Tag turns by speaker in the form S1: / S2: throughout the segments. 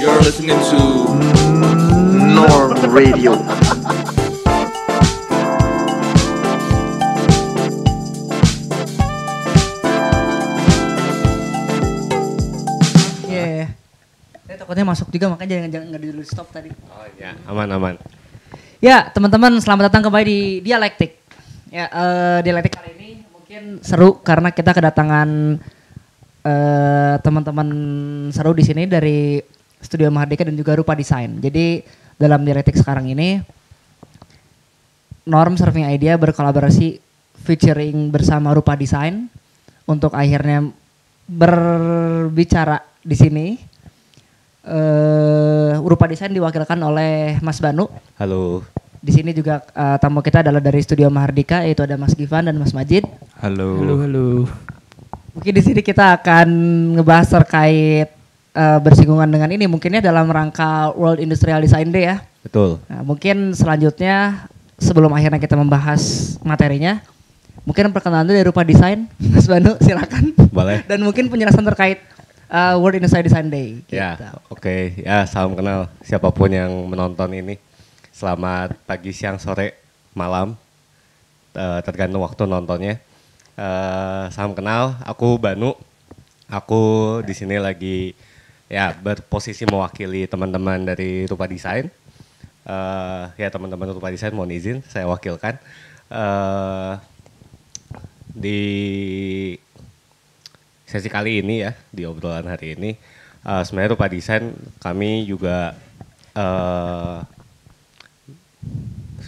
S1: You're listening to
S2: Norm Radio.
S3: Iya. Saya takutnya masuk juga makanya jangan nggak dulu stop tadi.
S4: Oh iya, aman.
S3: Ya teman-teman selamat datang kembali di Dialektik. Ya Dialektik kali ini mungkin seru karena kita kedatangan teman-teman seru di sini dari Studio Mahardika dan juga Rupa Design. Jadi dalam Dialektik sekarang ini Norm Surfing Idea berkolaborasi featuring bersama Rupa Design untuk akhirnya berbicara di sini. Rupa Design diwakilkan oleh Mas Banu.
S4: Halo.
S3: Di sini juga tamu kita adalah dari Studio Mahardika, yaitu ada Mas Givan dan Mas Majid.
S4: Halo.
S3: Mungkin di sini kita akan ngebahas terkait bersinggungan dengan ini, mungkinnya dalam rangka World Industrial Design Day ya.
S4: Betul.
S3: Nah, mungkin selanjutnya sebelum akhirnya kita membahas materinya, mungkin perkenalan dulu dari Rupa Design, Mas Banu silakan.
S4: Boleh.
S3: Dan mungkin penjelasan terkait World Industrial Design Day.
S4: Ya,
S3: Gitu.
S4: oke. Ya, salam kenal siapapun yang menonton ini. Selamat pagi, siang, sore, malam. Tergantung waktu nontonnya. Salam kenal, aku Banu. Aku di sini lagi ya berposisi mewakili teman-teman dari Rupa Design. Ya teman-teman Rupa Design mohon izin saya wakilkan. Di sesi kali ini ya, di obrolan hari ini, sebenarnya Rupa Design kami juga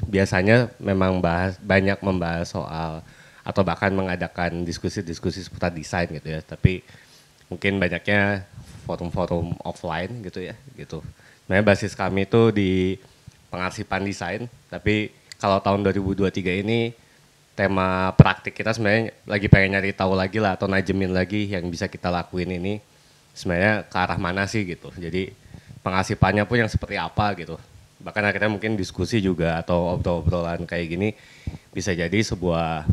S4: biasanya memang banyak membahas soal atau bahkan mengadakan diskusi-diskusi seputar desain gitu ya. Tapi mungkin banyaknya forum-forum offline gitu ya, gitu. Sebenarnya basis kami itu di pengarsipan desain, tapi kalau tahun 2023 ini tema praktik kita sebenarnya lagi pengen nyari tahu lagi lah atau najemin lagi yang bisa kita lakuin ini sebenarnya ke arah mana sih gitu. Jadi pengarsipannya pun yang seperti apa gitu. Bahkan akhirnya mungkin diskusi juga atau obrolan kayak gini bisa jadi sebuah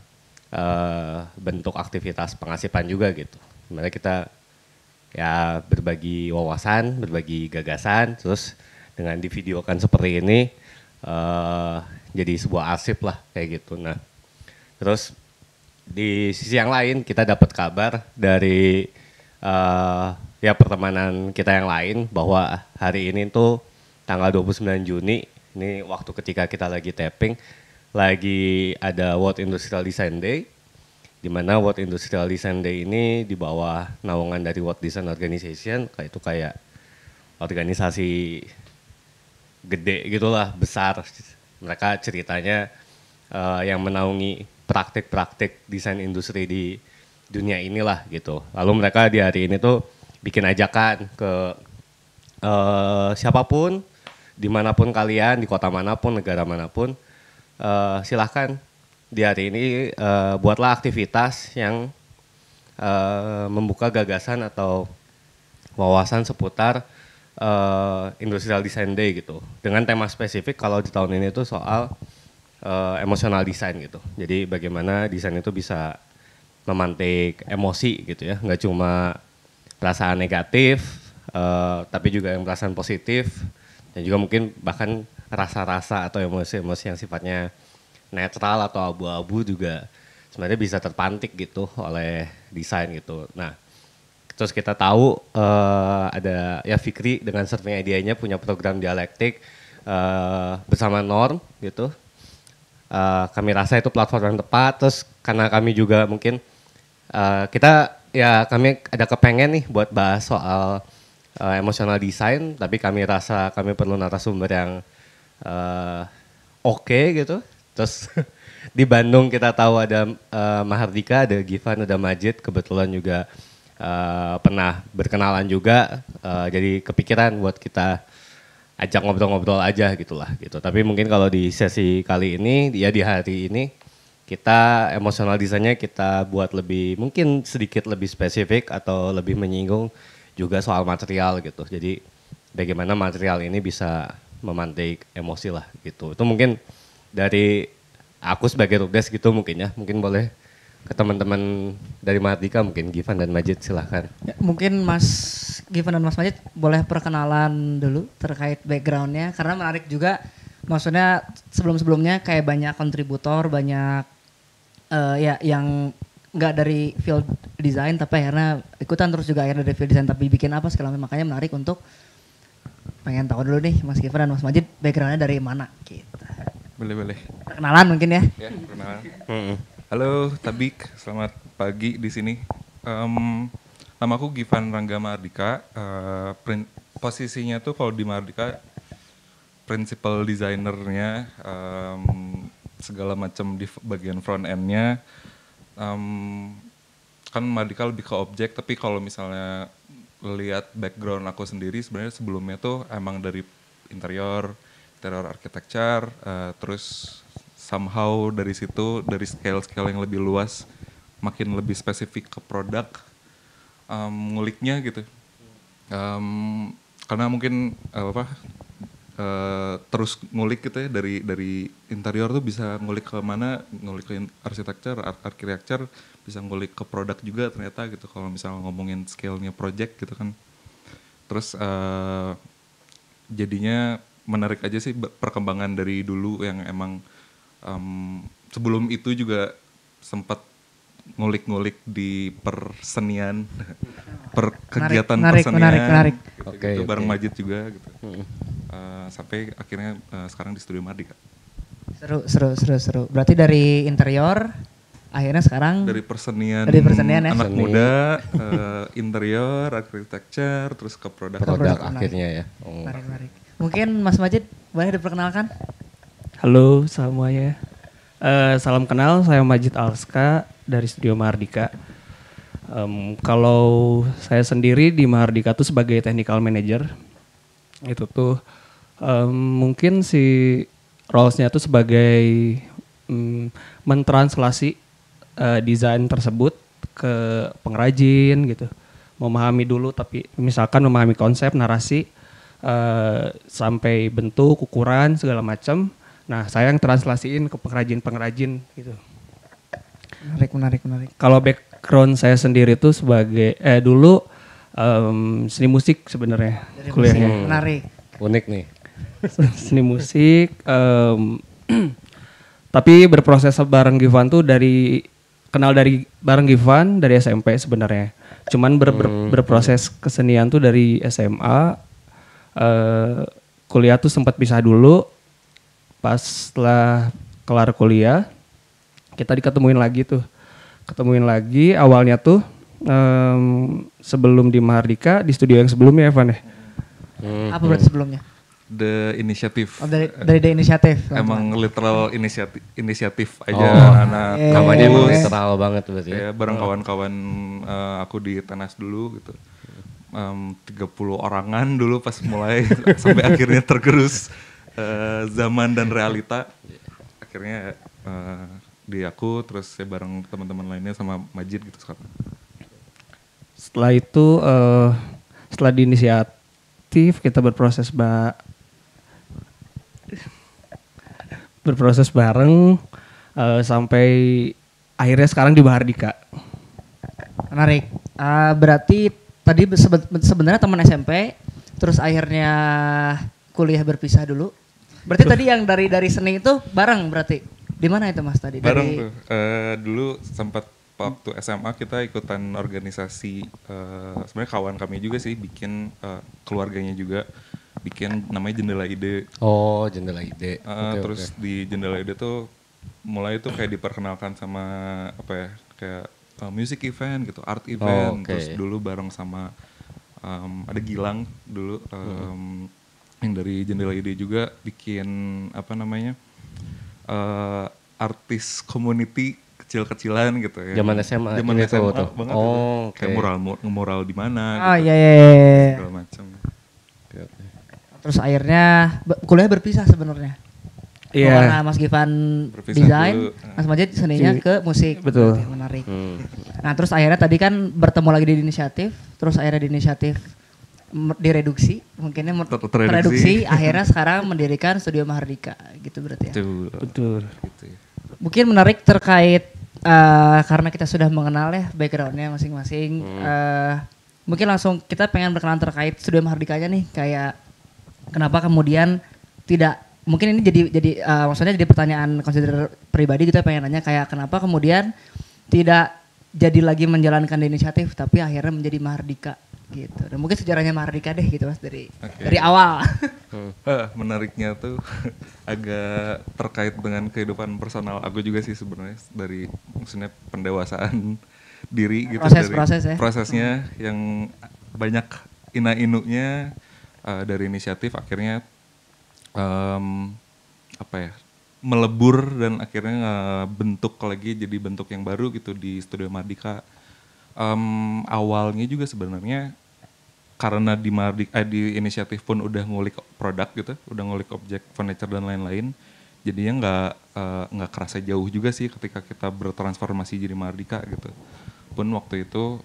S4: bentuk aktivitas pengarsipan juga gitu. Sebenarnya kita ya berbagi wawasan, berbagi gagasan, terus dengan divideokan seperti ini jadi sebuah arsip lah kayak gitu. Nah, terus di sisi yang lain kita dapat kabar dari ya pertemanan kita yang lain bahwa hari ini tuh tanggal 29 Juni, ini waktu ketika kita lagi tapping, lagi ada World Industrial Design Day, di mana World Industrial Design Day ini di bawah naungan dari World Design Organization, itu kayak organisasi gede gitulah, besar. Mereka ceritanya yang menaungi praktik-praktik desain industri di dunia inilah gitu. Lalu mereka di hari ini tuh bikin ajakan ke siapapun, dimanapun kalian, di kota manapun, negara manapun, silahkan di hari ini buatlah aktivitas yang membuka gagasan atau wawasan seputar Industrial Design Day gitu. Dengan tema spesifik kalau di tahun ini tuh soal emosional design gitu. Jadi bagaimana desain itu bisa memantik emosi gitu ya, nggak cuma perasaan negatif, tapi juga yang perasaan positif, dan juga mungkin bahkan rasa-rasa atau emosi-emosi yang sifatnya netral atau abu-abu juga sebenarnya bisa terpantik gitu oleh desain gitu. Nah, terus kita tahu ada ya Fikri dengan Surfing Idea-nya punya program dialektik bersama Norm gitu. Kami rasa itu platform yang tepat. Terus karena kami juga mungkin kita ya kami ada kepengen nih buat bahas soal emotional design, tapi kami rasa kami perlu narasumber yang oke gitu. Terus di Bandung kita tahu ada Mahardika, ada Givan, ada Majid, kebetulan juga pernah berkenalan juga, jadi kepikiran buat kita ajak ngobrol-ngobrol aja gitulah gitu. Tapi mungkin kalau di sesi kali ini, ya di hari ini, kita emosional desainnya kita buat lebih, mungkin sedikit lebih spesifik atau lebih menyinggung juga soal material gitu. Jadi bagaimana material ini bisa memantik emosi lah gitu. Itu mungkin dari aku sebagai Rubdes gitu mungkin ya. Mungkin boleh ke teman-teman dari Mahardika, mungkin Givan dan Majid silahkan.
S3: Ya, mungkin Mas Givan dan Mas Majid boleh perkenalan dulu terkait backgroundnya karena menarik juga. Maksudnya sebelum-sebelumnya kayak banyak kontributor, banyak ya yang nggak dari field design tapi akhirnya ikutan terus juga akhirnya dari field design tapi bikin apa segala macam. Makanya menarik untuk pengen tahu dulu nih Mas Givan dan Mas Majid backgroundnya dari mana gitu.
S1: Boleh.
S3: Perkenalan mungkin ya.
S1: Ya, perkenalan. Halo Tabik, selamat pagi di sini. Nama aku Givan Rangga Mardika. Posisinya tuh kalau di Mardika principal designernya, segala macam di bagian front endnya. Kan Mardika lebih ke objek, tapi kalau misalnya lihat background aku sendiri sebenarnya sebelumnya tuh emang dari interior architecture, terus somehow dari situ dari scale yang lebih luas makin lebih spesifik ke produk, nguliknya gitu. Karena mungkin terus ngulik gitu ya dari interior tuh bisa ngulik ke mana, ngulik ke architecture, bisa ngulik ke produk juga ternyata gitu kalau misalnya ngomongin scale-nya project gitu kan. Terus jadinya menarik aja sih perkembangan dari dulu yang emang sebelum itu juga sempat ngulik-ngulik di persenian, kegiatan persenian.
S3: Menarik.
S1: Gitu, bareng Majid juga gitu. Sampai akhirnya sekarang di Studio Mardika.
S3: Seru. Berarti dari interior akhirnya sekarang
S1: dari persenian
S3: ya.
S1: Anak muda, interior, architecture, terus ke produk
S4: akhirnya ya.
S3: Menarik. Mungkin Mas Majid boleh diperkenalkan?
S5: Halo semuanya, salam kenal, saya Majid Alska dari Studio Mahardika. Kalau saya sendiri di Mahardika tuh sebagai technical manager, itu tuh mungkin si roles-nya tuh sebagai mentranslasi desain tersebut ke pengrajin gitu. Memahami dulu, tapi misalkan memahami konsep, narasi, sampai bentuk, ukuran, segala macam. Nah, saya yang translasiin ke pengrajin-pengrajin gitu.
S3: Menarik.
S5: Kalau background saya sendiri tuh sebagai dulu seni musik sebenarnya kuliahnya.
S3: Menarik.
S4: Unik nih.
S5: Seni musik, tapi berproses bareng Givan tuh kenal dari bareng Givan dari SMP sebenarnya. Cuman berproses kesenian tuh dari SMA. Kuliah tuh sempat pisah dulu. Pas setelah kelar kuliah kita diketemuin lagi awalnya tuh sebelum di Mahardika di studio yang sebelumnya Evan ya.
S3: Apa berarti sebelumnya?
S1: The Initiative.
S3: Dari The Initiative.
S1: Emang literal inisiatif aja anak.
S4: Namanya emang literal banget berarti ya.
S1: Bareng kawan-kawan aku di Tenas dulu gitu. 30 orangan dulu pas mulai sampai akhirnya tergerus zaman dan realita. Akhirnya di aku terus saya bareng teman-teman lainnya sama Majid gitu sekarang.
S5: Setelah itu setelah di inisiatif kita berproses bareng sampai akhirnya sekarang di Mahardika.
S3: Menarik. Berarti tadi sebenarnya teman SMP, terus akhirnya kuliah berpisah dulu. Berarti tadi yang dari seni itu bareng berarti. Di mana itu Mas tadi?
S1: Bareng tuh. Dulu sempat waktu SMA kita ikutan organisasi, sebenarnya kawan kami juga sih bikin, keluarganya juga bikin namanya Jendela Ide.
S4: Oh, Jendela Ide.
S1: Terus di Jendela Ide tuh mulai tuh kayak diperkenalkan sama apa ya, kayak music event gitu, art event. Terus dulu bareng sama ada Gilang dulu yang dari Jendela Ide juga bikin apa namanya artis community kecil-kecilan gitu ya.
S4: Zaman SMA
S1: tuh. Banget.
S4: Oh,
S1: kayak mural di mana.
S3: Oh
S1: gitu.
S3: iya.
S1: Segala macam.
S3: Terus akhirnya kuliah berpisah sebenarnya.
S5: Iya.
S3: Karena Mas Givan desain, Mas Majid seninya ke musik.
S5: Betul.
S3: Menarik. Nah terus akhirnya tadi kan bertemu lagi di inisiatif, terus akhirnya di inisiatif direduksi, mungkinnya tereduksi, akhirnya sekarang mendirikan Studio Mahardika gitu berarti ya.
S5: Betul.
S1: Gitu ya.
S3: Mungkin menarik terkait karena kita sudah mengenal ya backgroundnya masing-masing. mungkin langsung kita pengen berkenalan terkait Studio Mahardikanya nih, kayak kenapa kemudian tidak, mungkin ini jadi maksudnya jadi pertanyaan consider pribadi gitu, pengen nanya kayak kenapa kemudian tidak jadi lagi menjalankan di inisiatif tapi akhirnya menjadi Mahardika gitu. Dan mungkin sejarahnya Mahardika deh gitu Mas dari awal.
S1: Menariknya tuh agak terkait dengan kehidupan personal aku juga sih sebenarnya, dari maksudnya pendewasaan diri gitu, prosesnya yang banyak ina-inunya dari inisiatif akhirnya melebur dan akhirnya bentuk lagi jadi bentuk yang baru gitu di Studio Mahardika. Awalnya juga sebenarnya karena di di inisiatif pun udah ngulik produk gitu, udah ngulik objek furniture dan lain-lain, jadinya nggak kerasa jauh juga sih ketika kita bertransformasi jadi Mahardika gitu. Pun waktu itu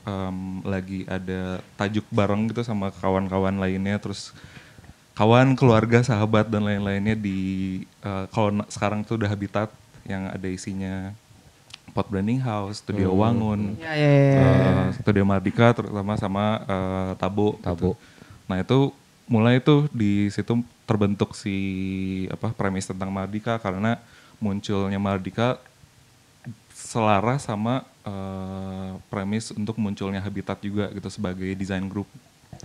S1: lagi ada tajuk bareng gitu sama kawan-kawan lainnya, terus kawan, keluarga, sahabat dan lain-lainnya di kalau sekarang tuh udah Habitat yang ada isinya Pot Branding House, Studio Wangun, Studio Mahardika terutama sama Tabo. Gitu. Nah itu mulai tuh di situ terbentuk premis tentang Mahardika karena munculnya Mahardika selaras sama premis untuk munculnya Habitat juga gitu sebagai design group.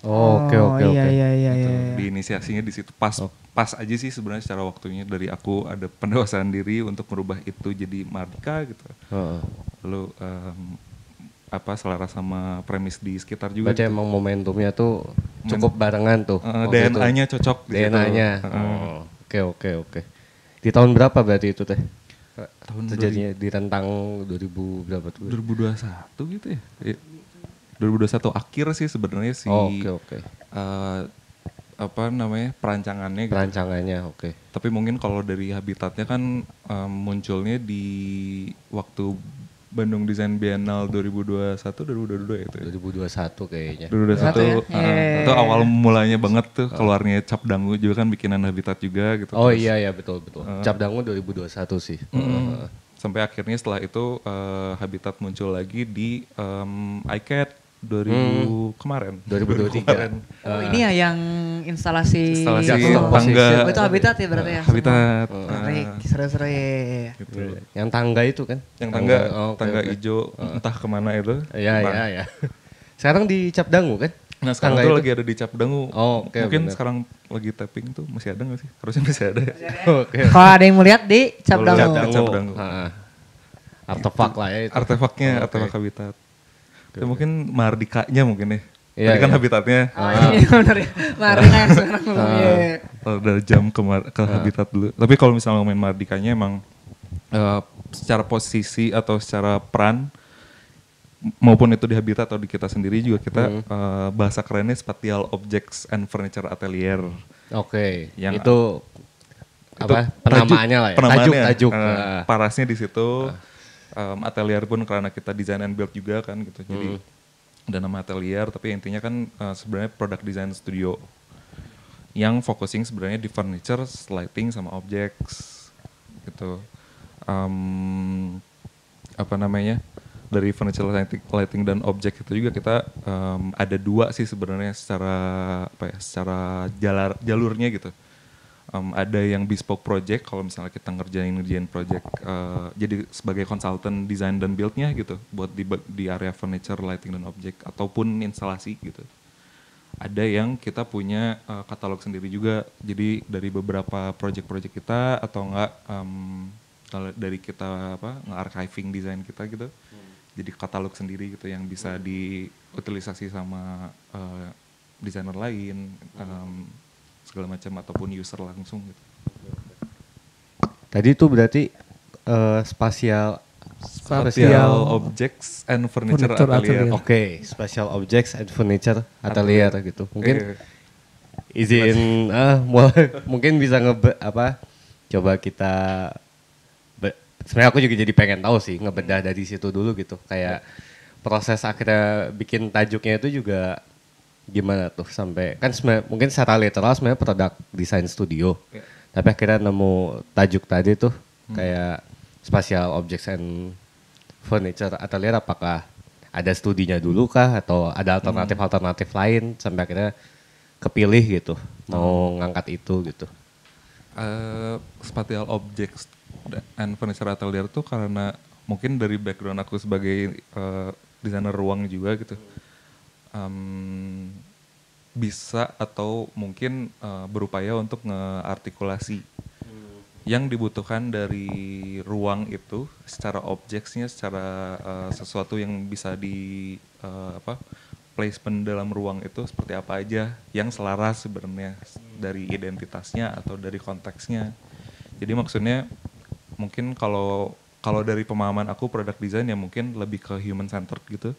S4: Oke.
S3: Iya.
S1: Diinisiasinya di situ pas aja sih sebenarnya secara waktunya, dari aku ada pendewasaan diri untuk merubah itu jadi Mahardika gitu. Lalu selaras sama premis di sekitar juga.
S4: Berarti
S1: gitu.
S4: emang momentumnya tuh cukup barengan tuh.
S1: DNA-nya cocok.
S4: DNA-nya. Oke. Di tahun berapa berarti itu teh?
S1: Tahun
S4: terjadinya di rentang 2000 berapa tuh?
S1: 2021 gitu ya. 2021 akhir sih sebenarnya sih.
S4: Oke.
S1: Perancangannya gitu.
S4: Oke.
S1: Tapi mungkin kalau dari Habitatnya kan munculnya di waktu Bandung Design Biennale 2021 2022 itu.
S4: 2021 kayaknya.
S1: 2021 itu awal mulanya banget tuh, keluarnya Cap Dangu juga kan bikinan Habitat juga gitu.
S4: Oh terus, iya betul. Cap Dangu 2021 sih.
S1: Sampai akhirnya setelah itu Habitat muncul lagi di iCat 2023.
S3: Oh ini ya yang instalasi
S1: tangga.
S3: Itu Habitat ya berarti ya?
S1: Habitat.
S3: Seru-seru ya.
S1: Gitu.
S4: Yang tangga itu kan?
S1: Yang tangga hijau entah kemana itu.
S4: Iya. Sekarang di Cap Dangu kan?
S1: Nah sekarang tuh lagi ada di Cap Dangu. Mungkin
S4: bener.
S1: Sekarang lagi tapping tuh masih ada gak sih? Harusnya masih ada ya.
S3: Kalau ada yang mau lihat di Cap Dangu.
S1: Cap Dangu.
S4: Artefak lah ya itu.
S1: Artefak Habitat. Ya, mungkin Mahardikanya mungkin ya. Tadi kan Habitatnya.
S3: Iya benar ya. Mahardika yang sekarang
S1: Udah jam ke Habitat dulu. Tapi kalau misalnya ngomongin Mahardikanya emang secara posisi atau secara peran maupun itu di Habitat atau di kita sendiri juga kita bahasa kerennya Spatial Objects and Furniture Atelier.
S4: Oke.
S1: Yang
S4: itu penamaannya lah ya. Tajuk.
S1: Parasnya di situ. Atelier pun karena kita design and build juga kan gitu. Jadi ada nama atelier tapi intinya kan sebenarnya product design studio yang focusing sebenarnya di furniture, lighting sama objects gitu. Dari furniture, lighting dan objek itu juga kita ada dua sih sebenarnya secara jalurnya gitu. Ada yang bespoke project kalau misalnya kita ngerjain project jadi sebagai konsultan design dan buildnya gitu buat di area furniture, lighting dan objek ataupun instalasi gitu. Ada yang kita punya katalog sendiri juga, jadi dari beberapa project kita atau enggak dari kita nge-archiving desain kita gitu. Jadi katalog sendiri gitu yang bisa diutilisasi sama desainer lain. Segala macam ataupun user langsung gitu.
S4: Tadi itu berarti spatial
S1: Objects and Furniture Atelier.
S4: Oke, Spatial Objects and Furniture Atelier gitu. Mungkin izin mungkin bisa coba kita sebenarnya aku juga jadi pengen tahu sih, ngebedah dari situ dulu gitu. Kayak proses akhirnya bikin tajuknya itu juga gimana tuh sampai kan mungkin secara literal sebenarnya produk desain studio, tapi akhirnya nemu tajuk tadi tuh kayak Spatial Objects and Furniture Atelier. Apakah ada studinya dulu kah atau ada alternatif lain sampai akhirnya kepilih gitu mau ngangkat itu gitu.
S1: Spatial objects and furniture atelier tuh karena mungkin dari background aku sebagai desainer ruang juga gitu. Bisa atau mungkin berupaya untuk ngeartikulasi yang dibutuhkan dari ruang itu secara objeknya, secara sesuatu yang bisa di placement dalam ruang itu seperti apa aja yang selaras sebenarnya dari identitasnya atau dari konteksnya. Jadi maksudnya mungkin kalau dari pemahaman aku product design ya mungkin lebih ke human centered gitu.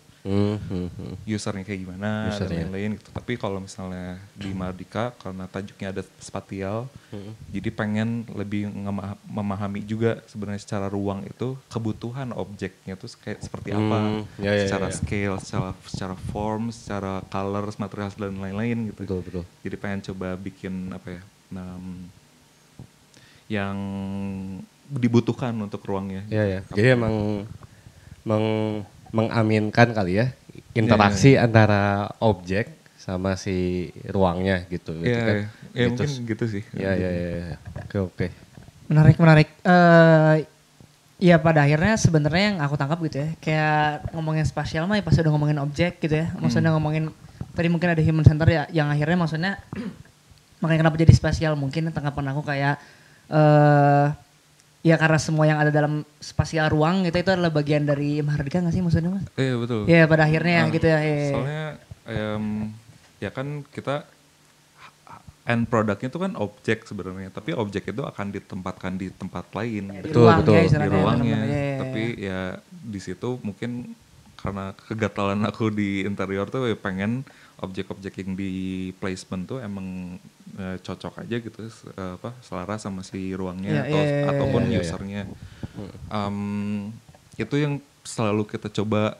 S1: Usernya kayak gimana dan lain-lain gitu. Tapi kalau misalnya di Mardika karena tajuknya ada spatial, jadi pengen lebih memahami juga sebenarnya secara ruang itu kebutuhan objeknya tuh kayak seperti apa, secara scale, secara form, secara color, material dan lain-lain gitu.
S4: Betul.
S1: Jadi pengen coba bikin yang dibutuhkan untuk ruangnya.
S4: Iya. Jadi emang mengaminkan kali ya interaksi antara objek sama si ruangnya gitu.
S1: Iya,
S4: gitu.
S1: Mungkin gitu sih.
S4: Iya. Oke.
S3: Menarik. Ya pada akhirnya sebenarnya yang aku tangkap gitu ya, kayak ngomongin spasial mah ya pasti udah ngomongin objek gitu ya. Maksudnya ngomongin tadi mungkin ada human center ya, yang akhirnya maksudnya makanya kenapa jadi spasial mungkin tanggapan aku kayak ya karena semua yang ada dalam spasial ruang itu adalah bagian dari Mahardika gak sih maksudnya Mas?
S1: Iya betul.
S3: Iya pada akhirnya gitu ya.
S1: Soalnya ya kan kita end produknya itu kan objek sebenarnya, tapi objek itu akan ditempatkan di tempat lain.
S4: Betul.
S1: Di ruangnya. Tapi ya di situ mungkin karena kegatalan aku di interior tuh ya pengen objek-objek yang di placement tuh emang cocok aja gitu selaras sama si ruangnya ataupun usernya. Itu yang selalu kita coba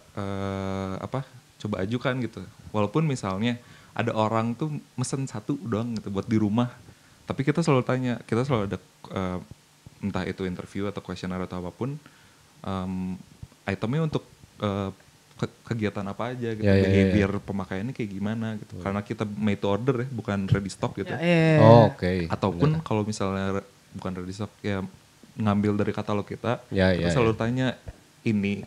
S1: ajukan gitu. Walaupun misalnya ada orang tuh mesen satu doang gitu buat di rumah, tapi kita selalu tanya, kita selalu ada entah itu interview atau questionnaire atau apapun, itemnya untuk kegiatan apa aja gitu, behavior pemakaiannya kayak gimana gitu. Karena kita made to order ya, bukan ready stock gitu.
S4: Oke.
S1: Ataupun kalau misalnya bukan ready stock ya ngambil dari katalog kita, kita selalu tanya ini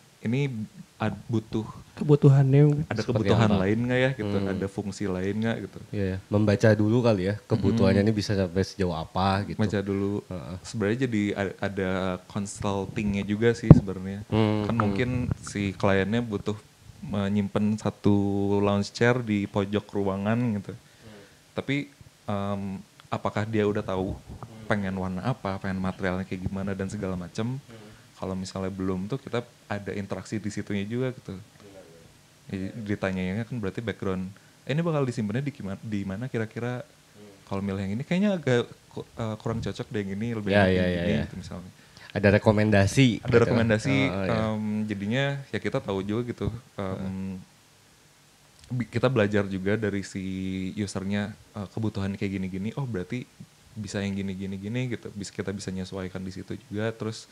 S1: butuh
S5: kebutuhannya
S1: ada kebutuhan lain nggak ya gitu, ada fungsi lain nggak gitu.
S4: Iya, membaca dulu kali ya kebutuhannya ini bisa sampai sejauh apa gitu.
S1: Baca dulu. Sebenarnya jadi ada consultingnya juga sih sebenarnya. Kan mungkin si kliennya butuh menyimpan satu lounge chair di pojok ruangan gitu. Tapi apakah dia udah tahu pengen warna apa, pengen materialnya kayak gimana dan segala macam. Kalau misalnya belum tuh kita ada interaksi di situnya juga gitu. Ditanyanya kan berarti background, ini bakal disimpannya di mana kira-kira, kalau milih yang ini kayaknya agak kurang cocok deh yang ini, lebih enak yang ini gitu misalnya.
S4: Ada rekomendasi.
S1: Ada rekomendasi, jadinya ya kita tahu juga gitu. Kita belajar juga dari si usernya kebutuhan kayak gini-gini, oh berarti bisa yang gini-gini gitu, kita bisa menyesuaikan di situ juga, terus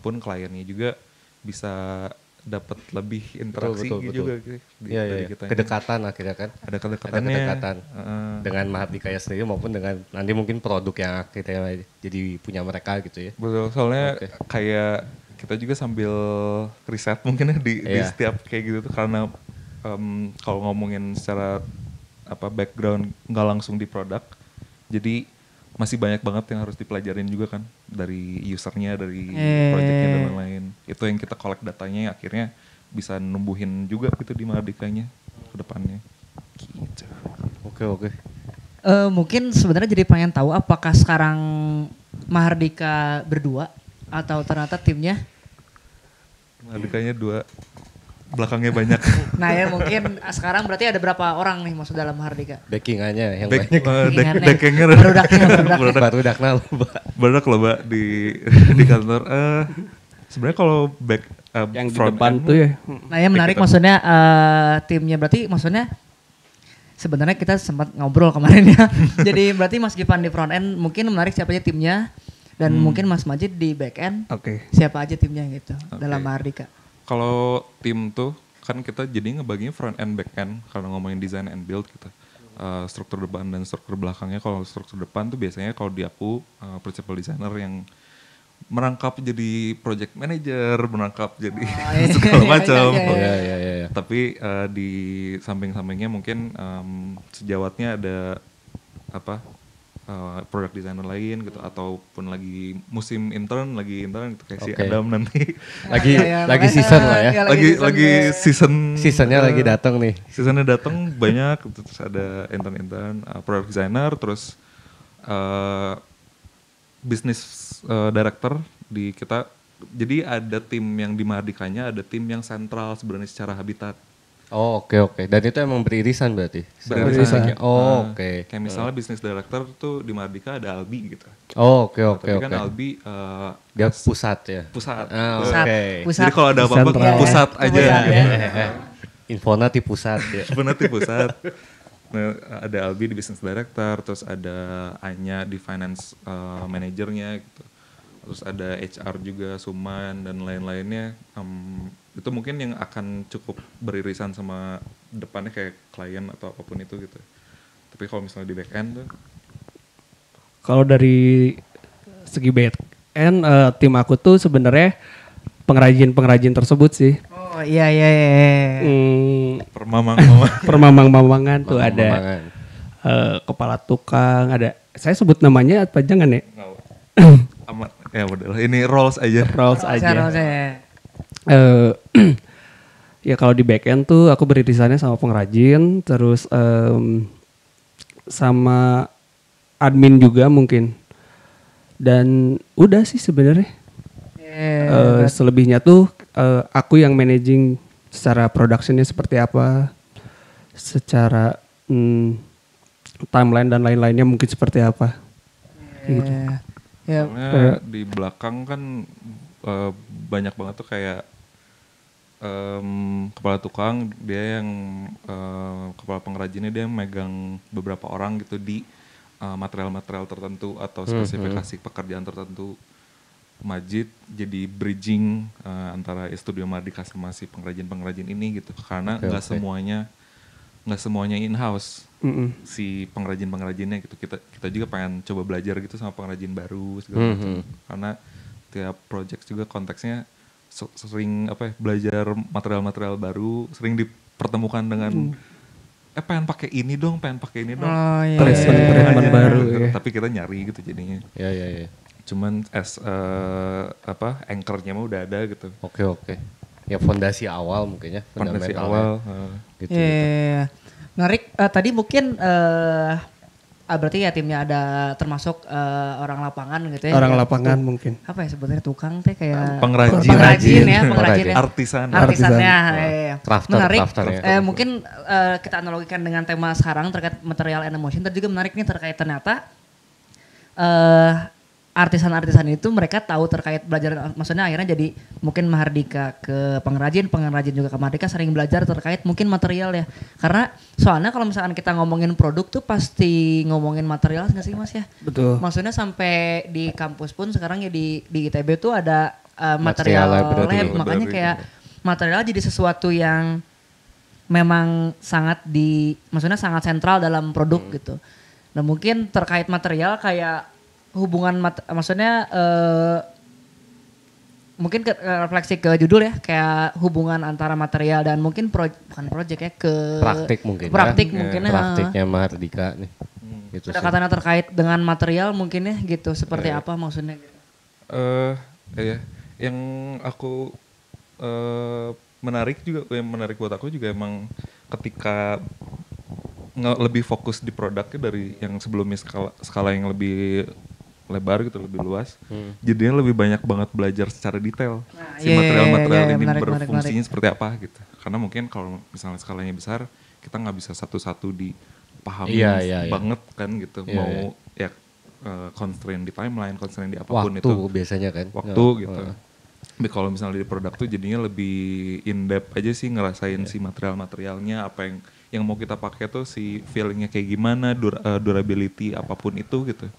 S1: pun kliennya juga bisa dapat lebih interaksi
S4: betul.
S1: juga dari kita.
S4: Kedekatan akhirnya kan.
S1: Ada kedekatannya.
S4: Ada kedekatan dengan Mahardika sendiri maupun dengan nanti mungkin produk yang kita jadi punya mereka gitu ya.
S1: Betul, soalnya kayak kita juga sambil riset mungkin ya di setiap kayak gitu tuh, karena kalau ngomongin secara background nggak langsung di produk, jadi masih banyak banget yang harus dipelajarin juga kan dari usernya, dari projectnya dan lain-lain. Itu yang kita collect datanya, akhirnya bisa numbuhin juga gitu di Mahardikanya ke depannya. Gitu.
S4: Oke.
S3: Mungkin sebenarnya jadi pengen tahu apakah sekarang Mahardika berdua atau ternyata timnya?
S1: Mahardikanya 2, belakangnya banyak.
S3: Nah ya mungkin sekarang berarti ada berapa orang nih masuk dalam Mahardika?
S4: Backingannya yang banyak.
S1: Backingnya
S4: Baru
S1: Badak loh Mbak di kantor. Sebenarnya kalau
S5: yang di
S1: front
S5: depan
S1: end,
S5: tuh ya.
S3: Nah ya menarik maksudnya timnya berarti maksudnya sebenarnya kita sempat ngobrol kemarin ya. Jadi berarti Mas Givan di front end, mungkin menarik siapa aja timnya, dan mungkin Mas Majid di back end.
S1: Oke.
S3: Siapa aja timnya gitu dalam Mahardika.
S1: Kalau tim tuh kan kita jadi ngebaginya front end back end kalau ngomongin design and build gitu. Struktur depan dan struktur belakangnya. Kalau struktur depan tuh biasanya kalau di aku principal designer yang merangkap jadi project manager, merangkap jadi segala macam.
S4: Iya.
S1: Tapi di samping-sampingnya mungkin sejawatnya ada apa product designer lain gitu, ataupun lagi musim intern gitu kayak si
S4: Oke.
S1: Adam nanti
S4: Lagi
S3: Iya,
S4: lagi
S3: makanya,
S4: season lah ya.
S1: lagi season
S4: Seasonnya lagi datang nih.
S1: seasonnya datang banyak, terus ada intern product designer, terus business director di kita. Jadi ada tim yang di Mahardikanya, ada tim yang sentral sebenarnya secara habitat.
S4: Oh, oke. Dan itu emang beririsan berarti?
S5: Beririsan.
S4: Oh, oke.
S1: Kayak misalnya business director tuh di Mahardika ada Albi gitu.
S4: Oh, oke.
S1: Tapi kan Albi
S4: Dia pusat ya?
S1: pusat.
S4: Ah,
S3: Pusat.
S4: oke.
S3: Pusat.
S1: Jadi kalau ada apa-apa
S5: Sentral.
S1: pusat aja.
S3: Pusat,
S1: gitu.
S3: ya.
S4: Infona di pusat ya.
S1: Benar di pusat. Nah, ada Albi di business director, terus ada Anya di finance manajernya gitu. Terus ada HR juga, Suman dan lain-lainnya. Itu mungkin yang akan cukup beririsan sama depannya kayak klien atau apapun itu gitu. Tapi kalau misalnya di back end tuh
S5: Kalau dari segi back end, tim aku tuh sebenarnya pengrajin tersebut sih.
S3: Oh iya.
S5: Permamang-mamangan tuh ada
S4: Mamang-mamangan.
S5: kepala tukang, ada saya sebut namanya apa jangan ya?
S1: amat ya udah ini roles aja.
S5: Roles aja.
S3: Saya.
S5: Ya kalau di back end tuh aku beririsannya sama pengrajin, terus sama admin juga mungkin. Dan udah sih sebenarnya. Selebihnya tuh aku yang managing secara productionnya seperti apa, secara timeline dan lain-lainnya mungkin seperti apa. Gitu.
S3: Ya.
S1: Soalnya di belakang kan banyak banget tuh kayak kepala tukang, dia yang kepala pengrajinnya dia yang megang beberapa orang gitu di material-material tertentu atau spesifikasi pekerjaan tertentu. Majid jadi bridging antara studio Mahardika sama si pengrajin-pengrajin ini gitu, karena nggak semuanya in house si pengrajin-pengrajinnya gitu. Kita juga pengen coba belajar gitu sama pengrajin baru segala macam, karena tiap project juga konteksnya sering belajar material-material baru, sering dipertemukan dengan pengen pakai ini dong.
S3: Oh, iya.
S5: Treatment baru
S1: gitu.
S5: ya.
S1: Tapi kita nyari gitu jadinya.
S4: Ya.
S1: Cuman anchor-nya mah udah ada gitu.
S4: Oke. Ya fondasi awal mungkin ya.
S1: Fondasi
S4: fundamentalnya.
S1: awal.
S4: Gitu.
S3: Iya. Menarik. Tadi mungkin berarti ya timnya ada termasuk orang lapangan gitu ya.
S5: Orang lapangan mungkin.
S3: Apa ya sebetulnya tukang teh kayak
S1: Pengrajin.
S3: pengrajin ya, pengrajin ya.
S1: Artisan.
S3: Artisannya. Iya.
S4: Crafter,
S3: Menarik.
S4: crafternya.
S3: Mungkin kita analogikan dengan tema sekarang terkait material and emotion. Tadi juga menarik nih terkait ternyata artisan-artisan itu mereka tahu terkait belajar, maksudnya akhirnya jadi mungkin Mahardika ke pengrajin juga ke Mahardika sering belajar terkait mungkin material ya. Karena soalnya kalau misalkan kita ngomongin produk tuh pasti ngomongin material nggak sih Mas ya?
S5: Betul.
S3: Maksudnya sampai di kampus pun sekarang ya di ITB tuh ada
S4: Material
S3: material
S4: library.
S3: lab, makanya kayak material jadi sesuatu yang memang maksudnya sangat sentral dalam produk gitu. Nah mungkin terkait material kayak hubungan maksudnya mungkin refleksi ke judul ya, kayak hubungan antara material dan mungkin bukan project ya, ke
S4: Praktik mungkin
S3: mungkin ya.
S4: Praktiknya Mahardika nih. Gitu sih.
S3: Kata-kata terkait dengan material mungkin ya gitu, seperti apa maksudnya gitu.
S1: Iya. Yang aku menarik buat aku juga emang ketika lebih fokus di produknya dari yang sebelumnya skala yang lebih lebar gitu, lebih luas. Jadinya lebih banyak banget belajar secara detail si material-material ini berfungsinya seperti apa gitu. Karena mungkin kalau misalnya skalanya besar, kita nggak bisa satu-satu dipahami banget kan gitu. Mau ya constraint di timeline, constraint di apapun
S4: waktu
S1: itu.
S4: Biasanya kan.
S1: Waktu gitu. Tapi kalau misalnya di produk tuh jadinya lebih in depth aja sih, ngerasain si material-materialnya, apa yang mau kita pakai tuh si feelingnya kayak gimana, durability apapun itu gitu.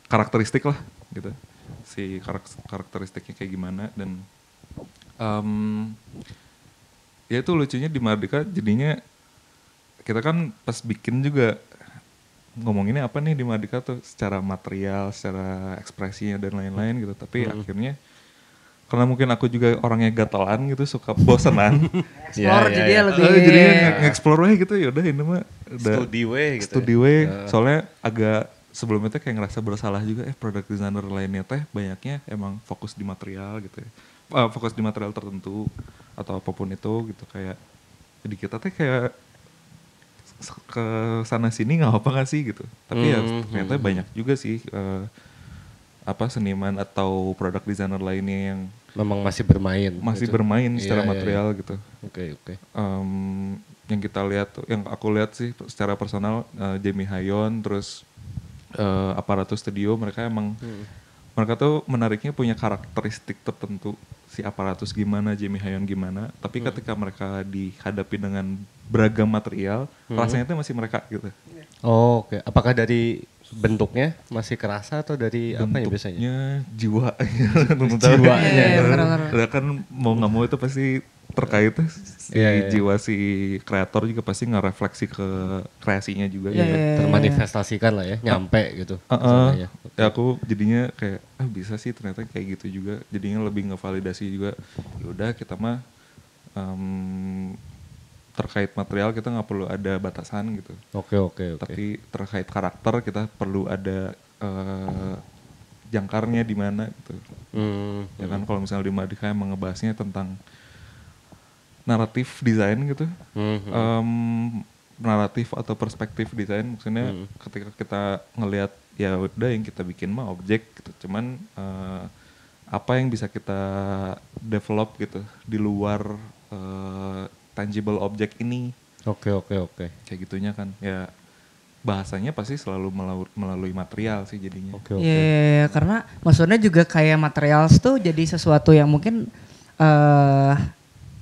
S1: Karakteristik lah gitu, si karakteristiknya kayak gimana. Dan ya itu lucunya di Mardika jadinya kita kan pas bikin juga ngomonginnya apa nih di Mardika tuh secara material, secara ekspresinya dan lain-lain gitu. Tapi akhirnya karena mungkin aku juga orangnya gatelan gitu, suka bosenan.
S3: Explore jadi
S4: iya.
S3: lebih.
S1: Jadinya nge-explore aja gitu, yaudah ini mah udah
S4: Studi way gitu.
S1: studi way. Soalnya agak sebelumnya teh kayak ngerasa bersalah juga, product designer lainnya teh banyaknya emang fokus di material gitu ya. Fokus di material tertentu atau apapun itu gitu, kayak jadi kita teh kayak ke sana sini nggak apa nggak sih gitu. Tapi ya ternyata banyak juga sih seniman atau product designer lainnya yang
S4: Memang masih bermain.
S1: masih
S4: gitu.
S1: bermain
S4: Iya,
S1: secara
S4: iya,
S1: material gitu.
S4: Oke.
S1: Yang kita lihat tuh, yang aku lihat sih secara personal, Jamie Hayon terus Aparatus Studio, mereka emang mereka tuh menariknya punya karakteristik tertentu. Si Aparatus gimana, Jamie Hayon gimana, tapi ketika mereka dihadapi dengan beragam material, rasanya tuh masih mereka gitu.
S4: Oh, oke. Apakah dari bentuknya masih kerasa atau dari apanya biasanya?
S1: Bentuknya jiwa.
S4: Jiwanya.
S3: Iya, benar-benar.
S1: Ya kan mau nggak mau itu pasti terkait si
S4: Iya.
S1: jiwa si kreator juga pasti ngerefleksi ke kreasinya juga.
S3: Iya,
S1: gitu.
S3: iya.
S4: Termanifestasikan lah ya, nyampe gitu.
S1: Ya
S4: Kesananya.
S1: aku jadinya kayak bisa sih ternyata kayak gitu juga, jadinya lebih ngevalidasi juga. Yaudah kita mah terkait material kita nggak perlu ada batasan gitu,
S4: Oke.
S1: tapi terkait karakter kita perlu ada jangkarnya di mana gitu. Ya kan kalau misalnya di Mardika emang ngebahasnya tentang naratif desain gitu. Naratif atau perspektif desain, maksudnya ketika kita ngelihat ya udah yang kita bikin mah objek gitu, cuman apa yang bisa kita develop gitu di luar tangible objek ini,
S4: Oke.
S1: kayak gitunya kan ya, bahasanya pasti selalu melalui material sih jadinya.
S4: Oke.
S3: Iya, karena maksudnya juga kayak materials tuh jadi sesuatu yang mungkin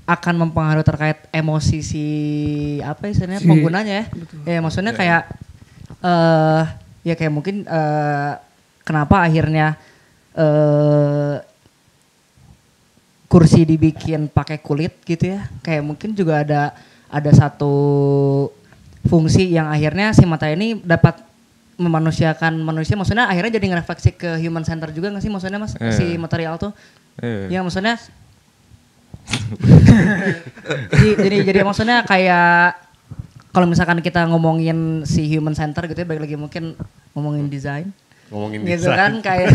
S3: akan mempengaruhi terkait emosi si apa istilahnya penggunanya ya. Ya maksudnya kayak ya kayak mungkin kenapa akhirnya kursi dibikin pakai kulit gitu ya. Kayak mungkin juga ada satu fungsi yang akhirnya si mata ini dapat memanusiakan manusia, maksudnya akhirnya jadi ngerefleksi ke human center juga nggak sih maksudnya mas si material tuh. Ya maksudnya jadi maksudnya kayak kalau misalkan kita ngomongin si human center gitu ya, balik lagi mungkin ngomongin desain gitu kan, kayak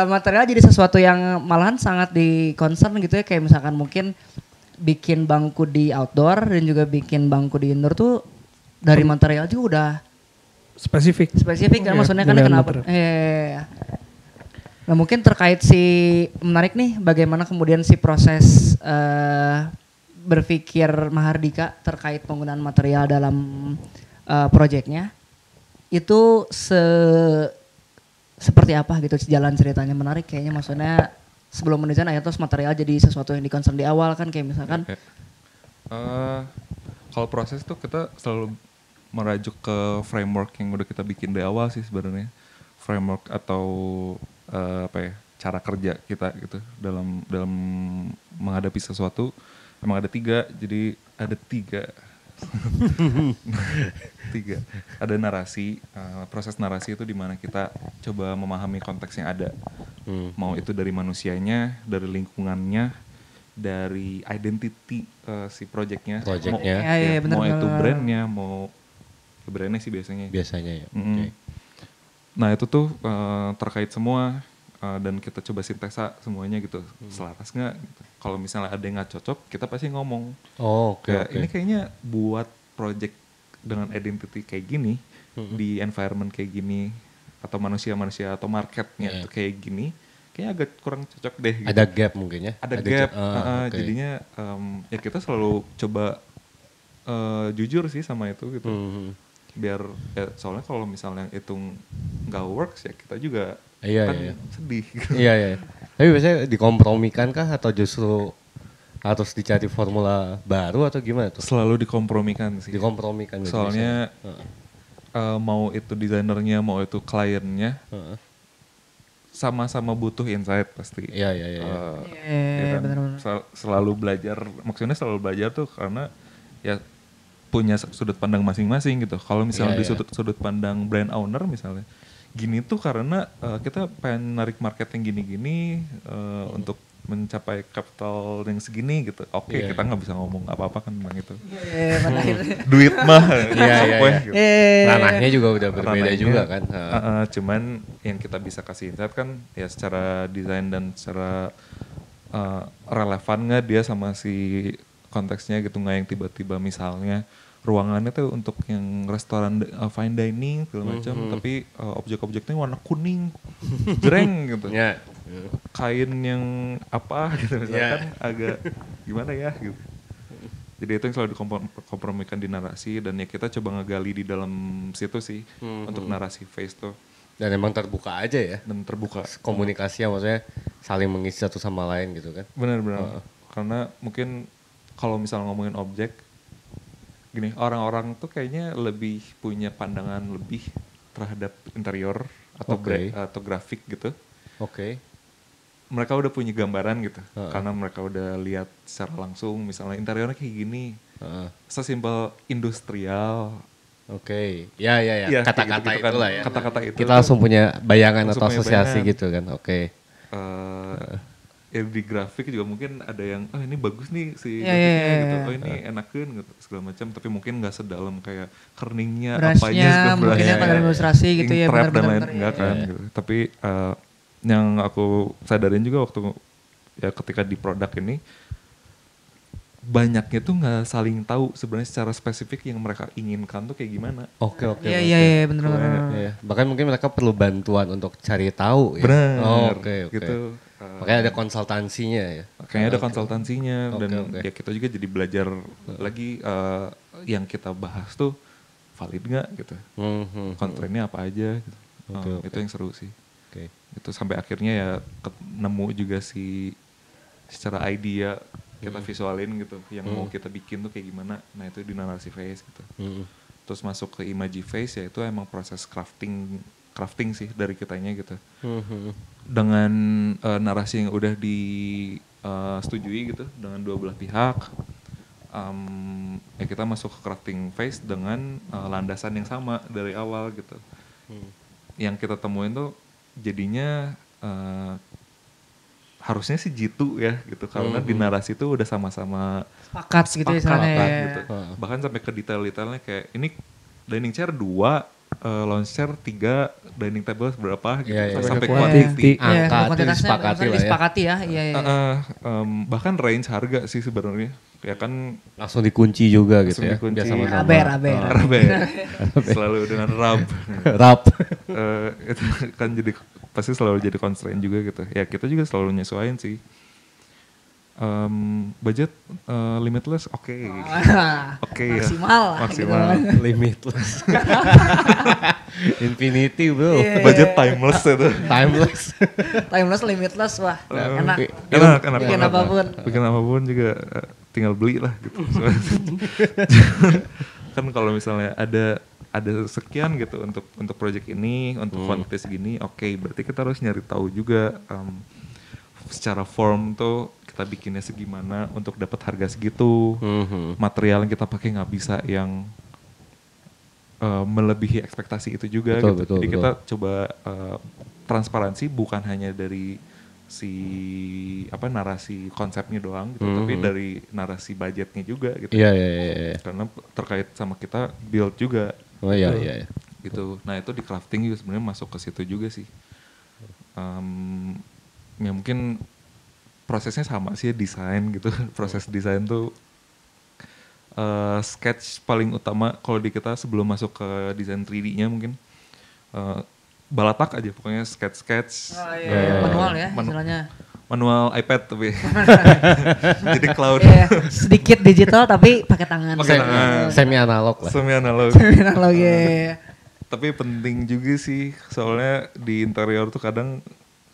S3: material jadi sesuatu yang malahan sangat di concern gitu ya, kayak misalkan mungkin bikin bangku di outdoor dan juga bikin bangku di indoor tuh dari material juga udah
S5: Spesifik
S3: kan,
S5: Iya,
S3: maksudnya kan
S5: pilihan
S3: kenapa?
S5: material.
S3: Nah mungkin terkait si menarik nih bagaimana kemudian si proses berpikir Mahardika terkait penggunaan material dalam proyeknya itu seperti apa gitu jalan ceritanya, menarik kayaknya, maksudnya sebelum mendesain akhirnya terus material jadi sesuatu yang di-concern di awal kan, kayak misalkan
S1: Kalau proses tuh kita selalu merajuk ke framework yang udah kita bikin dari awal sih sebenarnya, framework atau cara kerja kita gitu dalam menghadapi sesuatu. Emang ada tiga, jadi ada tiga ada narasi. Proses narasi itu dimana kita coba memahami konteks yang ada, mau itu dari manusianya, dari lingkungannya, dari identity si projectnya.
S3: Iya, bener,
S1: Mau itu
S3: bener.
S1: brandnya, mau brandnya sih biasanya
S4: ya.
S1: Mm. Nah itu tuh terkait semua, dan kita coba sintesa semuanya gitu, selaras nggak gitu. Kalau misalnya ada yang nggak cocok, kita pasti ngomong. Kayak, ini kayaknya buat project dengan identity kayak gini, di environment kayak gini, atau manusia-manusia atau marketnya tuh kayak gini, kayaknya agak kurang cocok deh gitu.
S4: Ada gap mungkin ya?
S1: Ada gap, jadinya ya kita selalu coba jujur sih sama itu gitu. Biar soalnya kalau misalnya itu nggak works ya kita juga sedih gitu.
S4: Iya. Tapi biasanya dikompromikan kah atau justru harus dicari formula baru atau gimana tuh?
S1: Selalu dikompromikan sih.
S4: Dikompromikan.
S1: Soalnya mau itu desainernya, mau itu kliennya, sama-sama butuh insight pasti.
S4: Iya, iya, iya.
S1: Ya kan?
S3: benar-benar.
S1: Selalu belajar, maksudnya selalu belajar tuh karena ya punya sudut pandang masing-masing gitu. Kalau misalnya
S4: Iya,
S1: di
S4: iya.
S1: sudut pandang brand owner misalnya, gini tuh karena kita pengen narik market yang gini-gini untuk mencapai capital yang segini gitu. Oke,
S4: Iya.
S1: kita nggak bisa ngomong apa-apa kan tentang itu.
S3: Pada akhirnya.
S1: Duit mah,
S4: Iya, iya,
S1: weh,
S4: iya.
S1: gitu.
S4: Ranahnya juga udah berbeda
S1: Ranahnya,
S4: juga kan.
S1: cuman yang kita bisa kasih insight kan ya secara desain dan secara relevan nggak dia sama si konteksnya gitu, nggak yang tiba-tiba misalnya ruangannya tuh untuk yang restoran fine dining segala macam, tapi objek-objeknya warna kuning, jreng gitu.
S4: Ya.
S1: Kain yang apa gitu misalkan agak gimana ya gitu. Jadi itu yang selalu dikompromikan di narasi dan ya kita coba ngegali di dalam situ sih untuk narasi face tuh
S4: Dan emang terbuka aja ya.
S1: dan terbuka.
S4: Komunikasi yang maksudnya saling mengisi satu sama lain gitu kan.
S1: Benar-benar. Karena mungkin kalau misalnya ngomongin objek gini, orang-orang tuh kayaknya lebih punya pandangan lebih terhadap interior atau
S4: Oke.
S1: atau grafik gitu.
S4: Oke.
S1: Mereka udah punya gambaran gitu, karena mereka udah lihat secara langsung, misalnya interiornya kayak gini, sesimpel industrial.
S4: Oke. Ya, ya, ya.
S1: Iya, kayak
S4: Kata-kata
S1: gitu-gitu kan.
S4: itulah ya.
S1: Kata-kata itu.
S4: Kita langsung punya bayangan
S1: Langsung
S4: atau
S1: punya
S4: asosiasi
S1: bayangan.
S4: gitu kan. Oke.
S1: Ya di grafik juga mungkin ada yang, oh ini bagus nih si
S3: Iya,
S1: grafiknya
S3: iya,
S1: gitu,
S3: iya.
S1: oh ini enakan gitu segala macam, tapi mungkin nggak sedalam kayak kerningnya,
S3: Brushnya,
S1: apanya segala
S3: mungkinnya
S1: brushnya,
S3: pada ilustrasi gitu ya,
S1: ink trap dan
S3: benar-benar,
S1: lain enggak
S3: iya.
S1: kan gitu. Tapi yang aku sadarin juga waktu ya ketika di produk ini banyaknya tuh nggak saling tahu sebenarnya secara spesifik yang mereka inginkan tuh kayak gimana.
S4: Oke, oke.
S3: Iya,
S4: oke.
S3: iya, iya, benar-benar.
S4: Iya. Bahkan mungkin mereka perlu bantuan untuk cari tahu ya.
S1: Benar.
S4: Oh, oke, oke.
S1: Gitu.
S4: Makanya ada konsultansinya ya.
S1: Kayaknya ada konsultansinya
S4: Oke,
S1: dan
S4: oke.
S1: ya kita juga jadi belajar lagi yang kita bahas tuh valid nggak gitu, kontrainnya apa aja gitu.
S4: Oke, oke.
S1: Itu yang seru sih.
S4: Oke.
S1: Itu sampai akhirnya ya nemu juga si secara idea kita visualin gitu, yang mau kita bikin tuh kayak gimana. Nah itu di narasi face gitu. Terus masuk ke imagery face ya itu emang proses crafting sih dari kitanya gitu. Dengan narasi yang udah disetujui gitu dengan dua belah pihak, ya kita masuk ke crafting phase dengan landasan yang sama dari awal gitu. Yang kita temuin tuh jadinya harusnya sih jitu ya gitu, karena di narasi tuh udah sama-sama
S3: Sepakat gitu ya istilahnya
S1: sepakat
S3: ya.
S1: gitu. Bahkan sampai ke detail-detailnya kayak ini dining chair 2, lounge chair 3, dining table berapa gitu.
S4: Iya, iya.
S1: Sampai
S5: Banyak
S1: quantity.
S3: Iya,
S4: Angka tuh
S3: kuantitasnya
S4: disepakati
S3: maksudnya
S4: lah ya.
S3: disepakati ya. Iya, iya.
S1: Bahkan range harga sih sebenarnya. Ya kan
S4: Langsung dikunci juga gitu
S1: langsung
S4: ya.
S1: dikunci.
S4: Biar sama-sama.
S3: Aber.
S1: Rabe. Selalu dengan rab.
S4: Rap.
S1: Itu kan jadi pasti selalu jadi constraint juga gitu. Ya kita juga selalu nyesuaiin sih. Budget limitless, oke. Oke ya.
S3: Maksimal lah,
S1: Maksimal.
S3: gitu.
S4: Limitless. Infinity bro.
S3: Iya.
S1: Budget timeless itu.
S4: Timeless.
S3: Timeless, limitless, wah enak.
S1: Enak
S3: Bikin
S1: banget.
S3: apapun.
S1: Bikin apapun juga tinggal beli lah gitu. Kan kalau misalnya ada sekian gitu untuk project ini, untuk kuantitas segini, oke, berarti kita harus nyari tahu juga secara form tuh kita bikinnya segimana untuk dapat harga segitu. Material yang kita pakai nggak bisa yang melebihi ekspektasi itu juga
S4: Betul,
S1: gitu.
S4: betul,
S1: Jadi
S4: betul.
S1: kita coba transparansi bukan hanya dari si narasi konsepnya doang gitu, tapi dari narasi budgetnya juga gitu.
S4: Iya, iya, iya, iya.
S1: Karena terkait sama kita build juga
S4: Oh iya, iya, iya.
S1: gitu. Nah itu di crafting juga sebenarnya masuk ke situ juga sih. Ya mungkin prosesnya sama sih ya, desain gitu. Proses desain tuh sketch paling utama kalau di kita sebelum masuk ke desain 3D-nya mungkin balatak aja pokoknya sketch-sketch.
S3: Oh, iya. Manual ya istilahnya.
S1: Manual iPad tapi jadi cloud.
S3: Iya, sedikit digital tapi pakai tangan.
S1: Pakai tangan.
S4: Semi analog lah.
S1: Semi analog.
S3: Analog ya.
S1: Tapi penting juga sih soalnya di interior tuh kadang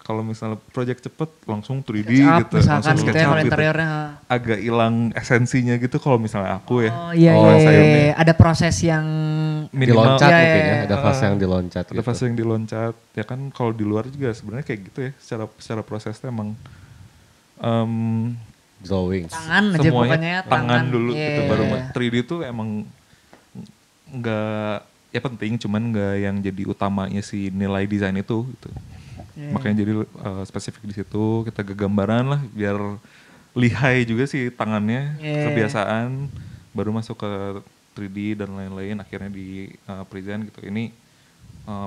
S1: Kalau misalnya project cepet langsung 3D
S3: SketchUp
S1: gitu,
S3: misalkan
S1: langsung
S3: gitu ya
S1: SketchUp
S3: kalau
S1: gitu.
S3: interiornya.
S1: Agak hilang esensinya gitu kalau misalnya aku ya.
S3: Oh iya
S1: Oh,
S3: iya, iya,
S1: sayurnya.
S3: iya. Ada proses yang
S1: Minimal
S4: diloncat
S3: Iya,
S4: mungkin
S3: iya,
S4: ya,
S3: iya.
S4: ada fase yang diloncat
S1: ada
S4: gitu.
S1: fase yang diloncat. Ya kan kalau di luar juga sebenarnya kayak gitu ya. Secara prosesnya emang
S4: Drawing.
S3: tangan aja
S1: semuanya
S3: pokoknya
S1: tangan dulu
S3: Iya,
S1: gitu
S3: iya,
S1: baru
S3: iya.
S1: 3D tuh emang nggak ya penting cuman nggak yang jadi utamanya si nilai desain itu gitu.
S3: Iya.
S1: Makanya jadi spesifik di situ kita gambaran lah biar lihai juga sih tangannya,
S3: Iya.
S1: kebiasaan baru masuk ke 3D dan lain-lain akhirnya di present gitu. Ini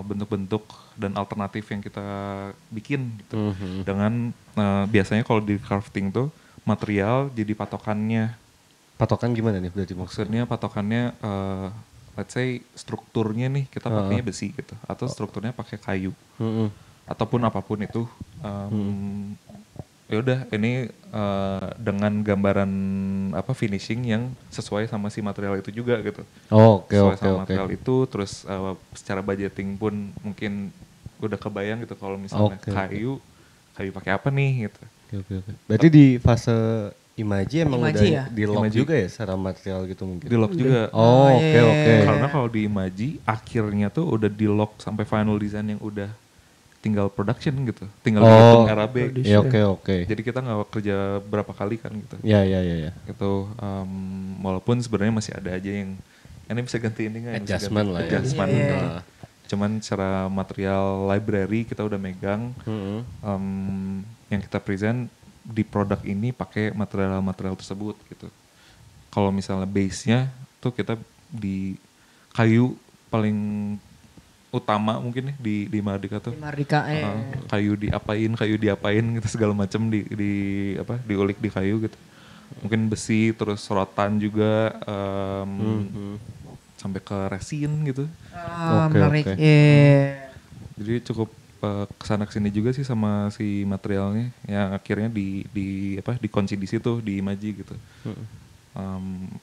S1: bentuk-bentuk dan alternatif yang kita bikin gitu. Dengan biasanya kalau di crafting tuh material jadi patokannya.
S4: Patokan gimana nih berarti maksudnya?
S1: Maksudnya patokannya let's say strukturnya nih kita pakainya besi gitu atau strukturnya pakai kayu ataupun apapun itu ya udah ini dengan gambaran apa finishing yang sesuai sama si material itu juga gitu.
S4: Oh, oke
S1: Sesuai
S4: oke
S1: sama
S4: oke.
S1: material itu terus secara budgeting pun mungkin udah kebayang gitu kalau misalnya
S4: Oke, oke.
S1: kayu pakai apa nih gitu.
S4: Oke. Berarti di fase Imaji emang
S3: Imaji
S4: udah
S3: ya?
S4: di lock
S1: Imaji.
S4: juga ya secara material gitu mungkin?
S1: Di lock juga.
S4: Oh,
S3: Oh,
S4: oke
S3: iya,
S4: oke.
S3: iya.
S1: Karena kalau di Imaji akhirnya tuh udah di lock sampai final design yang udah tinggal production gitu. Tinggal dihitung RAB.
S4: Iya oke oke.
S1: Jadi kita nggak kerja berapa kali kan gitu.
S4: Ya ya ya ya.
S1: Itu walaupun sebenarnya masih ada aja yang ini bisa ganti ini nggak? Ini bisa
S4: Adjustment
S1: ganti
S4: lah ya.
S1: adjustment
S3: Iya,
S1: gitu.
S4: iya.
S1: Cuman secara material library kita udah megang. Yang kita present di produk ini pakai material-material tersebut gitu. Kalau misalnya base-nya tuh kita di kayu paling utama mungkin nih di Mardika tuh.
S3: Di Mardika
S1: Kayu diapain gitu segala macam di apa diulik di kayu gitu. Mungkin besi terus sorotan juga sampai ke resin gitu.
S4: Oke,
S3: menarik.
S4: oke.
S3: Iya.
S1: Jadi cukup kesana kesini juga sih sama si materialnya yang akhirnya di apa dikunci di situ di Imaji gitu.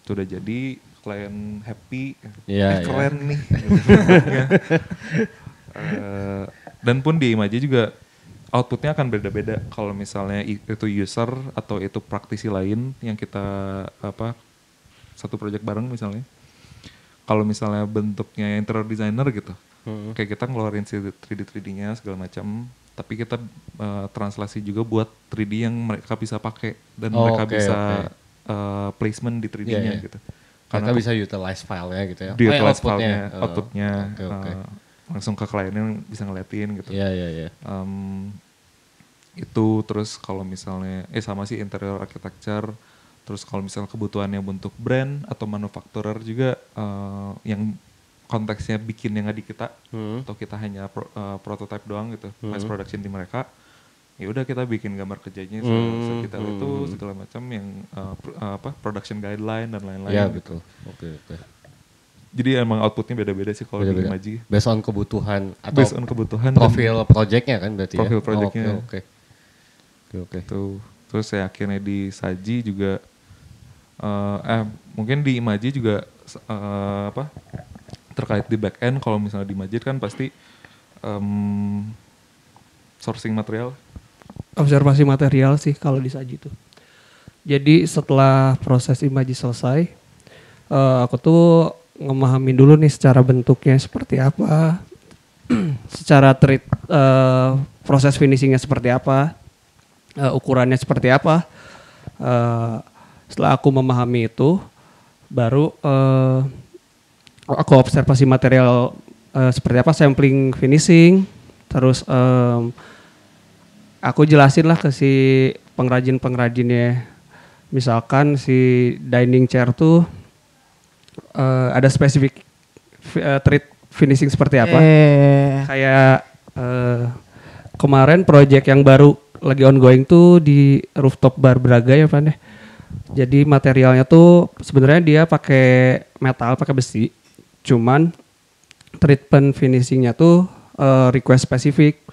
S1: Sudah jadi klien happy,
S4: Iya, iya.
S1: keren nih. Dan pun di Imaji juga outputnya akan beda-beda kalau misalnya itu user atau itu praktisi lain yang kita apa satu project bareng misalnya. Kalau misalnya bentuknya interior designer gitu, kayak kita ngeluarin si 3D-nya segala macam, tapi kita translasi juga buat 3D yang mereka bisa pakai dan mereka
S4: Oke,
S1: bisa
S4: oke.
S1: Placement di 3D-nya
S4: Iya, iya.
S1: gitu.
S4: Karena bisa utilize filenya gitu ya.
S1: di utilize
S4: outputnya.
S1: filenya, outputnya
S4: Oke oke.
S1: langsung ke kliennya bisa ngeliatin gitu.
S4: Iya iya iya.
S1: Itu terus kalau misalnya sama sih interior architecture, terus kalau misalnya kebutuhannya untuk brand atau manufacturer juga yang konteksnya bikin yang di kita atau kita hanya prototype doang gitu, mass production di mereka, ya udah kita bikin gambar kerjanya sekitar itu segala macam yang apa production guideline dan lain-lain.
S4: Iya
S1: gitu.
S4: betul. Oke oke.
S1: Jadi emang outputnya beda-beda sih kalau di
S4: Beda-beda.
S1: Imaji.
S4: Based on kebutuhan atau
S1: Based on kebutuhan dan
S4: profil projectnya kan berarti
S1: profil
S4: ya?
S1: projectnya.
S4: Oh, oke oke.
S1: Tuh. Terus ya akhirnya di Saji juga mungkin di Imaji juga apa terkait di back end kalau misalnya di Majid kan pasti sourcing material.
S5: Observasi material sih kalau di Saji tuh. Jadi setelah proses imaji selesai, aku tuh ngemahamin dulu nih secara bentuknya seperti apa, secara proses finishingnya seperti apa, ukurannya seperti apa. Setelah aku memahami itu, baru aku observasi material seperti apa, sampling finishing, terus aku jelasin lah ke si pengrajin-pengrajinnya. Misalkan si dining chair tuh ada spesifik treat finishing seperti apa. Kayak kemarin project yang baru lagi ongoing tuh di rooftop bar Braga ya Pan. Jadi materialnya tuh sebenarnya dia pakai metal, pakai besi. Cuman treatment finishingnya tuh request spesifik.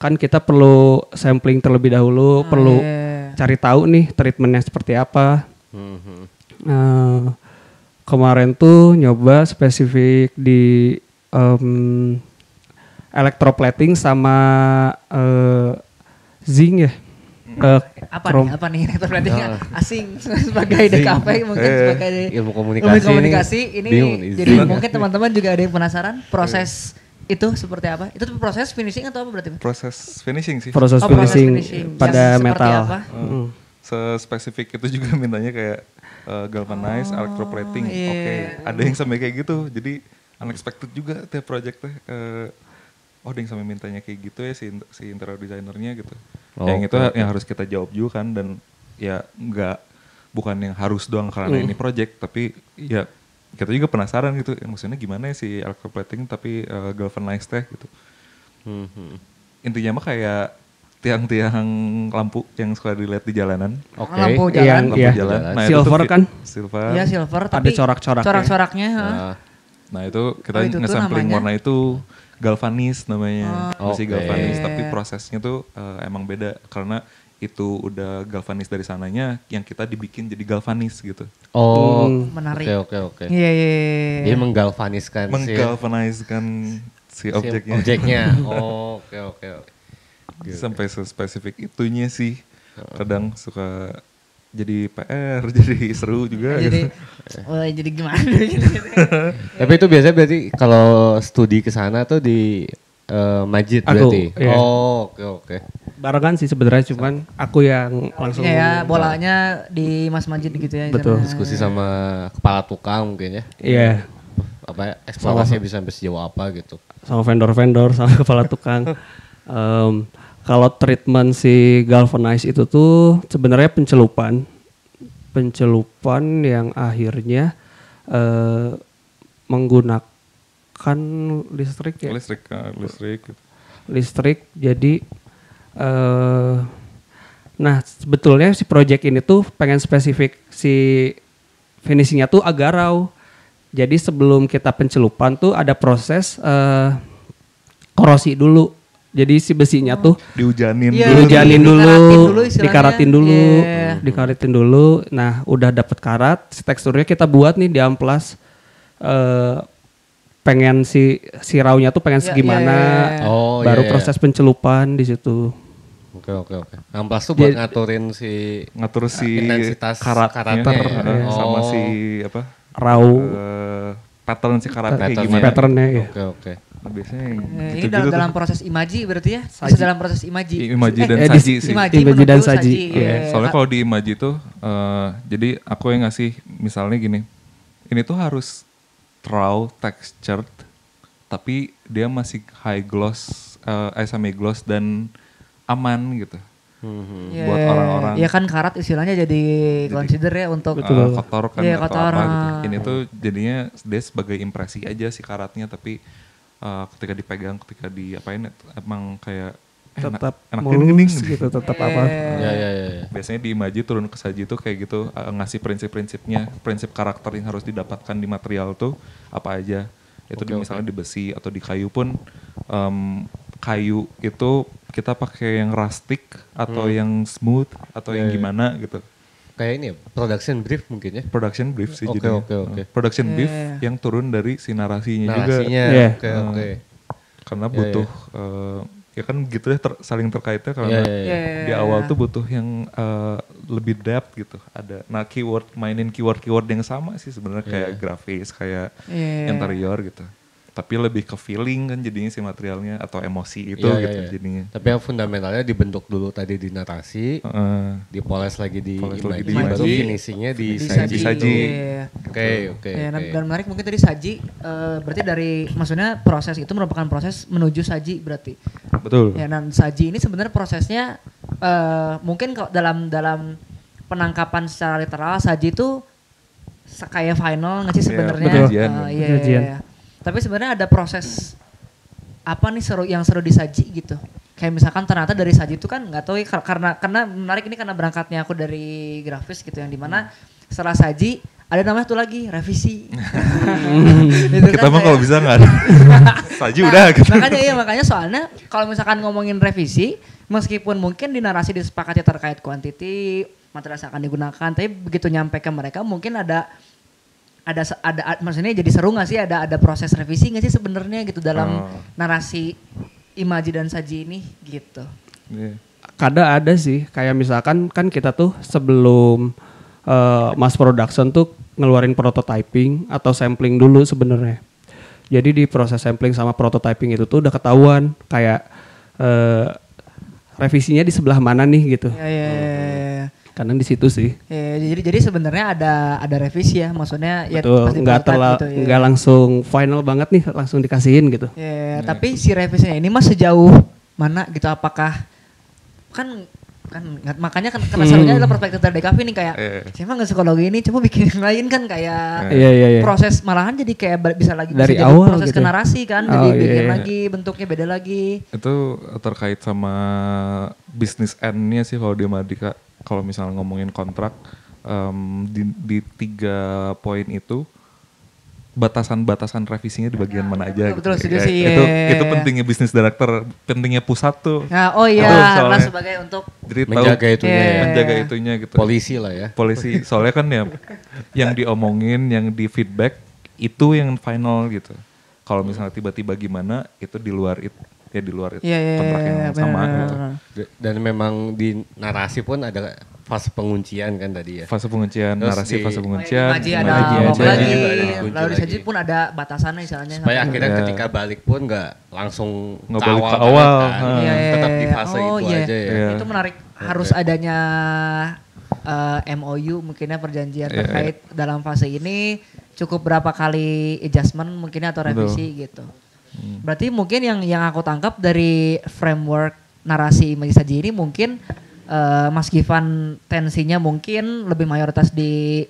S5: Kan kita perlu sampling terlebih dahulu, perlu cari tahu nih treatmentnya seperti apa. Kemarin tuh nyoba spesifik di electroplating sama Zing ya.
S3: Apa nih berarti asing sebagai DKP mungkin sebagai
S4: Ilmu
S3: komunikasi ini
S4: bingung nih,
S3: jadi
S4: Zing.
S3: mungkin teman-teman juga ada yang penasaran proses itu seperti apa? Itu proses finishing atau apa berarti?
S1: Proses finishing sih.
S5: Proses
S3: Oh,
S5: finishing
S3: finishing.
S5: pada
S3: Yang seperti
S5: metal.
S3: apa?
S1: Spesifik itu juga mintanya kayak galvanize, electroplating.
S3: iya.
S1: Oke, ada yang sampai kayak gitu. Jadi unexpected juga tiap project teh. Ada yang sampai mintanya kayak gitu ya si interior designernya gitu. Yang itu yang harus kita jawab juga kan, dan ya bukan yang harus doang karena ini project, tapi ya kita juga penasaran gitu. Maksudnya gimana ya si electroplating tapi galvanized teh gitu. Intinya mah kayak tiang-tiang lampu yang suka dilihat di jalanan.
S4: Oke.
S3: Lampu jalan.
S1: Lampu
S5: Iya.
S1: jalan. Nah,
S5: Silver
S1: itu tuh
S5: kan?
S1: Silver.
S3: Iya silver
S5: Ada
S3: tapi
S5: corak-coraknya.
S3: corak-coraknya.
S1: Nah itu kita
S3: itu tuh
S1: nge-sampling
S3: namanya?
S1: warna itu galvanis namanya. Masih
S4: Oke.
S1: galvanis tapi prosesnya tuh emang beda karena itu udah galvanis dari sananya, yang kita dibikin jadi galvanis gitu.
S4: Oh,
S3: Menarik.
S4: Oke.
S3: Iya.
S4: Dia menggalvaniskan
S1: Menggalvaniskan si objeknya.
S4: objeknya. Oh, oke.
S1: Sampai spesifik itunya sih. Kadang suka jadi PR, jadi seru juga.
S3: Jadi jadi gimana gitu.
S4: Tapi itu biasanya berarti kalau studi ke sana tuh di Majid
S5: Aku,
S4: berarti.
S5: iya.
S4: Oh, oke.
S5: Barengan sih sebenarnya, cuman aku yang langsung
S3: Iya ya, bolanya di Mas Majid gitu ya.
S5: Betul.
S3: sana.
S4: Diskusi sama kepala tukang mungkin ya.
S5: Iya,
S4: Apa eksplorasinya bisa sampai sejauh apa gitu.
S5: sama vendor-vendor, sama kepala tukang. Kalau treatment si galvanize itu tuh sebenarnya pencelupan yang akhirnya menggunakan listrik ya. Listrik. Jadi nah sebetulnya si project ini tuh pengen spesifik si finishingnya tuh agak raw. Jadi sebelum kita pencelupan tuh ada proses korosi dulu. Jadi si besinya tuh
S1: Dihujanin
S3: Iya,
S1: dulu.
S5: dihujanin dulu,
S3: istilahnya. Iya.
S5: dikaratin dulu. Nah, udah dapet karat, si teksturnya kita buat nih di amplas. Pengen si rawnya tuh pengen
S3: Iya,
S5: segimana.
S3: iya.
S4: Oh,
S5: baru
S4: iya.
S5: proses pencelupan di situ.
S4: Oke. Amplas tuh buat
S5: Jadi-
S4: ngaturin si
S1: Ngatur si
S4: intensitas
S1: karatnya
S4: karatnya ya.
S1: sama
S4: Oh.
S1: si apa?
S5: Raw
S1: Pattern si karatnya kayak
S4: Patternnya.
S1: gimana?
S5: patternnya ya.
S4: Oke.
S1: Nah, biasanya yang
S3: Ini
S1: gitu-gitu
S3: dalam
S1: tuh.
S3: proses imaji berarti ya? Bisa dalam proses imaji.
S1: Imaji dan
S5: di-
S1: saji sih.
S3: Imaji,
S5: Imaji dan
S3: menuju
S5: saji,
S3: Iya.
S5: iya.
S1: Soalnya kalau di Imaji tuh, jadi aku yang ngasih misalnya gini, ini tuh harus raw textured, tapi dia masih high gloss, semi gloss dan aman gitu.
S3: Iya,
S1: buat orang-orang.
S3: Iya kan karat istilahnya jadi consider ya untuk
S1: Kotor kan
S3: Iya,
S1: atau
S3: kotor.
S1: apa gitu. Ini tuh jadinya dia sebagai impresi aja si karatnya, tapi ketika dipegang, ketika diapain emang kayak
S5: Tetap
S1: enak
S5: mulus
S1: gini.
S5: gitu, tetap apa.
S4: Ya.
S1: Biasanya di Imaji turun ke saji tuh kayak gitu, ngasih prinsip-prinsipnya, prinsip karakter yang harus didapatkan di material tuh apa aja. Itu misalnya di besi atau di kayu pun, kayu itu kita pakai yang rustic atau yang smooth atau yang gimana gitu.
S4: Kayak ini ya, production brief mungkin ya.
S1: Production brief sih
S4: Oke,
S1: jadinya.
S4: oke.
S1: Production brief yang turun dari si narasinya juga.
S4: Narasinya.
S5: Iya.
S4: Oke.
S1: Karena butuh ya kan gitu deh saling terkaitnya karena
S4: Iya.
S1: di awal tuh butuh yang lebih depth gitu. Ada mainin keyword yang sama sih sebenarnya kayak grafis, kayak interior gitu. Tapi lebih ke feeling kan jadinya si materialnya atau emosi itu
S4: Iya,
S1: gitu
S4: iya.
S1: jadinya.
S4: Tapi yang fundamentalnya dibentuk dulu tadi di narasi, dipoles lagi di
S1: Poles lagi
S4: imaji,
S1: di
S4: baru
S1: imaji.
S4: finishingnya di
S3: saji.
S4: saji.
S3: Iya.
S4: Oke.
S3: Ya, dan menarik mungkin tadi saji berarti dari maksudnya proses itu merupakan proses menuju saji berarti.
S1: Betul.
S3: Ya, dan saji ini sebenarnya prosesnya mungkin kalau dalam penangkapan secara literal saji itu kayak final nggak sih sebenarnya?
S5: betul.
S1: Sajian.
S3: Iya.
S5: Sajian.
S3: Tapi sebenarnya ada proses apa nih yang seru disaji gitu. Kayak misalkan ternyata dari saji itu kan nggak tahu ya, karena menarik ini karena berangkatnya aku dari grafis gitu yang dimana setelah saji ada namanya tuh lagi revisi. Gitu
S1: Kita
S3: kan,
S1: mah kalau
S3: kayak-
S1: bisa nggak ada. Saji udah gitu.
S3: Makanya soalnya kalau misalkan ngomongin revisi, meskipun mungkin di narasi disepakati terkait kuantiti, material yang akan digunakan, tapi begitu nyampe ke mereka mungkin ada maksudnya jadi seru nggak sih ada proses revisi nggak sih sebenarnya gitu dalam narasi imaji dan saji ini gitu.
S1: Iya.
S5: Kadang ada sih, kayak misalkan kan kita tuh sebelum mass production tuh ngeluarin prototyping atau sampling dulu sebenarnya. Jadi di proses sampling sama prototyping itu tuh udah ketahuan kayak revisinya di sebelah mana nih gitu.
S3: Ya.
S5: Karena di situ sih.
S3: Ya, jadi sebenarnya ada revisi ya, maksudnya ya
S5: Betul,
S3: pasti
S5: nggak
S3: prototype gitu, ya.
S5: nggak langsung final banget nih langsung dikasihin gitu.
S3: Ya, tapi si revisinya ini mah sejauh mana gitu? Apakah kan makanya kan karena serunya adalah perspektif dari DKV nih kayak saya mah nggak psikologi ini, coba bikin yang lain kan kayak
S5: Iya.
S3: proses malahan jadi kayak bisa
S5: Dari
S3: jadi
S5: awal
S3: proses
S5: gitu
S3: ke
S5: ya?
S3: narasi kan,
S5: Oh,
S3: jadi bikin
S5: iya.
S3: lagi bentuknya beda lagi.
S1: Itu terkait sama bisnis end-nya sih kalau di Madika. Kalau misalnya ngomongin kontrak, di 3 poin itu batasan-batasan revisinya di bagian mana aja
S3: betul,
S1: gitu.
S3: setuju
S1: Ya,
S3: sih,
S1: itu
S3: iya.
S1: pentingnya bisnis director, pentingnya pusat tuh.
S3: Nah, oh
S1: Itu
S3: iya,
S1: soalnya.
S3: lah sebagai untuk
S1: Jadi tahu
S4: Menjaga itunya
S3: Iya.
S4: ya.
S1: menjaga itunya gitu.
S4: Polisi lah ya.
S1: Polisi, soalnya kan ya yang diomongin, yang di feedback itu yang final gitu. Kalau misalnya tiba-tiba gimana, itu di luar itu
S3: Iya,
S1: kontrak yang sama
S3: benar,
S1: gitu.
S3: benar.
S4: Dan memang di narasi pun ada fase penguncian kan tadi ya.
S1: Fase penguncian,
S4: Terus
S1: narasi,
S4: di-
S1: fase penguncian.
S3: Imaji ada
S1: imaji
S3: log
S1: aja.
S3: lagi,
S4: juga ada dikunci
S3: lalu di
S4: lagi.
S3: saji pun ada batasannya misalnya.
S4: Supaya akhirnya
S1: Iya.
S4: ketika balik pun nggak langsung
S1: Nggak
S4: ke
S1: balik
S4: awal
S1: ke
S4: banget
S1: awal.
S4: kan.
S3: Iya,
S4: Tetap di fase itu
S3: iya.
S4: aja ya.
S1: Iya.
S3: Itu menarik, harus adanya MOU mungkinnya perjanjian
S1: Iya,
S3: terkait dalam fase ini cukup berapa kali adjustment mungkinnya atau revisi gitu. Berarti mungkin yang aku tangkap dari framework narasi Imaji Saji ini mungkin Mas Gifan tensinya mungkin lebih mayoritas di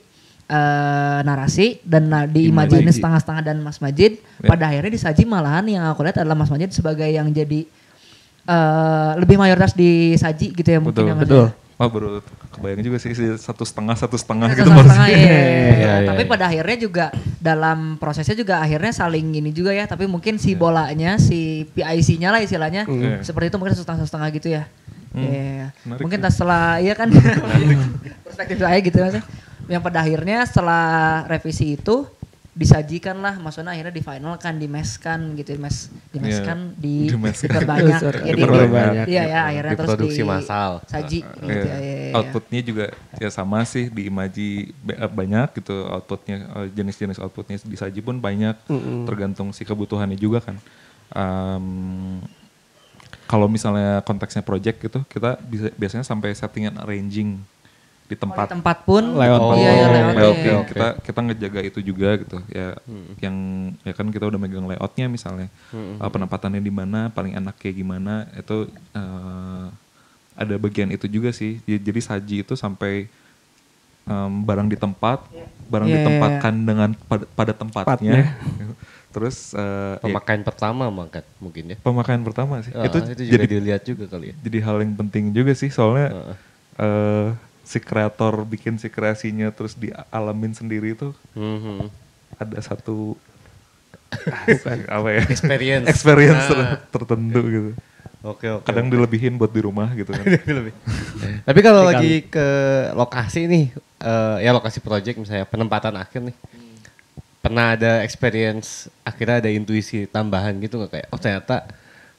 S3: narasi dan di Imaji ini setengah-setengah dan Mas Majid.
S1: Ya.
S3: Pada akhirnya di Saji malahan yang aku lihat adalah Mas Majid sebagai yang jadi lebih mayoritas di Saji gitu ya mungkin.
S1: Betul.
S3: ya, Mas.
S5: Betul.
S1: Oh baru kebayang juga sih 1/2 gitu
S3: Setengah-setengah,
S1: porsinya.
S3: iya.
S4: Iya,
S3: Tapi
S4: iya.
S3: pada akhirnya juga dalam prosesnya juga akhirnya saling ini juga ya. Tapi mungkin si bolanya, si PIC-nya lah istilahnya
S1: Iya.
S3: seperti itu mungkin setengah-setengah gitu ya. Iya.
S1: Menarik
S3: Mungkin
S1: sih.
S3: setelah iya kan perspektif saya gitu mas. Yang pada akhirnya setelah revisi itu disajikanlah, maksudnya akhirnya difinalkan, dimeskan gitu, dimeskan,
S1: dimeskan.
S3: diperbanyak, ya,
S1: Diperbanyak.
S3: iya ya akhirnya terus
S4: Diproduksi massal.
S3: saji gitu
S1: Iya.
S3: ya.
S1: Outputnya juga ya sama sih di Imaji banyak gitu outputnya, jenis-jenis outputnya di Saji pun banyak, tergantung si kebutuhannya juga kan. Kalau misalnya konteksnya project gitu, kita biasanya sampai settingan arranging di
S3: Di
S1: tempat.
S3: tempat pun
S5: Layout
S3: iya ya
S1: layout,
S3: layoutnya.
S1: ya. Kita ngejaga itu juga gitu ya. Yang ya kan kita udah megang layoutnya misalnya, penempatannya di mana, paling enak kayak gimana, itu ada bagian itu juga sih. Jadi Saji itu sampai barang di tempat, barang
S3: Iya.
S1: ditempatkan dengan pada tempatnya. Terus
S4: Pemakaian pertama mungkin ya.
S1: pemakaian pertama sih.
S4: Itu juga
S1: jadi
S4: dilihat juga kali ya.
S1: jadi hal yang penting juga sih, soalnya si kreator bikin si kreasinya terus dialamin sendiri itu
S4: Mhm.
S1: ada satu apa ya
S4: Experience.
S1: experience
S4: Nah.
S1: tertentu gitu.
S4: Oke oke.
S1: Kadang dilebihin buat di rumah gitu kan.
S4: Tapi kalau lagi ke lokasi nih, ya lokasi project misalnya penempatan akhir nih, pernah ada experience akhirnya ada intuisi tambahan gitu nggak kayak oh ternyata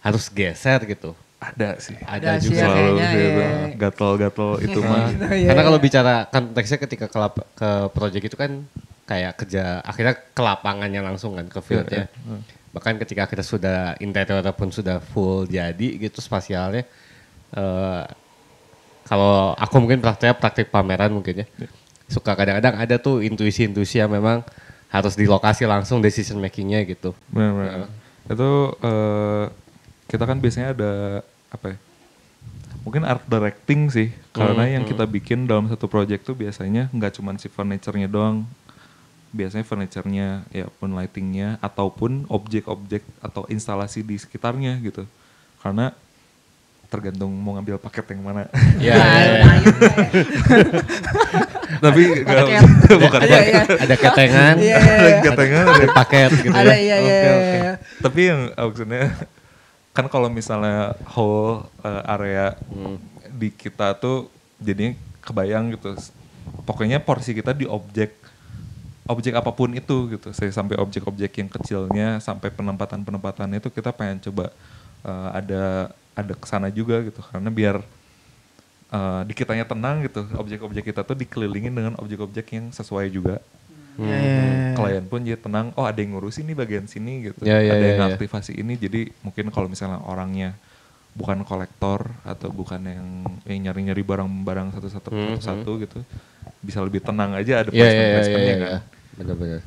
S4: harus geser gitu.
S1: Ada sih.
S3: Ada
S4: Ada
S3: sih
S4: juga.
S3: ya,
S1: Selalu
S3: kayaknya,
S1: sih itu
S3: iya.
S1: gatel-gatel itu mah.
S3: Iya,
S4: Karena
S3: iya.
S4: kalau bicara konteksnya ketika ke project itu kan kayak kerja akhirnya ke lapangannya langsung kan ke field
S1: Iya,
S4: ya. Bahkan ketika kita sudah interiornya pun sudah full jadi gitu spasialnya. Kalau aku mungkin praktek pameran mungkin ya. Suka kadang-kadang ada tuh intuisi-intuisi yang memang harus di lokasi langsung decision makingnya gitu.
S1: Benar-benar. Itu kita kan biasanya ada apa ya? Mungkin art directing sih, karena yang kita bikin dalam satu project tuh biasanya nggak cuma si furniture-nya doang. Biasanya furniture-nya ya pun lighting-nya ataupun objek-objek atau instalasi di sekitarnya gitu. Karena tergantung mau ngambil paket yang mana.
S4: Ya,
S1: Tapi nggak bukan
S3: Ada, iya.
S4: ada ketengan,
S3: Iya, iya, iya.
S1: ketengan
S4: ada paket gitu
S3: Ada
S4: ya.
S3: iya iya.
S4: Oke, oke.
S3: iya.
S1: Tapi yang maksudnya kan kalau misalnya whole area di kita tuh jadinya kebayang gitu. Pokoknya porsi kita di objek apapun itu gitu. Saya sampai objek-objek yang kecilnya sampai penempatan itu kita pengen coba ada kesana juga gitu. Karena biar di kitanya tenang gitu, objek-objek kita tuh dikelilingin dengan objek-objek yang sesuai juga. Klien pun jadi tenang, oh ada yang ngurusin nih bagian sini gitu,
S4: Ya, ya,
S1: ada
S4: ya,
S1: yang
S4: ya.
S1: aktivasi ini. Jadi mungkin kalau misalnya orangnya bukan kolektor atau bukan yang nyari-nyari barang-barang satu-satu gitu, bisa lebih tenang aja ada placement-placementnya kan.
S4: Benar-benar.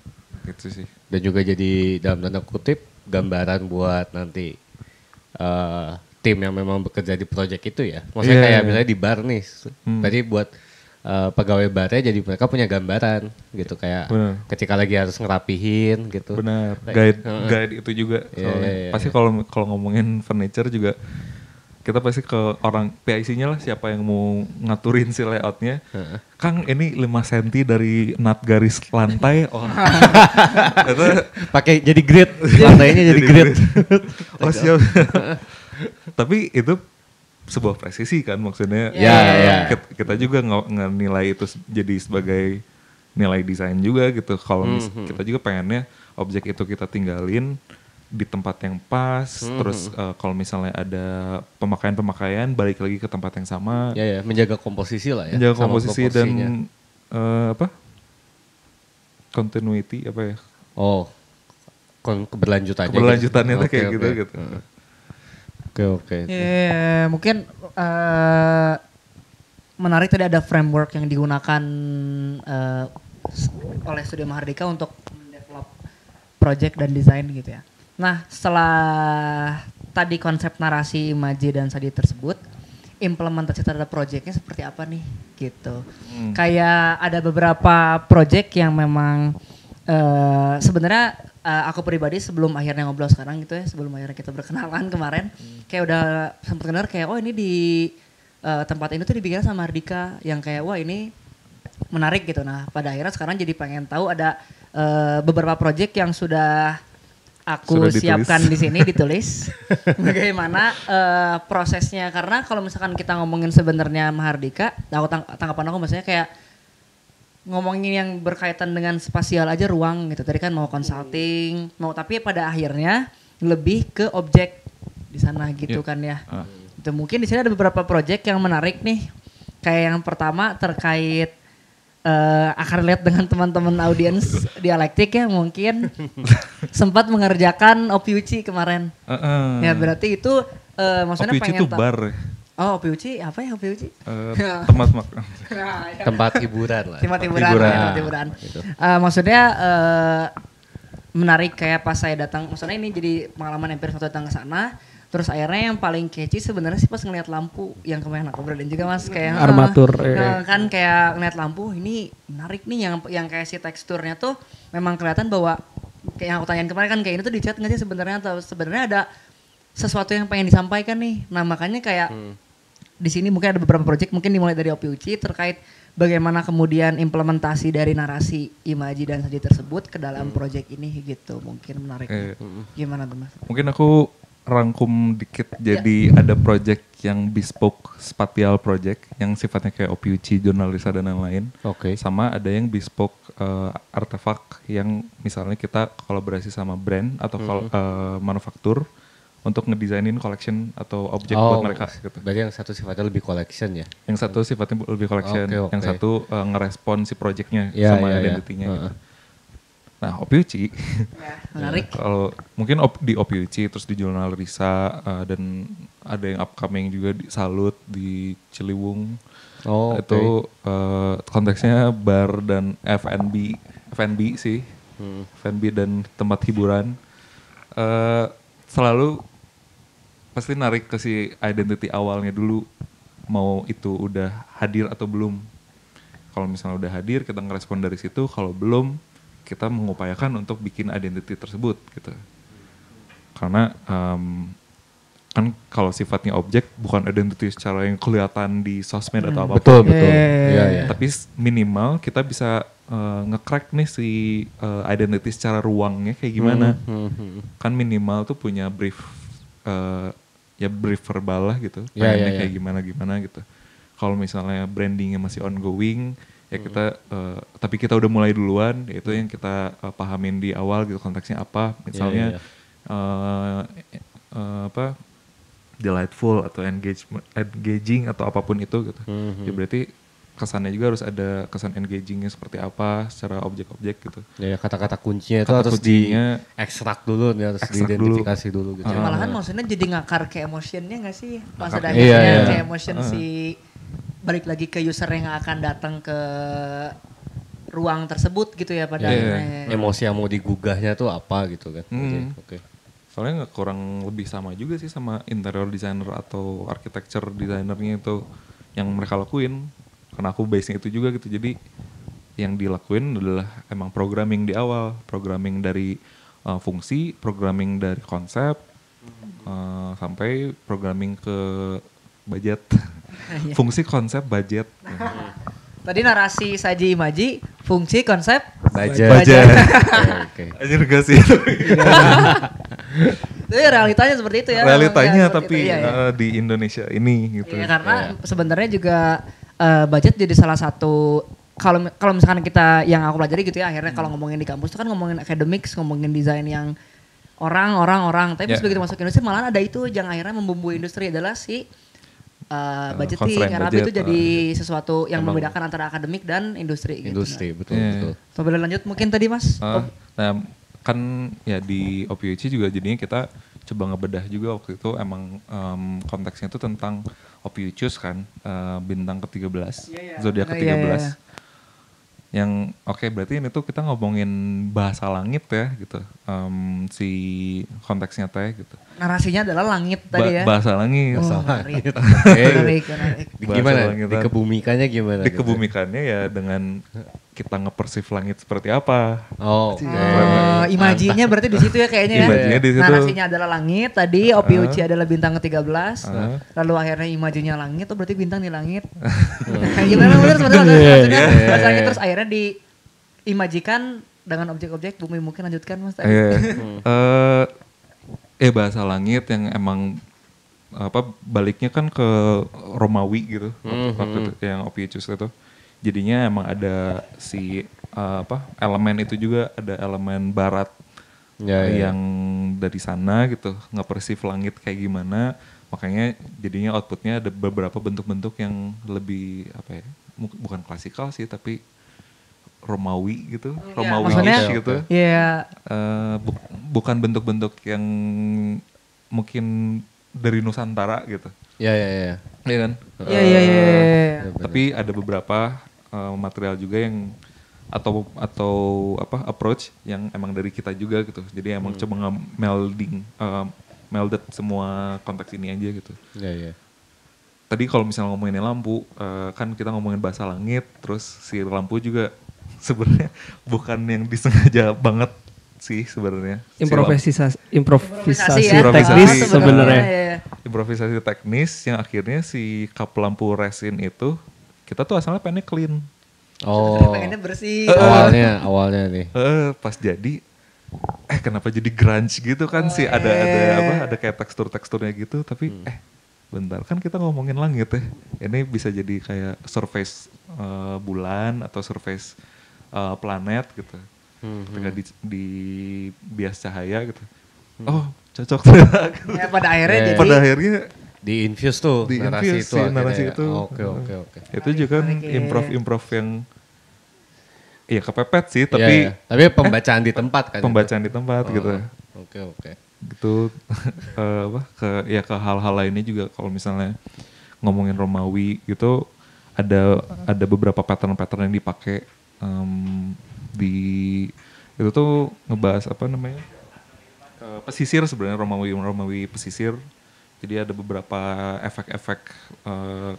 S1: Gitu sih.
S4: Dan juga jadi dalam tanda kutip gambaran buat nanti tim yang memang bekerja di project itu ya. Maksudnya
S1: Iya,
S4: kayak
S1: iya.
S4: misalnya di bar nih. Tadi buat pegawai barnya jadi mereka punya gambaran gitu kayak
S1: Benar.
S4: ketika lagi harus ngerapihin gitu.
S1: Benar,
S4: Kayak-
S1: guide itu juga.
S4: Iya,
S1: Soalnya
S4: iya, iya.
S1: pasti kalau ngomongin furniture juga kita pasti ke orang PIC-nya lah siapa yang mau ngaturin si layoutnya. Kang ini 5 cm dari nut garis lantai. Oh, itu
S4: Pakai jadi grid, lantainya jadi grid.
S1: oh siap. Tapi itu sebuah presisi kan maksudnya.
S4: Ya, ya.
S1: Kita juga nilai itu jadi sebagai nilai desain juga gitu. Kalau kita juga pengennya objek itu kita tinggalin di tempat yang pas. Terus kalau misalnya ada pemakaian balik lagi ke tempat yang sama.
S4: Ya ya, menjaga komposisi lah ya.
S1: Menjaga
S4: sama
S1: komposisi
S4: proporsinya.
S1: dan continuity apa ya?
S4: Oh, keberlanjutannya.
S1: Keberlanjutannya tuh
S4: Oke,
S1: kayak
S4: oke.
S1: gitu.
S4: Oke.
S3: Iya, mungkin menarik tadi ada framework yang digunakan oleh Studio Mahardika untuk mendevelop project dan desain gitu ya. Nah, setelah tadi konsep narasi Imaji dan Sadi tersebut, implementasi terhadap projectnya seperti apa nih gitu. Kayak ada beberapa project yang memang sebenarnya aku pribadi sebelum akhirnya ngobrol sekarang gitu ya, sebelum akhirnya kita berkenalan kemarin, kayak udah sempat dengar kayak oh ini di tempat ini tuh dibikin sama Mardika yang kayak wah ini menarik gitu. Nah pada akhirnya sekarang jadi pengen tahu ada beberapa project yang sudah aku
S1: Sudah ditulis.
S3: siapkan di sini ditulis bagaimana prosesnya, karena kalau misalkan kita ngomongin sebenarnya Mahardika, aku tanggapan aku maksudnya kayak ngomongin yang berkaitan dengan spasial aja ruang gitu. Tadi kan mau consulting, mau tapi pada akhirnya lebih ke objek di sana gitu kan ya. Itu mungkin di sini ada beberapa project yang menarik nih. Kayak yang pertama terkait akan lihat dengan teman-teman audiens dialektik ya mungkin sempat mengerjakan OPUC kemarin. Ya berarti itu maksudnya
S1: OPUC
S3: pengen
S1: itu bar.
S3: Oh OPUC apa ya OPUC?
S1: Tempat makan.
S4: Tempat hiburan lah.
S3: Tempat hiburan.
S1: hiburan.
S3: Ya, tempat hiburan.
S4: Gitu.
S3: Maksudnya menarik kayak pas saya datang, maksudnya ini jadi pengalaman hampir satu datang ke sana. Terus akhirnya yang paling catchy sebenarnya sih pas ngeliat lampu yang kemarin aku beradain juga mas kayak
S5: Armatur,
S3: kan kayak ngeliat lampu ini menarik nih yang kayak si teksturnya tuh memang kelihatan bahwa kayak yang aku tanyain kemarin kan kayak ini tuh dicat nggak sih sebenarnya atau sebenarnya ada sesuatu yang pengen disampaikan nih. Nah makanya kayak di sini mungkin ada beberapa project mungkin dimulai dari OPUC terkait bagaimana kemudian implementasi dari narasi Imaji dan Sadi tersebut ke dalam project ini gitu, mungkin menarik. Gimana tuh mas?
S1: Mungkin aku rangkum dikit jadi ada project yang bespoke spatial project yang sifatnya kayak OPUC, jurnalisa dan lain-lain.
S4: Oke.
S1: Sama ada yang bespoke artefak yang misalnya kita kolaborasi sama brand atau manufaktur untuk ngedesainin collection atau objek buat mereka gitu.
S4: Berarti yang satu sifatnya lebih collection ya?
S1: Yang satu sifatnya lebih collection,
S4: Oke.
S1: yang satu ngerespon si projectnya
S4: Ya,
S1: sama
S4: ya, ya.
S1: identity-nya gitu. Nah OPUC,
S3: Menarik.
S1: kalau mungkin di OPUC terus di Jurnal Risa dan ada yang upcoming juga di Salut di Ciliwung.
S4: Oh,
S1: Itu konteksnya bar dan F&B sih, F&B dan tempat hiburan. Selalu pasti narik ke si identity awalnya dulu, mau itu udah hadir atau belum. Kalau misalnya udah hadir kita ngerespon dari situ, kalau belum kita mengupayakan untuk bikin identity tersebut gitu. Karena kan kalau sifatnya objek bukan identity secara yang kelihatan di sosmed atau apa-apa.
S4: Betul. Iya, iya.
S1: Tapi minimal kita bisa nge-crack nih si identity secara ruangnya kayak gimana. Kan minimal tuh punya brief brief verbal lah gitu.
S4: Ya,
S1: Pengennya
S4: ya, ya.
S1: kayak gimana gitu. Kalau misalnya brandingnya masih ongoing, ya kita tapi kita udah mulai duluan, itu yang kita pahamin di awal gitu konteksnya apa. Misalnya delightful atau engaging atau apapun itu gitu. Ya berarti kesannya juga harus ada kesan engagingnya seperti apa secara objek-objek gitu.
S4: Ya kata-kata kuncinya itu
S1: Kata
S4: harus
S1: kuncinya
S4: diekstrak dulu, harus
S1: ekstrak
S4: diidentifikasi dulu gitu.
S3: Malahan maksudnya jadi ngakar ke emotionnya gak sih? Pas ada
S4: Iya,
S3: akhirnya
S4: iya.
S3: ke emotion si balik lagi ke user yang akan datang ke ruang tersebut gitu ya pada akhirnya.
S4: Emosi yang mau digugahnya tuh apa gitu kan. Oke.
S1: Soalnya nggak kurang lebih sama juga sih sama interior designer atau architecture designernya itu yang mereka lakuin. Karena aku base-nya itu juga gitu. Jadi yang dilakuin adalah emang programming di awal. Programming dari fungsi, programming dari konsep, sampai programming ke budget. Fungsi, konsep, budget.
S3: Tadi narasi saji imaji, fungsi, konsep,
S4: Budget. Oke.
S1: Anjir gak sih?
S3: Tapi realitanya seperti itu ya.
S1: Realitanya
S3: Seperti
S1: tapi
S3: itu, iya, iya.
S1: di Indonesia ini gitu.
S3: Iya, karena sebenarnya juga budget jadi salah satu kalau misalkan kita yang aku pelajari gitu ya akhirnya kalau ngomongin di kampus itu kan ngomongin academics, ngomongin desain yang orang, tapi
S1: Ya.
S3: begitu masuk industri malah ada itu yang akhirnya membumbui industri adalah si budgeting,
S1: constraint
S3: karena
S1: budget,
S3: itu jadi sesuatu yang membedakan antara akademik dan industri gitu.
S4: Industri, betul.
S1: Iya.
S3: So, boleh lanjut mungkin tadi Mas?
S1: Nah kan ya di OPUC juga jadinya kita coba ngebedah juga waktu itu emang konteksnya itu tentang Ophiuchus kan, bintang ke-13, zodiak ke-13.
S3: Iya.
S1: Yang oke, berarti ini tuh kita ngomongin bahasa langit ya gitu, si konteksnya teh gitu.
S3: Narasinya adalah langit tadi ya.
S1: Bahasa langit.
S3: Oh, menarik.
S4: Oke.
S3: Menarik.
S4: Gimana?
S1: Bahasa langitan.
S4: Dikebumikannya gimana? gitu?
S1: Dikebumikannya ya dengan kita nge-perceive langit seperti apa.
S4: Oh, oke.
S3: Imajinya berarti di situ ya kayaknya ya.
S1: Imajinya di situ.
S3: Narasinya adalah langit, tadi OPUC adalah bintang ke-13. Lalu akhirnya imajinya langit, oh berarti bintang di langit. Kayak gimana bener maksudnya bahasa langit terus akhirnya diimajikan dengan objek-objek bumi. Mungkin lanjutkan Mas tadi.
S1: Bahasa langit yang emang baliknya kan ke Romawi gitu waktu itu yang Ophiuchus itu. Jadinya emang ada si elemen itu juga, ada elemen barat yang dari sana gitu, nge-perceive langit kayak gimana. Makanya jadinya outputnya ada beberapa bentuk-bentuk yang lebih bukan klasikal sih tapi Romawi gitu, Romawi-ish gitu.
S3: Iya.
S1: Bukan bentuk-bentuk yang mungkin dari Nusantara gitu.
S4: Iya.
S1: Iya kan?
S3: Iya.
S1: Tapi ada beberapa material juga yang atau approach yang emang dari kita juga gitu. Jadi emang coba melded semua konteks ini aja gitu.
S4: Iya.
S1: Tadi kalau misalnya ngomongin lampu, kan kita ngomongin bahasa langit, terus si lampu juga sebenarnya bukan yang disengaja banget sih sebenarnya.
S5: Improvisasi
S3: ya,
S5: teknis sebenarnya.
S3: Iya.
S1: Improvisasi teknis yang akhirnya si kap lampu resin itu kita tuh asalnya pengennya clean.
S4: Oh.
S3: Pengennya bersih.
S4: Awalnya nih.
S1: Pas jadi kenapa jadi grunge gitu kan sih ada kayak teksturnya gitu tapi bentar kan kita ngomongin langit ya. Ini bisa jadi kayak surface bulan atau surface planet gitu. Ketika di bias cahaya gitu. Oh, cocok.
S3: Ya, pada akhirnya jadi
S1: Pada akhirnya
S4: Di infuse tuh narasi itu.
S1: narasi
S4: akhirnya
S1: itu.
S4: ya. Oke.
S1: Itu juga kan improv yang iya kepepet sih tapi
S4: Iya. Tapi pembacaan di tempat kan.
S1: pembacaan di tempat gitu.
S4: Oke.
S1: Gitu ke hal-hal lainnya juga kalau misalnya ngomongin Romawi gitu ada beberapa pattern yang dipakai itu tuh ngebahas pesisir sebenarnya Romawi pesisir. Jadi ada beberapa efek-efek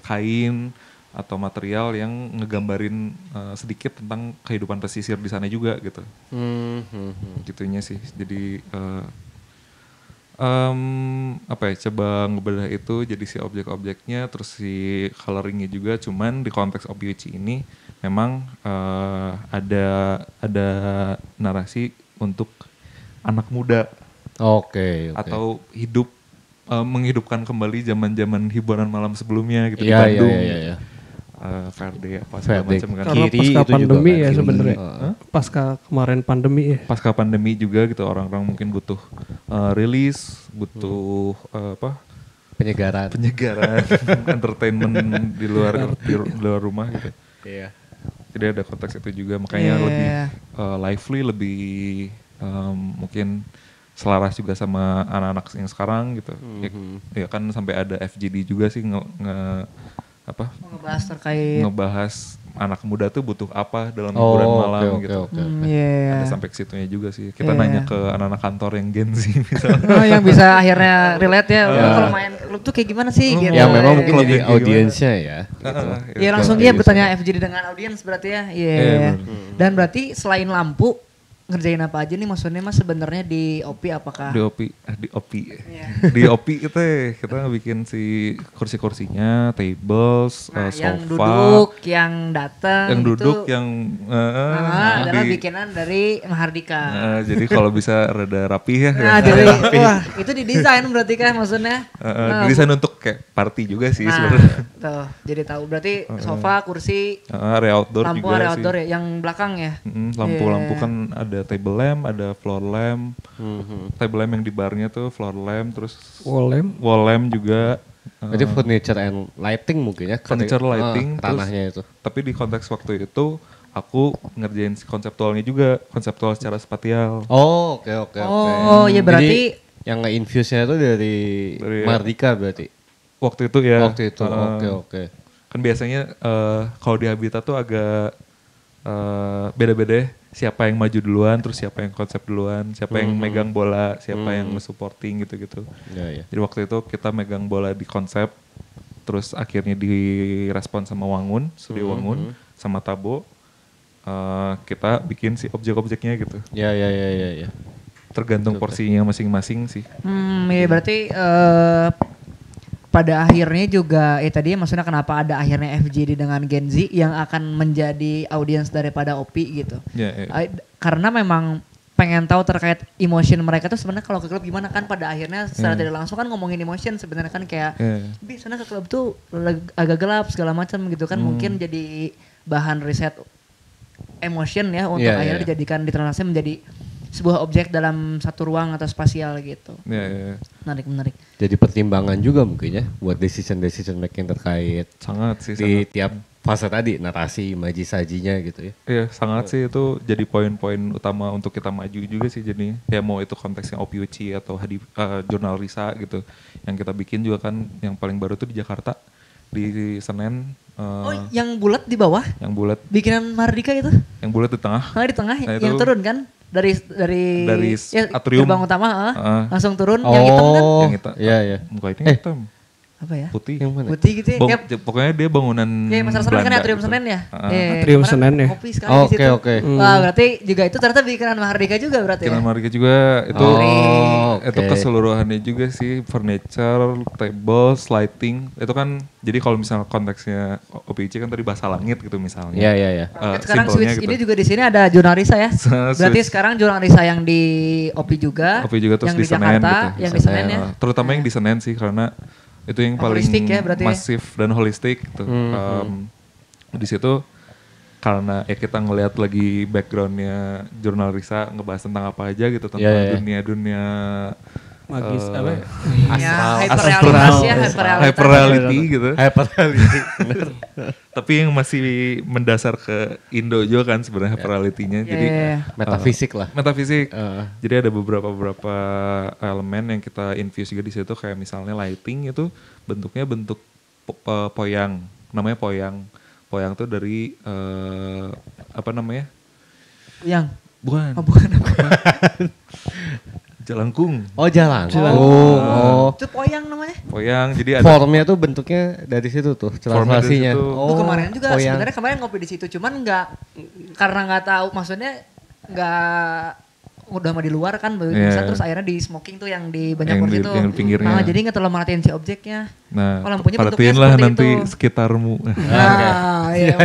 S1: kain atau material yang ngegambarin sedikit tentang kehidupan pesisir di sana juga gitu. Gitunya sih. Jadi coba ngebedah itu jadi si objek-objeknya terus si coloringnya juga. Cuman di konteks OPUC ini memang ada narasi untuk anak muda.
S4: Oke.
S1: Atau menghidupkan kembali zaman-zaman hiburan malam sebelumnya gitu di
S4: Iya.
S1: Bandung. Verde apa segala macam kan.
S5: Karena
S4: Kiri
S5: pasca
S4: itu juga
S5: pandemi
S4: kan,
S5: ya
S4: kiri.
S5: sebenarnya. Pasca kemarin pandemi ya.
S1: Pasca pandemi juga gitu orang-orang mungkin butuh rilis, butuh
S4: penyegaran.
S1: penyegaran, entertainment di luar rumah gitu.
S4: Iya.
S1: Jadi ada konteks itu juga, makanya
S3: Iya.
S1: lebih lively, lebih mungkin selaras juga sama anak-anak yang sekarang gitu. Ya kan sampai ada FGD juga sih
S3: Ngebahas terkait.
S1: ngebahas anak muda tuh butuh apa dalam hiburan malam gitu.
S3: Iya.
S1: Ada sampai ke situnya juga sih. Kita
S3: Iya.
S1: nanya ke anak-anak kantor yang Gen Z misalnya.
S3: Oh, yang bisa akhirnya relate ya. Lu kalau main klub tuh kayak gimana sih gitu.
S4: Yang memang mungkin
S1: Kalau
S4: jadi
S1: kayak gimana?
S4: audiensnya ya. Gitu.
S3: Iya langsung dia bertanya FGD dengan audiens berarti ya. Iya.
S1: bener.
S3: Dan berarti selain lampu ngerjain apa aja nih maksudnya mas sebenarnya di OP apakah?
S1: Di OP itu kita bikin si kursi-kursinya, tables,
S3: Nah, yang
S1: sofa,
S3: duduk, yang datang
S1: yang duduk,
S3: itu,
S1: yang
S3: adalah bikinan dari Mahardika.
S1: jadi kalau bisa rada rapi ya.
S3: Nah, jadi wah itu didesain berarti kan maksudnya.
S1: Desain untuk kayak party juga sih
S3: Nah,
S1: sebenarnya.
S3: tuh, jadi tahu berarti sofa, kursi,
S1: Area outdoor
S3: lampu
S1: juga
S3: area
S1: sih.
S3: outdoor ya, yang belakang ya.
S1: Lampu-lampu kan ada table lamp, ada floor lamp. Table lamp yang di barnya tuh floor lamp, terus wall lamp juga.
S4: Jadi furniture and lighting mungkin ya.
S1: Furniture lighting, terus-
S4: ranahnya itu.
S1: Tapi di konteks waktu itu aku ngerjain si konseptualnya juga, konseptual secara spatial.
S4: Oh, oke.
S3: Oh, ya berarti
S4: Jadi, yang nge-infuse-nya itu dari Mardika berarti.
S1: Waktu itu ya.
S4: Waktu itu. Oke.
S1: Kan biasanya kalau di Habitat tuh agak beda-beda ya. Siapa yang maju duluan, terus siapa yang konsep duluan, siapa yang megang bola, siapa yang supporting gitu-gitu.
S4: Iya.
S1: Jadi waktu itu kita megang bola di konsep, terus akhirnya direspon sama Wangun, studio Wangun, sama Tabo. Kita bikin si objek-objeknya gitu.
S4: Iya.
S1: Tergantung porsinya masing-masing sih.
S3: ya berarti pada akhirnya juga tadi maksudnya kenapa ada akhirnya FGD dengan Gen Z yang akan menjadi audiens daripada OP gitu.
S1: Ya.
S3: Karena memang pengen tahu terkait emotion mereka tuh sebenarnya kalau ke klub gimana kan pada akhirnya secara tidak langsung kan ngomongin emotion sebenarnya kan kayak biasanya ke klub tuh agak gelap segala macam gitu kan mungkin jadi bahan riset emotion ya untuk akhirnya dijadikan ditranslasi menjadi sebuah objek dalam satu ruang atau spasial gitu.
S1: Ya.
S3: Menarik.
S4: Jadi pertimbangan juga mungkin ya buat decision making terkait
S1: Sangat sih.
S4: di
S1: sangat.
S4: tiap fase tadi, narasi, imaji, sajinya gitu ya.
S1: Iya sangat sih itu jadi poin-poin utama untuk kita maju juga sih jadi ya mau itu konteksnya OPUC atau jurnal Risa gitu yang kita bikin juga kan yang paling baru tuh di Jakarta di Senen
S3: Yang bulat di bawah
S1: yang bulat
S3: bikinan Mardika itu?
S1: yang bulat di tengah
S3: Di tengah
S1: Nah,
S3: yang
S1: itu-
S3: turun kan? Dari
S1: atrium.
S3: gerbang utama langsung turun
S4: Oh,
S3: yang hitam kan?
S1: yang hitam
S4: Iya.
S1: mukanya hitam
S3: Apa ya?
S1: putih
S4: Yang mana?
S3: Putih gitu ya. Kayak
S1: pokoknya dia bangunan
S3: Kayak Masalah Senen kan
S1: Belanda
S3: Atrium
S1: gitu.
S3: Senen ya?
S5: Atrium
S3: kemarin
S5: Senen ya?
S3: Kopi sekali
S4: Oh,
S3: di situ.
S4: oke.
S3: Wah berarti juga itu ternyata bikinan Mahardika juga berarti
S1: Bikinan
S3: ya?
S1: Marga juga itu itu
S4: oke.
S1: keseluruhannya juga sih furniture, tables, lighting itu kan jadi kalau misalnya konteksnya OPC kan tadi bahasa langit gitu misalnya.
S4: Iya.
S3: Sekarang
S1: simpelnya
S3: switch
S1: gitu.
S3: ini juga di sini ada jurnal Risa ya. Berarti
S1: Switch.
S3: sekarang jurnal Risa yang di OP juga,
S1: OP juga terus
S3: yang
S1: di
S3: di
S1: Senen
S3: Jakarta,
S1: gitu.
S3: yang di Senen ya.
S1: Terutama yang di Senen sih karena itu yang paling
S3: Holistik ya berarti ya?
S1: masif dan holistik gitu. Di situ karena ya kita ngelihat lagi backgroundnya jurnal Risa ngebahas tentang apa aja gitu tentang
S4: Iya.
S1: dunia
S5: Magis apa ya?
S3: Ya,
S4: Astral.
S3: hyperrealitas ya, hyperrealitas.
S1: hyperreality gitu.
S4: Hyperreality.
S1: Tapi yang masih mendasar ke Indo juga kan sebenarnya hyperreality-nya. Jadi
S4: Metafisik lah.
S1: metafisik. Jadi ada beberapa elemen yang kita infuse juga di situ kayak misalnya lighting itu bentuknya bentuk poyang. Namanya poyang. Poyang tuh dari apa namanya?
S3: Yang
S1: Bukan.
S3: bukan apa.
S1: Jalangkung.
S4: Oh, jalan. Oh.
S3: Itu poyang namanya.
S1: Poyang. Jadi ada
S4: Formnya tuh bentuknya dari situ tuh,
S1: Formnya dari
S4: translasinya.
S1: situ.
S3: Tuh kemarin juga
S4: poyang.
S3: sebenarnya kemarin ngopi di situ cuman karena nggak tahu maksudnya nggak udah mau di luar kan bisa
S1: Iya.
S3: terus akhirnya di smoking tuh yang di banyak
S1: Yang
S3: porsi
S1: di-
S3: tuh.
S1: yang di pinggirnya.
S3: Jadi nggak terlalu merhatiin si objeknya.
S1: Nah,
S3: Oh, lampunya bentuknya
S1: perhatiin lah
S3: seperti
S1: nanti
S3: itu.
S1: sekitarmu.
S3: Nah, iya.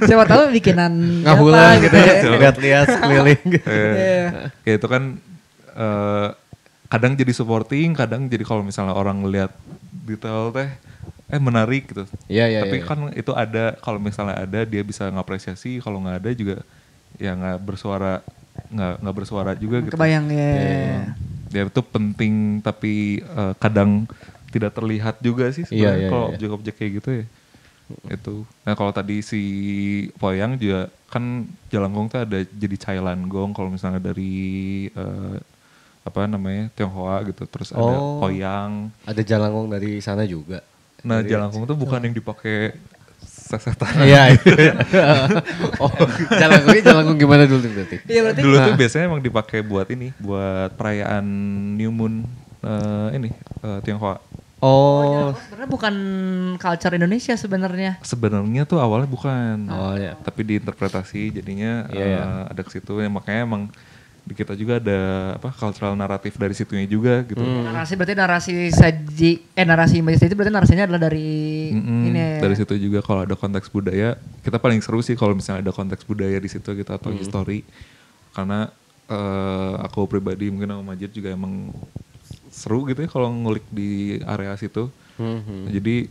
S3: Siapa tahu bikinan
S4: Ngahulan
S3: siapa
S4: gitu ya, lihat-lihat sekeliling.
S3: Iya.
S1: Kayak itu kan kadang jadi supporting, kadang jadi kalau misalnya orang ngeliat detail teh menarik gitu.
S4: Iya.
S1: Tapi kan itu ada kalau misalnya ada dia bisa ngapresiasi, kalau nggak ada juga ya nggak bersuara juga gitu.
S3: Kebayang ya.
S1: Dia itu penting tapi kadang tidak terlihat juga sih
S4: Iya,
S1: sebenarnya
S4: iya,
S1: kalau
S4: iya.
S1: objek-objek kayak gitu ya. Itu. Nah kalau tadi si Poyang juga kan Jalangkung tuh ada jadi Cai Gong kalau misalnya dari apa namanya Tionghoa gitu. Terus ada
S4: Oh.
S1: Poyang.
S4: Ada Jalangkung dari sana juga.
S1: Nah Jalangkung tuh bukan yang dipakai sesetan.
S4: Iya. Oh, Jalangkung gimana dulu berarti?
S3: Iya berarti
S1: Dulu tuh biasanya emang dipakai buat ini, buat perayaan New Moon Tionghoa.
S4: Oh,
S3: sebenarnya bukan culture Indonesia sebenarnya.
S1: Sebenarnya tuh awalnya bukan,
S4: Awalnya.
S1: tapi diinterpretasi jadinya
S4: Iya, iya.
S1: ada ke situ. Ya, makanya emang di kita juga ada apa cultural naratif dari situnya juga gitu.
S3: Narasi berarti narasi Imajinasi itu berarti narasinya adalah dari ini ya.
S1: Dari situ juga kalau ada konteks budaya, kita paling seru sih kalau misalnya ada konteks budaya di situ gitu atau history. Karena aku pribadi mungkin sama Majid juga emang seru gitu ya kalau ngulik di area situ. Jadi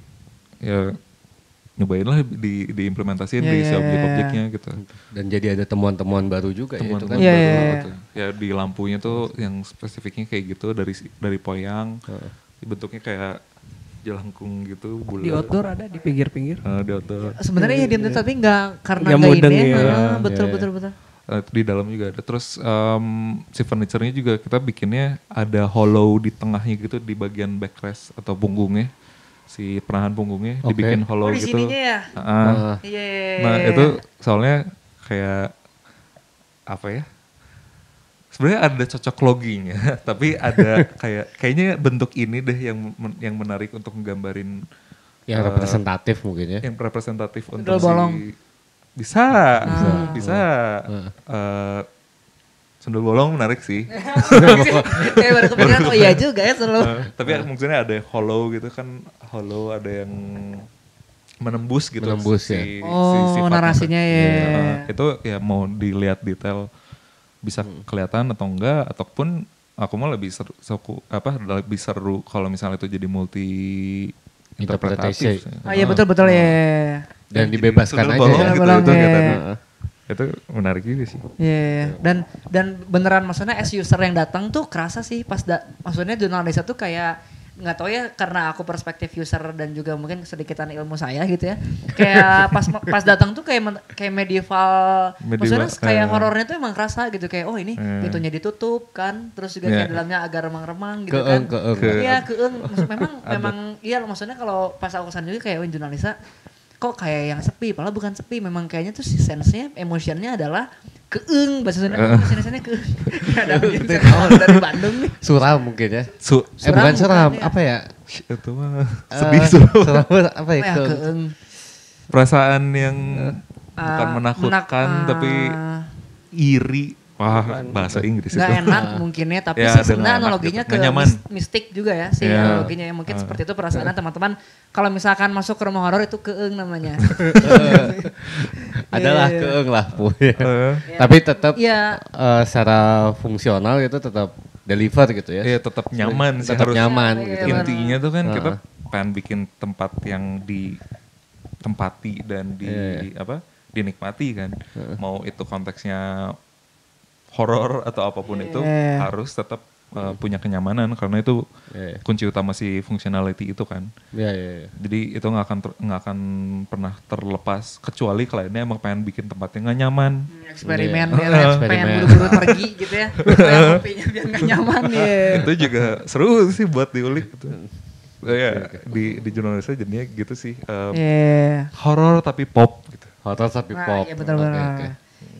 S1: ya nyobain lah diimplementasiin di si objek-objeknya gitu.
S4: dan jadi ada temuan-temuan baru juga ya itu kan.
S3: Iya,
S1: baru
S3: iya,
S1: gitu. Ya di lampunya tuh yang spesifiknya kayak gitu dari Poyang. Bentuknya kayak jelangkung gitu bulat.
S5: Di outdoor ada di pinggir-pinggir.
S1: Di outdoor.
S3: Sebenarnya iya diam tapi nggak karena
S5: Nggak
S3: nggak
S5: mudeng
S3: ini.
S5: ya.
S3: Betul
S4: Iya.
S3: betul betul.
S1: Di dalam juga ada. Terus si furniture-nya juga kita bikinnya ada hollow di tengahnya gitu di bagian backrest atau punggungnya. Si penahan punggungnya
S4: Oke.
S1: dibikin hollow
S3: Di
S1: gitu.
S3: sininya ya. Iya.
S1: Nah itu soalnya kayak apa ya? Sebenarnya ada cocok loginya, tapi ada kayaknya bentuk ini deh yang menarik untuk menggambarin
S4: Yang representatif mungkin ya.
S1: yang representatif untuk
S3: Sundel bolong.
S1: bisa. Sundel bolong menarik sih.
S3: Kayak baru kepikiran oh iya juga ya selalu.
S1: Tapi maksudnya ada hollow gitu kan, hollow ada yang menembus gitu.
S4: Menembus ya.
S3: Oh, narasinya ya.
S1: Itu ya mau dilihat detail bisa kelihatan atau enggak, ataupun aku mah lebih lebih seru kalau misalnya itu jadi multi interpretatif.
S3: Oh iya betul betul ya.
S4: Dan dibebaskan
S1: Sundel
S4: aja
S1: bolong
S4: ya.
S1: gitu,
S3: Bolong,
S1: itu
S3: ya.
S1: kelihatannya. Itu menarik juga sih.
S3: Iya, dan beneran maksudnya as user yang datang tuh kerasa sih maksudnya jurnal desa tuh kayak nggak tahu ya karena aku perspektif user dan juga mungkin sedikitan ilmu saya gitu ya. Kayak pas datang tuh kayak medieval, maksudnya kayak horornya tuh emang kerasa gitu kayak oh ini pintunya ditutup kan, terus juga kayak dalamnya agak remang-remang gitu kan. Iya, keeng. Memang iya maksudnya kalau pas aku kesana juga kayak jurnal desa kok kayak yang sepi, padahal bukan sepi, memang kayaknya tuh si sense-nya, emotionnya adalah keeng, bahasa Sunda, sense-nya keeng. Ada dari Bandung nih.
S4: Suram mungkin ya.
S3: Suram
S4: Bukan suram,
S3: bukan, ya.
S4: apa ya?
S1: Itu mah sedih suram.
S4: Suram apa ya?
S3: Keeng.
S1: Perasaan yang bukan menakutkan
S3: menak-
S1: tapi iri. Wah, bahasa Inggris itu.
S3: Gak enak mungkin ya, tapi
S1: Ya,
S3: sih
S1: ada
S3: sebenarnya
S1: nggak enak
S3: analoginya
S1: gitu.
S3: ke
S1: Nggak nyaman.
S3: mistik juga ya sih
S1: Ya.
S3: analoginya ya mungkin seperti itu perasaannya teman-teman kalau misalkan masuk ke rumah horor itu keeng namanya.
S4: Adalah
S3: Iya.
S4: keeng lah Bu. Ya.
S1: Eh,
S4: Tapi tetap
S3: Iya.
S4: secara fungsional itu tetap deliver gitu ya.
S1: Iya tetap nyaman sih
S4: Tetap
S1: harus.
S4: nyaman
S3: Iya,
S4: gitu.
S3: iya.
S1: Intinya tuh kan kita pengen bikin tempat yang ditempati dan dinikmati kan. Mau itu konteksnya horor atau apapun itu harus tetap punya kenyamanan karena itu
S4: Iya.
S1: kunci utama si functionality itu kan.
S4: Iya, iya, iya.
S1: Jadi itu nggak akan pernah terlepas kecuali kliennya emang pengen bikin tempatnya nggak nyaman.
S3: Eksperimen
S4: Iya.
S3: ya, pengen
S4: Eksperimen.
S3: buru-buru pergi gitu ya. Supaya kopinya biar gak nyaman ya.
S1: Itu juga seru sih buat diulik gitu. Ya di jurnalisnya jadinya gitu sih.
S3: Iya.
S1: Horor tapi pop gitu.
S4: Hotel tapi
S3: Nah,
S4: pop.
S3: iya betul-betul.
S4: Oke, oke.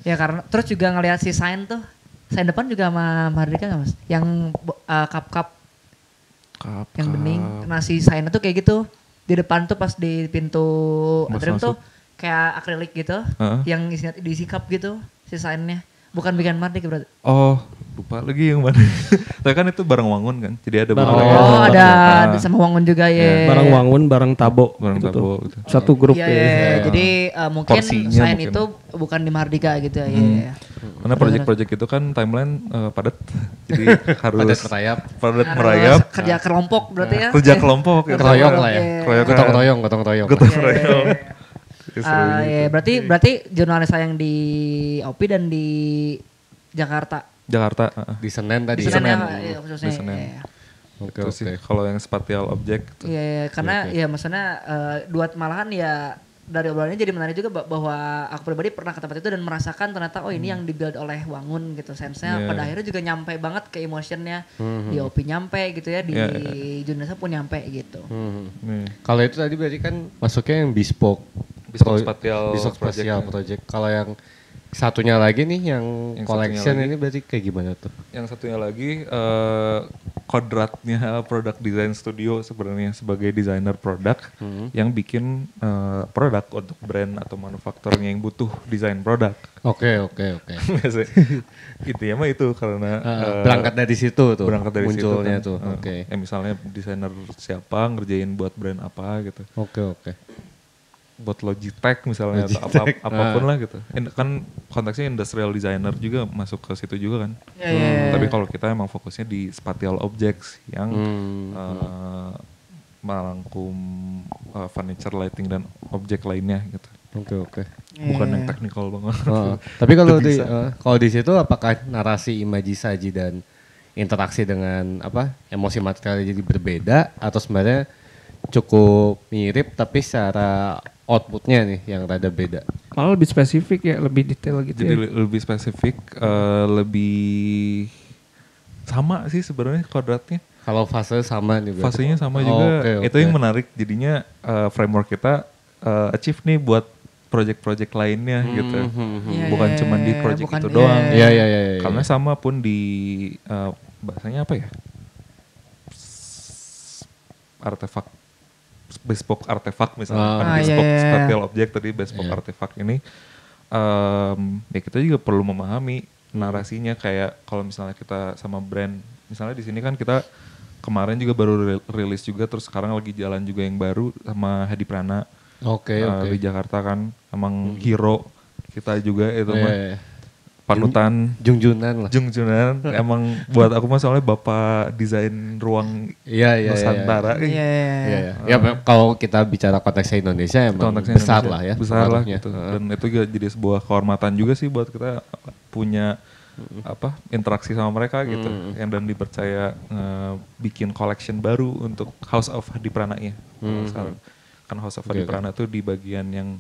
S3: Ya karena terus juga ngelihat si sign tuh. Sign depan juga sama Mardika gak mas? Yang cup-cup yang bening. Nah si sign tuh kayak gitu. Di depan tuh pas di pintu
S1: Pas
S3: atrium tuh
S1: masuk.
S3: kayak akrilik gitu.
S1: Heeh.
S3: Yang isinya diisi cup gitu si signnya. Bukan bikin Mardika berarti.
S1: Oh lupa lagi yang mana. Tapi kan itu bareng Wangun kan. Jadi ada
S5: Bareng
S1: beberapa.
S3: Oh
S5: Wangun.
S3: ada sama Wangun juga ya.
S5: Bareng Wangun, bareng Tabo.
S1: Bareng
S5: gitu
S1: Tabo
S5: tuh.
S1: gitu.
S5: Satu grup
S3: Iya,
S5: ya.
S3: iya. Jadi mungkin
S1: Porsinya
S3: sign
S1: mungkin.
S3: itu bukan di Mardika gitu ya. Iya.
S1: Karena project-project itu kan timeline padat. Jadi harus
S4: Padat merayap.
S1: padat
S3: Harus
S1: merayap.
S3: kerja kelompok berarti ya.
S1: Kerja kelompok. gitu.
S4: Keroyok lah ya.
S1: Keroyokan.
S4: Gotong royong, gotong royong.
S1: Gotong royong. Ya, seru
S3: Iya,
S1: gitu.
S3: berarti jurnalis saya yang di OPI dan di Jakarta.
S1: Jakarta.
S4: Di Senen tadi.
S3: Di Senen
S1: Senen.
S3: ya, iya, khususnya.
S1: Di Senen.
S3: Iya.
S4: Oke,
S1: Itu
S4: oke.
S1: sih kalau yang spatial object gitu.
S3: Iya, iya, karena
S4: Oke.
S3: ya maksudnya malahan ya dari obrolannya jadi menarik juga bahwa aku pribadi pernah ke tempat itu dan merasakan ternyata oh ini yang dibuild oleh Wangun gitu. Sense-nya
S1: Iya.
S3: pada akhirnya juga nyampe banget ke emotionnya. Di OP nyampe gitu ya, di
S1: Iya,
S3: Junasa pun nyampe gitu.
S1: Nih.
S4: Kalau itu tadi berarti kan masuknya yang bespoke
S1: Spatial
S4: bespoke
S1: project.
S4: spatial project. Kalau yang satunya lagi nih yang
S1: Yang
S4: collection
S1: satunya lagi.
S4: ini berarti kayak gimana tuh?
S1: Yang satunya lagi kodratnya product design studio sebenarnya sebagai desainer produk yang bikin produk untuk brand atau manufakturnya yang butuh desain produk.
S4: Oke.
S1: Biasanya intinya mah itu karena
S4: Berangkat dari situ tuh.
S1: berangkat dari
S4: munculnya
S1: situ
S4: tuh.
S1: kan.
S4: Oke.
S1: Ya misalnya desainer siapa ngerjain buat brand apa gitu.
S4: Oke.
S1: Buat Logitech misalnya atau apapun lah gitu. Kan konteksnya industrial designer juga masuk ke situ juga kan.
S3: Iya, iya, iya.
S1: Tapi kalau kita emang fokusnya di spatial objects yang merangkum furniture, lighting dan objek lainnya gitu.
S4: Oke.
S1: Bukan yang technical banget.
S4: Oh, tapi kalau di
S1: Bisa.
S4: kalau di situ apakah narasi, imaji, saji dan interaksi dengan apa emosi materialnya jadi berbeda atau sebenarnya cukup mirip tapi secara outputnya nih yang rada beda?
S5: Malah lebih spesifik ya, lebih detail gitu
S1: Jadi
S5: ya.
S1: lebih spesifik, lebih sama sih sebenarnya kodratnya.
S4: Kalau fase sama nih berarti?
S1: Fasenya sama
S4: Oh,
S1: juga.
S4: oke.
S1: Itu yang menarik. Jadinya framework kita achieve nih buat project-project lainnya gitu.
S3: Iya,
S1: Bukan
S3: iya,
S1: cuma di
S3: iya,
S1: project
S3: bukan-
S1: itu
S3: iya,
S1: doang.
S4: Iya.
S1: Karena sama pun di bahasanya apa ya? Artefak bespoke artefak misalnya. Kan
S3: Ah, iya,
S1: bespoke
S3: iya.
S1: spatial object tadi bespoke
S4: Iya.
S1: artefak ini ya kita juga perlu memahami narasinya kayak kalau misalnya kita sama brand. Misalnya di sini kan kita kemarin juga baru rilis juga terus sekarang lagi jalan juga yang baru sama Hadi Prana.
S4: Oke.
S1: Di Jakarta kan emang hero kita juga itu
S4: Iya,
S1: mah
S4: iya.
S1: panutan
S4: Jungjunan lah.
S1: Jung Junan emang buat aku mah soalnya bapak desain ruang
S4: Iya.
S1: Nusantara.
S3: Iya, iya.
S4: Iya. Ya kalau kita bicara konteksnya Indonesia emang
S1: Konteksnya
S4: besar
S1: Indonesia.
S4: lah ya.
S1: Besar lah
S4: pengaruhnya.
S1: gitu. Dan itu juga jadi sebuah kehormatan juga sih buat kita punya interaksi sama mereka gitu. Yang dan dipercaya bikin collection baru untuk House of Hadi Prana-nya. Kan House of Hadi
S4: Oke.
S1: Prana tuh di bagian yang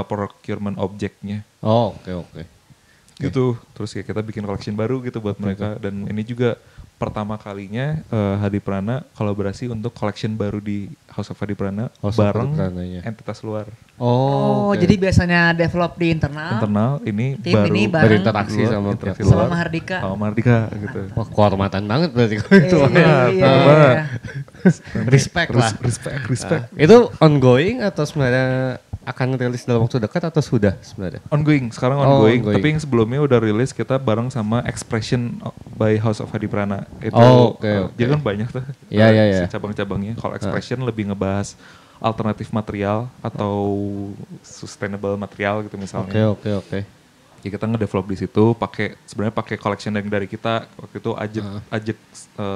S1: procurement objeknya
S4: Oh, oke.
S1: gitu. Terus ya kita bikin collection baru gitu buat mereka dan ini juga pertama kalinya Hadi Prana kolaborasi untuk collection baru di House of Hadi Prana
S4: House of
S1: bareng
S4: Hadi Prana-nya.
S1: entitas luar
S3: Oh,
S4: oke.
S3: jadi biasanya develop di internal.
S1: internal ini
S3: Tim
S1: baru
S3: ini bareng
S4: berinteraksi
S1: luar,
S4: sama
S1: interaksi
S4: pihak
S3: sama
S1: luar,
S3: Mahardika.
S1: sama Mahardika gitu.
S4: Wah, kehormatan banget berarti kalau itu.
S3: Iya.
S4: Respect lah.
S1: Respect.
S4: Itu ongoing atau sebenarnya akan rilis dalam waktu dekat atau sudah sebenarnya?
S1: Ongoing, sekarang
S4: Oh,
S1: ongoing.
S4: ongoing.
S1: Tapi yang sebelumnya udah rilis kita bareng sama Expression by House of Hadi Prana. Itu,
S4: Oh, oke, oke.
S1: Jadi kan banyak tuh
S4: Iya, iya, iya.
S1: si cabang-cabangnya. Kalau Expression lebih ngebahas alternatif material atau sustainable material gitu misalnya.
S4: Oke.
S1: Ya kita ngedevelop di situ sebenarnya pakai collection yang dari kita waktu itu Ajek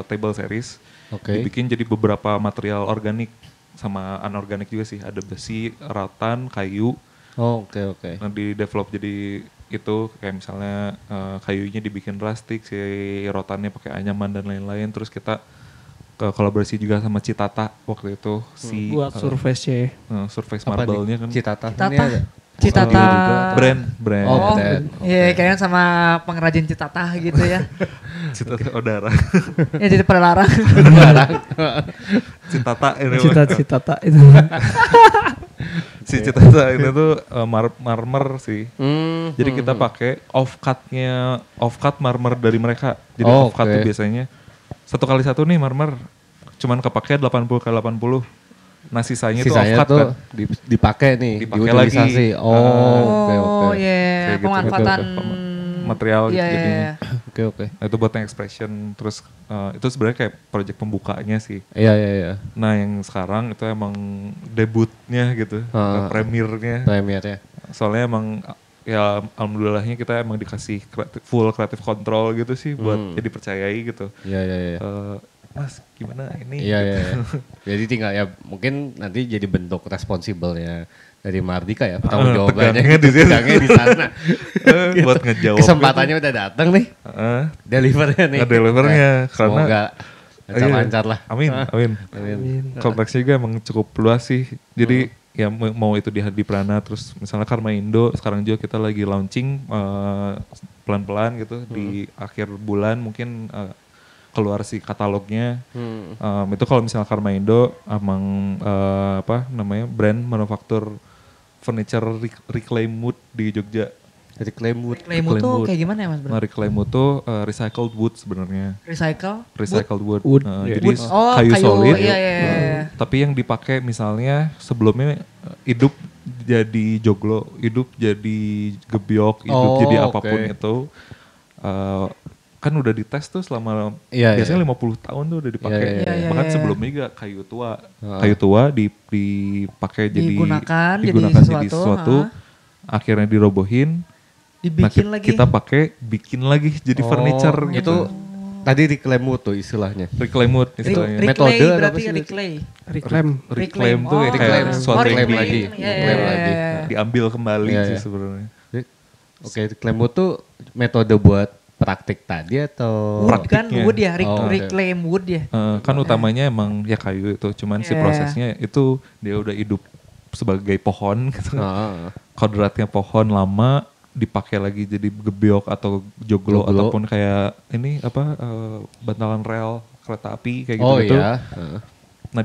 S1: table series.
S4: Oke.
S1: Dibikin jadi beberapa material organik sama anorganik juga sih. Ada besi, ratan, kayu.
S4: Oh, oke.
S1: Nah, di develop jadi itu kayak misalnya kayunya dibikin plastik, si rotannya pakai anyaman dan lain-lain. Terus kita kolaborasi juga sama Citata waktu itu si
S5: Buat surface ya.
S1: surface
S4: Apa
S1: marble-nya kan.
S4: nih? Citata. Ini
S3: Citata.
S4: ada.
S3: Citata.
S1: Brand.
S4: Oh,
S3: Oh,
S4: brand.
S3: iya kayaknya sama pengrajin Citata gitu ya.
S1: Citata Odara.
S3: Ya jadi pada larang.
S1: Citata ini.
S5: Cita-cita itu.
S1: Si Citata ini tuh marmer sih. Jadi
S4: Hmm.
S1: kita pakai off cut marmer dari mereka. Jadi
S4: Oh,
S1: off cut
S4: oke.
S1: tuh biasanya 1x1 nih marmer. Cuman kepake 80x80. Nah sisanya tuh off
S4: Sisanya
S1: cut
S4: tuh
S1: kan.
S4: dipakai nih,
S1: Dipakai
S4: diutilisasi.
S1: lagi.
S4: Oh, oke.
S3: Oh, iya.
S1: Kayak gitu.
S3: Pemanfaatan
S1: Material gitu
S3: Iya, iya,
S1: jadinya.
S3: iya.
S4: Oke.
S1: Nah, itu buat yang expression. Terus itu sebenarnya kayak project pembukanya sih.
S4: Iya.
S1: Nah yang sekarang itu emang debutnya gitu. Premiernya.
S4: Premiernya.
S1: Soalnya emang ya alhamdulillahnya kita emang dikasih full creative control gitu sih buat jadi percayai gitu.
S4: Iya.
S1: Eh, Mas gimana ini?
S4: Iya, iya. Jadi tinggal ya mungkin nanti jadi bentuk responsibelnya dari Mardika ya. Pertanggung jawabannya
S1: tegangnya di situ.
S4: tegangnya di sana.
S1: Buat ngejawab.
S4: Kesempatannya udah datang nih.
S1: Heeh.
S4: Delivernya nih.
S1: Ngedelivernya, karena-
S4: semoga lancar-lancar lah.
S1: Amin, amin. Kompleksnya juga emang cukup luas sih. Jadi ya mau itu di Hadi Prana, terus misalnya Karma Indo, sekarang juga kita lagi launching pelan-pelan gitu di akhir bulan mungkin keluar si katalognya. Itu kalau misalnya Karma Indo emang apa namanya brand manufaktur furniture Reclaim Wood di Jogja.
S4: Reclaim wood.
S3: Reclaim wood tuh
S1: Reclaim wood.
S3: kayak gimana ya Mas Bro?
S1: Nah, Reclaim Wood tuh recycled wood sebenarnya. Recycled wood.
S5: Wood,
S1: Jadi
S3: Oh,
S1: kayu solid.
S3: iya, iya, iya.
S1: Tapi yang dipakai misalnya sebelumnya hidup jadi joglo, hidup jadi gebyok, hidup
S4: Oh,
S1: jadi apapun
S4: oke.
S1: itu. Kan udah dites tuh selama
S4: Iya,
S1: biasanya
S4: iya.
S1: 50 tahun tuh udah dipakai.
S4: Iya,
S3: iya, iya.
S1: Bahkan
S3: Iya, iya.
S1: sebelumnya juga kayu tua. Kayu tua dipakai
S3: Digunakan jadi
S1: jadi
S3: sesuatu,
S1: sesuatu. Akhirnya dirobohin.
S3: Dibikin
S1: Nah,
S3: lagi.
S1: kita pakai bikin lagi jadi furniture
S4: Itu
S1: gitu.
S4: tadi reclaim wood tuh istilahnya.
S1: Reclaim wood istilahnya.
S4: Metode
S3: Reclaim
S4: apa
S3: berarti
S4: sih?
S3: Reclaim.
S5: Reclaim.
S1: Reclaim tuh ya
S3: Oh,
S1: kayak
S4: reclaim.
S1: sesuatu yang
S4: Reclaim lagi.
S3: Iya,
S4: Reclaim
S3: iya,
S4: lagi.
S3: iya.
S1: diambil kembali
S4: Iya,
S1: sih
S4: iya.
S1: sebenarnya.
S4: Oke, reclaim wood tuh metode buat praktik tadi atau
S3: Wood kan
S1: praktiknya.
S3: wood ya,
S4: Oh, oke.
S3: reclaim wood ya.
S1: Kan utamanya emang ya kayu itu, cuman si
S3: Iya.
S1: prosesnya itu dia udah hidup sebagai pohon gitu.
S4: Ah,
S1: Kodratnya pohon lama dipakai lagi jadi gebyok atau joglo
S4: Joglo.
S1: ataupun kayak ini apa bantalan rel kereta api kayak
S4: oh
S1: gitu-gitu.
S4: iya.
S1: Nah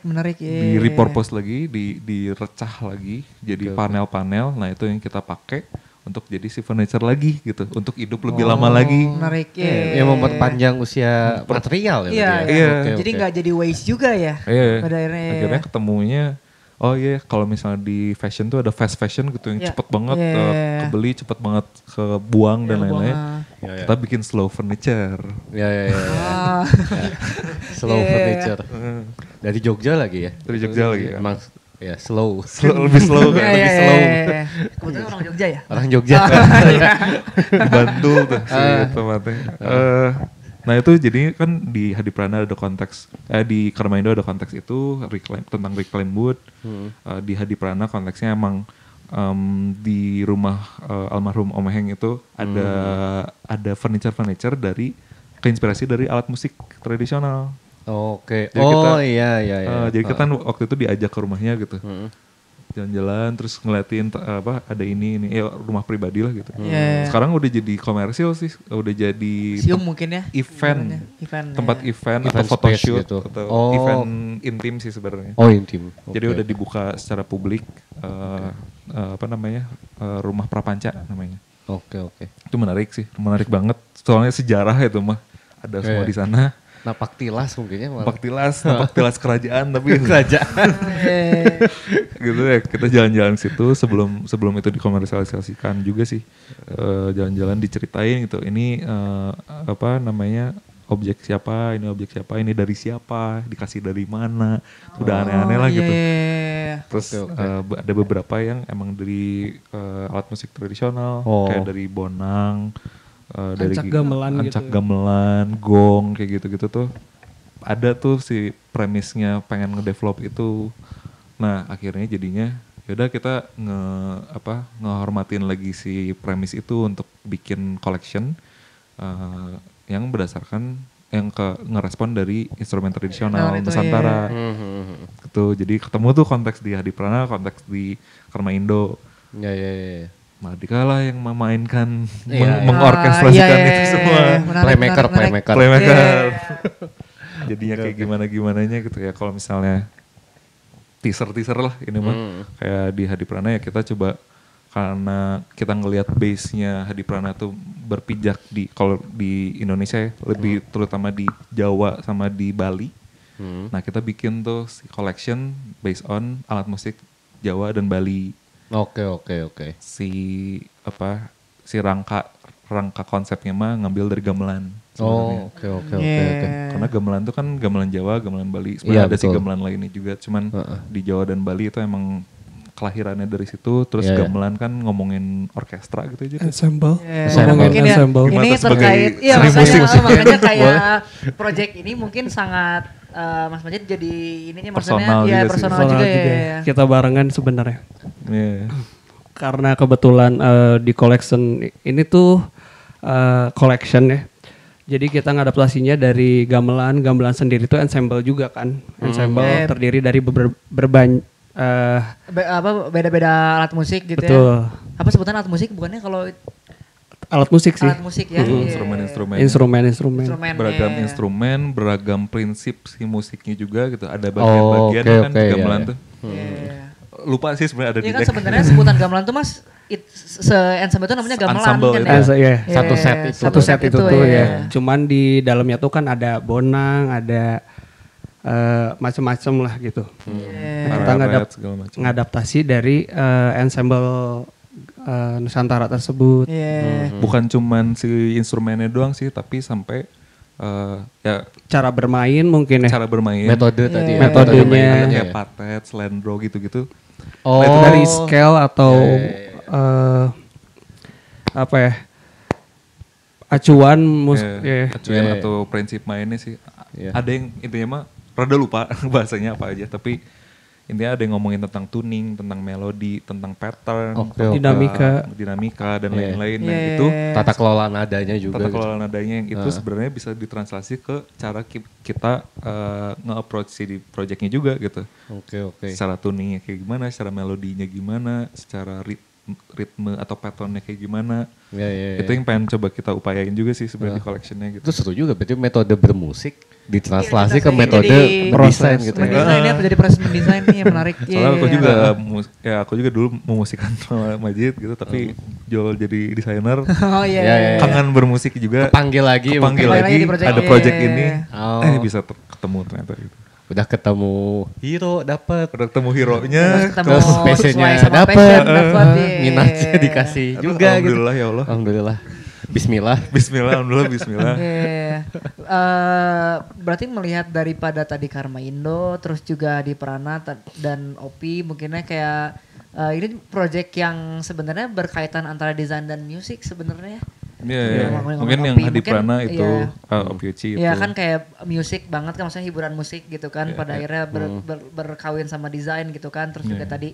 S3: Menarik ya.
S1: di repurpose lagi, direcah lagi jadi
S4: Oke, oke.
S1: panel-panel. Nah itu yang kita pakai untuk jadi si furniture lagi gitu, untuk hidup lebih lama lagi.
S3: Menarik ya.
S4: Yang memperpanjang usia material ya.
S3: Iya,
S4: berarti
S3: iya.
S1: Iya.
S4: Oke,
S3: Jadi
S4: oke.
S3: nggak jadi waste juga ya.
S1: Iya.
S3: Pada akhirnya.
S1: Akhirnya ketemunya, oh iya kalau misalnya di fashion tuh ada fast fashion gitu yang
S3: Iya.
S1: cepet banget
S3: Iya.
S1: kebeli, cepet banget kebuang dan
S3: Ya,
S1: lain-lain.
S3: buang.
S4: Iya, iya.
S1: Kita bikin slow furniture.
S4: Ya, ya, ya, ya.
S3: Ah.
S4: Slow
S3: Iya, iya,
S4: furniture. Dari Jogja lagi ya?
S1: Dari Jogja lagi kan.
S4: Emang ya slow.
S1: Lebih slow kan,
S3: Iya,
S1: lebih
S3: iya,
S1: slow.
S3: iya, iya. Kebetulan orang Jogja ya.
S4: Orang Jogja.
S1: Dibantu tuh si tempatnya. Nah itu jadi kan di Hadi Prana ada konteks, di Karma Indo ada konteks itu tentang reclaim wood. Di Hadi Prana konteksnya emang di rumah almarhum Om Heng itu ada furniture dari keinspirasi dari alat musik tradisional.
S4: Oke.
S1: Jadi
S4: Oh
S1: kita-
S4: iya, iya, iya.
S1: Jadi kita waktu itu diajak ke rumahnya gitu, jalan-jalan terus ngeliatin ada ini ya rumah pribadi lah gitu.
S3: Iya.
S1: Sekarang udah jadi komersil sih, udah jadi
S3: Museum mungkin ya.
S1: event,
S3: Event.
S1: tempat
S3: ya.
S1: event atau
S4: Event space
S1: photoshoot
S4: gitu.
S1: atau
S4: Oh.
S1: event intim sih sebenarnya.
S4: Oh intim.
S1: Jadi
S4: Oke.
S1: udah dibuka secara publik, rumah prapanca namanya.
S4: Oke, oke.
S1: Itu menarik banget. Soalnya sejarah itu mah ada semua
S4: Iya.
S1: di sana.
S4: Napak tilas mungkinnya malah.
S1: Napak tilas kerajaan tapi
S4: kerajaan.
S3: Eh,
S1: gitu ya, kita jalan-jalan situ sebelum itu dikomersialisasikan juga sih. Jalan-jalan diceritain gitu, ini objek siapa, ini dari siapa, dikasih dari mana, udah aneh-aneh lah
S3: iya,
S1: gitu.
S3: iya.
S1: Terus
S4: Oke.
S1: ada beberapa yang emang dari alat musik tradisional,
S4: Oh.
S1: kayak dari bonang, dari
S5: Ancak gamelan gitu
S1: ancak
S5: ya.
S1: gamelan, gong kayak gitu-gitu tuh. Ada tuh si premisnya pengen ngedevelop itu. Nah akhirnya jadinya yaudah kita ngehormatin lagi si premis itu untuk bikin collection yang berdasarkan ngerespon dari instrumen tradisional
S3: Itu,
S1: Nusantara.
S4: Hmm.
S1: Gitu. Jadi ketemu tuh konteks di Hadi Prana, konteks di Karma Indo.
S4: Ya, ya, ya.
S1: Mardika lah yang memainkan,
S4: Iya, iya.
S1: mengorkestrasikan
S3: Ah, iya,
S1: itu
S3: iya,
S1: semua.
S3: iya. Menarik,
S4: Playmaker,
S3: menarik, menarik.
S4: playmaker.
S1: Playmaker.
S3: Iya.
S1: Jadinya kayak gimana-gimananya gitu ya. Kalau misalnya teaser lah ini mah. Kayak di Hadi Prana ya kita coba, karena kita ngelihat base-nya Hadi Prana tuh berpijak kalau di Indonesia ya, lebih terutama di Jawa sama di Bali. Nah kita bikin tuh si collection based on alat musik Jawa dan Bali.
S4: Oke, oke, oke.
S1: Si rangka konsepnya mah ngambil dari gamelan. sebenarnya.
S4: Oh, oke, oke, oke,
S3: Iya.
S4: oke.
S1: Karena gamelan tuh kan gamelan Jawa, gamelan Bali.
S4: Iya,
S1: Sebenarnya ada sih
S4: betul.
S1: gamelan lainnya juga, cuman
S4: Heeh.
S1: di Jawa dan Bali itu emang kelahirannya dari situ, terus
S4: Iya, iya.
S1: gamelan kan ngomongin orkestra gitu aja.
S5: Ensemble.
S3: Ya,
S5: Ngomongin
S3: mungkin ya,
S5: ensemble.
S3: ini
S1: Gimana sebagai
S3: terkait, iya
S1: seni
S3: makanya,
S1: musik.
S3: makanya kayak project ini mungkin sangat Mas Majid jadi ininya maksudnya
S1: Personal
S3: ya
S1: juga sih.
S3: personal
S5: Personal
S3: juga,
S5: juga.
S3: ya.
S5: Kita barengan sebenarnya.
S1: Iya.
S5: Karena kebetulan di collection ini tuh collection ya. Jadi kita ngadaptasinya dari gamelan sendiri tuh ensemble juga kan. Ensemble terdiri dari
S3: Beda-beda alat musik gitu
S5: betul.
S3: ya. Apa sebutan alat musik bukannya kalau
S5: Alat musik sih.
S3: alat musik ya? Iya.
S1: Instrumen-instrumen.
S5: Instrumen.
S3: Instrumen,
S1: Beragam
S3: ya.
S1: instrumen, beragam prinsip si musiknya juga gitu. Ada bagian-bagian
S4: oke,
S1: kan
S4: oke,
S1: di
S4: iya,
S1: gamelan
S4: iya.
S1: tuh.
S3: Iya.
S1: Lupa sih sebenarnya ada
S3: Iya
S1: di
S3: kan
S1: deck.
S3: sebenarnya sebutan gamelan tuh Mas se-ensemble itu namanya gamelan
S1: Ensemble
S3: kan
S1: itu.
S3: ya?
S5: Iya.
S4: Satu set itu.
S5: Satu set itu tuh
S3: ya.
S5: ya. Cuman di dalamnya tuh kan ada bonang, ada macam-macam lah gitu.
S3: Iya.
S5: Kita
S1: Pararet, segala macam.
S5: ngadaptasi dari ensemble Nusantara tersebut.
S3: Iya.
S1: Bukan cuman si instrumennya doang sih, tapi sampai ya
S5: Cara bermain mungkin ya.
S1: cara bermain.
S4: Metode tadi ya.
S5: Metodenya.
S1: Ada
S4: ya.
S1: kayak patet, slendro gitu-gitu.
S4: Oh.
S5: Dari scale atau apa ya? Acuan
S1: Acuan
S4: Iya.
S1: atau prinsip mainnya sih.
S4: Iya.
S1: Ada yang intinya mah rada lupa bahasanya apa aja, tapi intinya ada yang ngomongin tentang tuning, tentang melodi, tentang pattern,
S4: Oke,
S1: tentang
S5: oke.
S1: dinamika dan
S4: Iya.
S1: lain-lain.
S3: Iya,
S1: Yang
S3: iya,
S1: itu
S3: iya.
S4: Tata kelola nadanya juga.
S1: tata
S4: gitu.
S1: kelola nadanya yang itu sebenarnya bisa ditranslasi ke cara kita nge-approach si projectnya juga gitu.
S4: Oke.
S1: Secara tuningnya kayak gimana, secara melodinya gimana, secara ritme atau patternnya kayak gimana.
S4: Iya.
S1: Itu yang pengen coba kita upayain juga sih sebenarnya di collectionnya gitu.
S4: Itu seru juga, berarti metode bermusik ditranslasi
S3: Iya,
S4: ke metode
S3: jadi
S4: mendesain gitu ya.
S3: Mendesainnya jadi proses mendesain nih menarik.
S1: Soalnya aku
S3: Iya.
S1: juga aku juga dulu memusikan sama Majid gitu, tapi jual jadi desainer.
S3: Oh iya.
S4: Iya, iya.
S1: Kangen bermusik juga.
S4: Kepanggil lagi
S1: Kepanggil
S3: mungkin.
S1: lagi,
S3: Di project
S1: ada
S3: ini.
S1: project ini.
S4: Oh.
S1: Bisa ketemu ternyata gitu.
S4: Udah ketemu hero dapet.
S1: Udah ketemu hero-nya.
S3: Terus ketemu
S4: passionnya
S3: sesuai sama
S4: dapet.
S3: passion, dapet, iya.
S4: Minatnya dikasih
S1: Aduh,
S4: juga gitu.
S1: alhamdulillah ya Allah.
S4: Alhamdulillah. Bismillah.
S1: Bismillah, alhamdulillah, bismillah.
S3: Iya. Berarti melihat daripada tadi Karma Indo, terus juga di Prana dan Opi, mungkinnya kayak ini project yang sebenarnya berkaitan antara desain dan musik sebenarnya.
S1: Iya,
S3: Iya,
S1: iya.
S3: ngomongin
S1: Mungkin yang
S3: Opi,
S1: Hadi
S3: mungkin,
S1: Prana itu,
S3: iya.
S1: Opiuchi itu.
S3: Iya kan kayak musik banget kan, maksudnya hiburan musik gitu kan.
S1: Iya,
S3: Pada
S1: iya.
S3: akhirnya berkawin sama desain gitu kan. Terus juga
S1: Iya.
S3: tadi